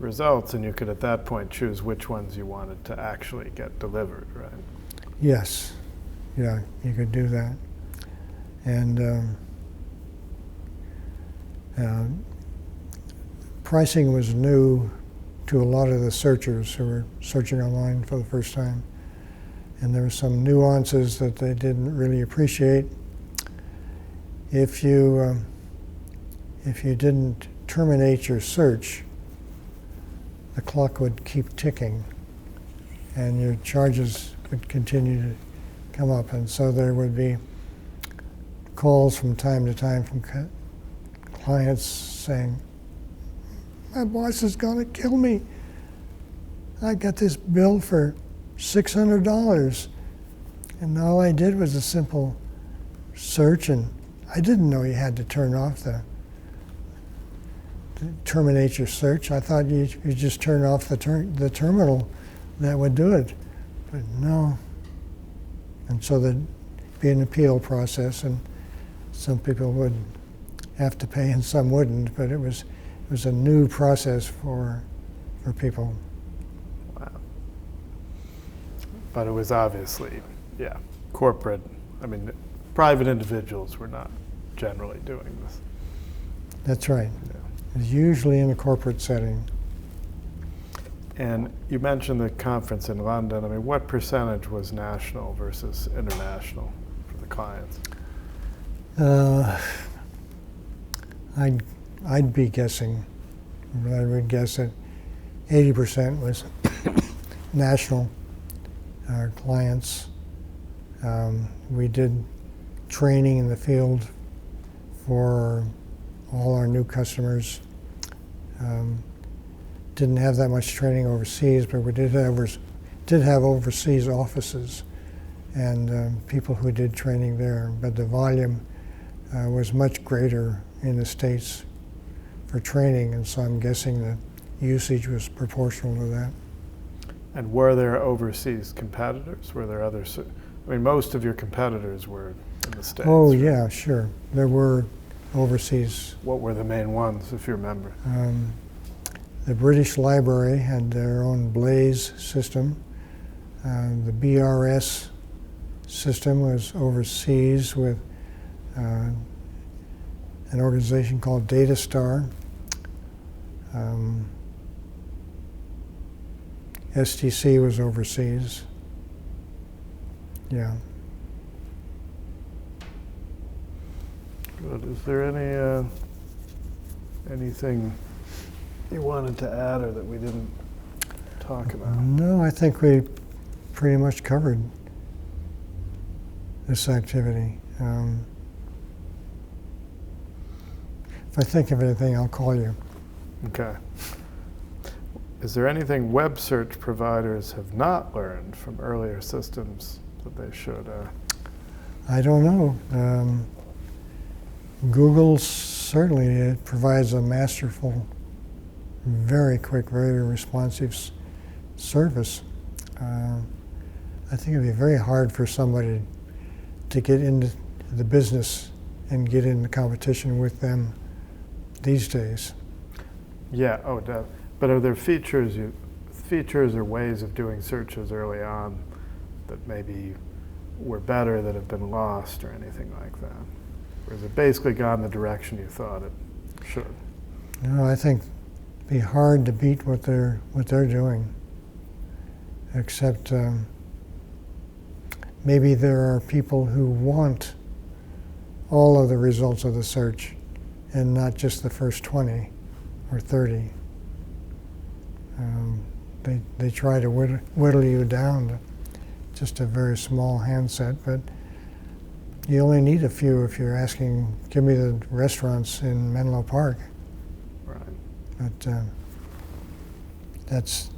results and you could at that point choose which ones you wanted to actually get delivered, right? Yes. Yeah, you could do that. And pricing was new to a lot of the searchers who were searching online for the first time. And there were some nuances that they didn't really appreciate. If you didn't terminate your search, the clock would keep ticking and your charges would continue to come up. And so there would be calls from time to time from clients saying, "My boss is going to kill me. I got this bill for $600. And all I did was a simple search, and I didn't know you had to turn off to terminate your search. I thought you just turn off the terminal that would do it. But no. And so there'd be an appeal process, and some people would have to pay and some wouldn't, but it was a new process for people. Wow. But it was obviously, yeah, corporate, I mean, private individuals were not generally doing this. That's right. Yeah. It's usually in a corporate setting. And you mentioned the conference in London. I mean, what percentage was national versus international for the clients? I'd be guessing, I would guess that 80% was national clients. We did training in the field for all our new customers. Didn't have that much training overseas, but we did have overseas offices and people who did training there. But the volume was much greater in the States for training, and so I'm guessing the usage was proportional to that. And were there overseas competitors? Were there others? I mean, most of your competitors were in the States. Oh, right? yeah, sure. There were overseas. What were the main ones, if you remember? The British Library had their own Blaze system. The BRS system was overseas with an organization called DataStar. STC was overseas. Yeah. Good. Is there any anything you wanted to add or that we didn't talk about? No, I think we pretty much covered this activity. If I think of anything, I'll call you. Okay. Is there anything web search providers have not learned from earlier systems that they should? I don't know. Google certainly provides a masterful, very quick, very responsive service. I think it'd be very hard for somebody to get into the business and get into competition with them these days. Yeah. Oh, but are there features or ways of doing searches early on that maybe were better that have been lost or anything like that? Or has it basically gone the direction you thought it should? No, I think it'd be hard to beat what they're doing. Except maybe there are people who want all of the results of the search and not just the first 20 or 30. They try to whittle you down to just a very small handset, but you only need a few if you're asking, give me the restaurants in Menlo Park. Right. But that's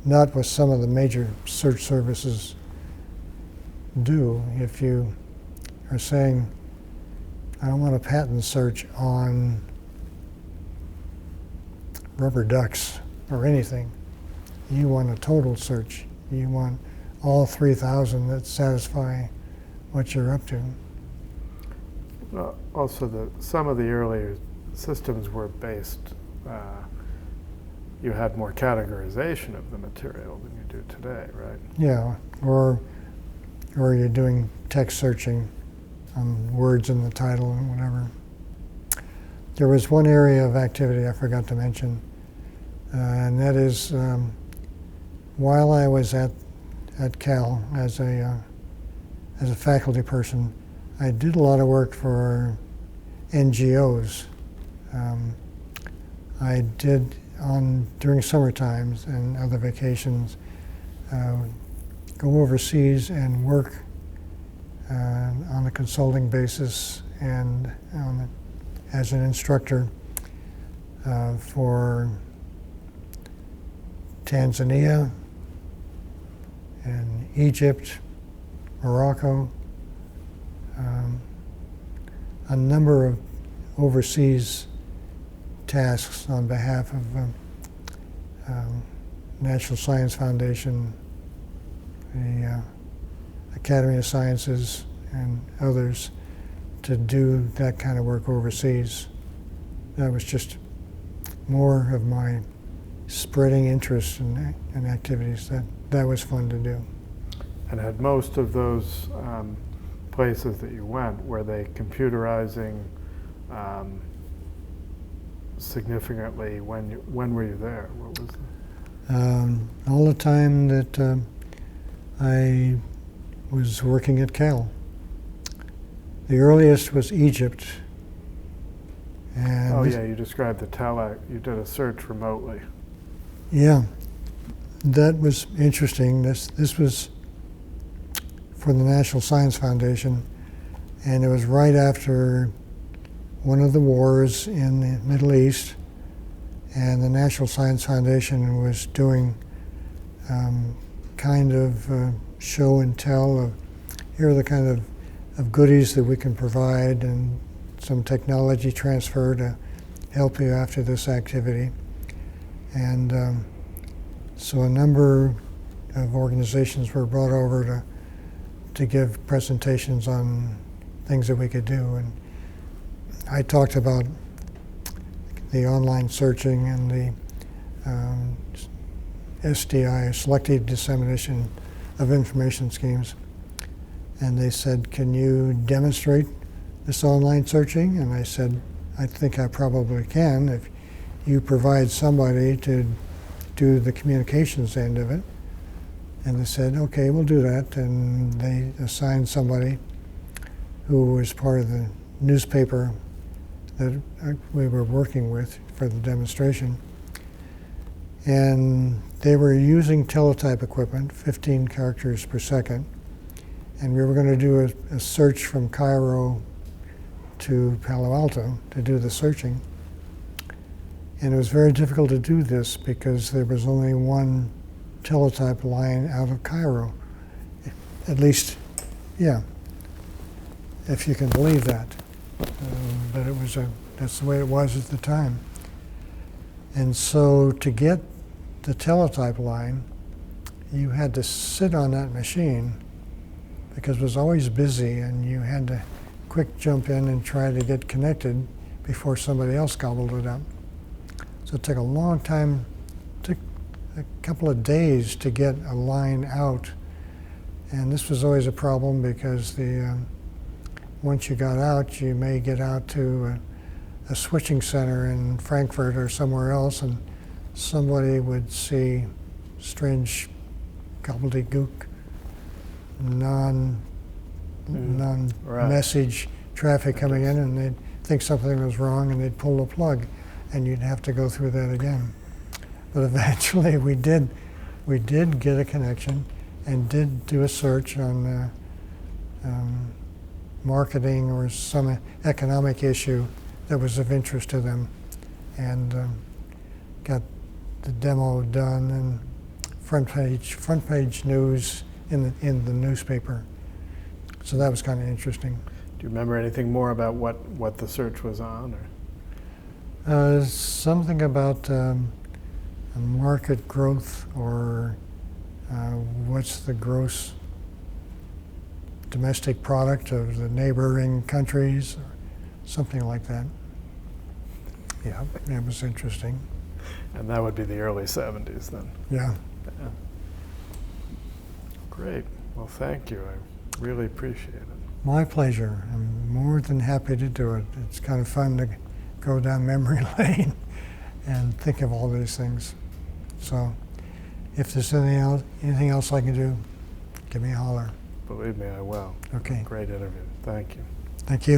not what some of the major search services do. If you are saying, I don't want a patent search on rubber ducks or anything, you want a total search. You want all 3,000 that satisfy what you're up to. Also, some of the earlier systems were based, you had more categorization of the material than you do today, right? Yeah, or you're doing text searching on words in the title and whatever. There was one area of activity I forgot to mention, and that is while I was at Cal as a faculty person, I did a lot of work for NGOs. I did during summer times and other vacations, go overseas and work on a consulting basis and as an instructor for Tanzania and Egypt, Morocco, a number of overseas tasks on behalf of National Science Foundation, the Academy of Sciences, and others to do that kind of work overseas. That was just more of my spreading interest in activities. That was fun to do. And had most of those places that you went, were they computerizing significantly when were you there? What was all the time that I was working at Cal. The earliest was Egypt. And you described you did a search remotely. Yeah, that was interesting. This was for the National Science Foundation, and it was right after one of the wars in the Middle East, and the National Science Foundation was doing kind of show and tell of here are the kind of goodies that we can provide and some technology transfer to help you after this activity. And so a number of organizations were brought over to give presentations on things that we could do. And I talked about the online searching and the SDI, Selective Dissemination of Information Schemes. And they said, can you demonstrate this online searching? And I said, I think I probably can if you provide somebody to do the communications end of it. And they said, okay, we'll do that. And they assigned somebody who was part of the newspaper that we were working with for the demonstration. And they were using teletype equipment, 15 characters per second. And we were going to do a search from Cairo to Palo Alto to do the searching. And it was very difficult to do this because there was only one teletype line out of Cairo. At least, yeah, if you can believe that. But that's the way it was at the time. And so to get the teletype line, you had to sit on that machine because it was always busy and you had to quick jump in and try to get connected before somebody else gobbled it up. So it took a long time, took a couple of days to get a line out. And this was always a problem because the once you got out, you may get out to a switching center in Frankfurt or somewhere else, and somebody would see strange gobbledygook, non-message traffic coming in, and they'd think something was wrong, and they'd pull the plug, and you'd have to go through that again. But eventually, we did get a connection, and did do a search on marketing or some economic issue that was of interest to them, and got the demo done, and front page news in the newspaper. So that was kind of interesting. Do you remember anything more about what the search was on? Or? Something about market growth, or what's the gross domestic product of the neighboring countries, or something like that. Yeah, it was interesting. And that would be the early 70s then? Yeah. Yeah. Great. Well, thank you. I really appreciate it. My pleasure. I'm more than happy to do it. It's kind of fun to go down memory lane and think of all these things. So if there's anything else I can do, give me a holler. Believe me, I will. Okay. Great interview. Thank you. Thank you.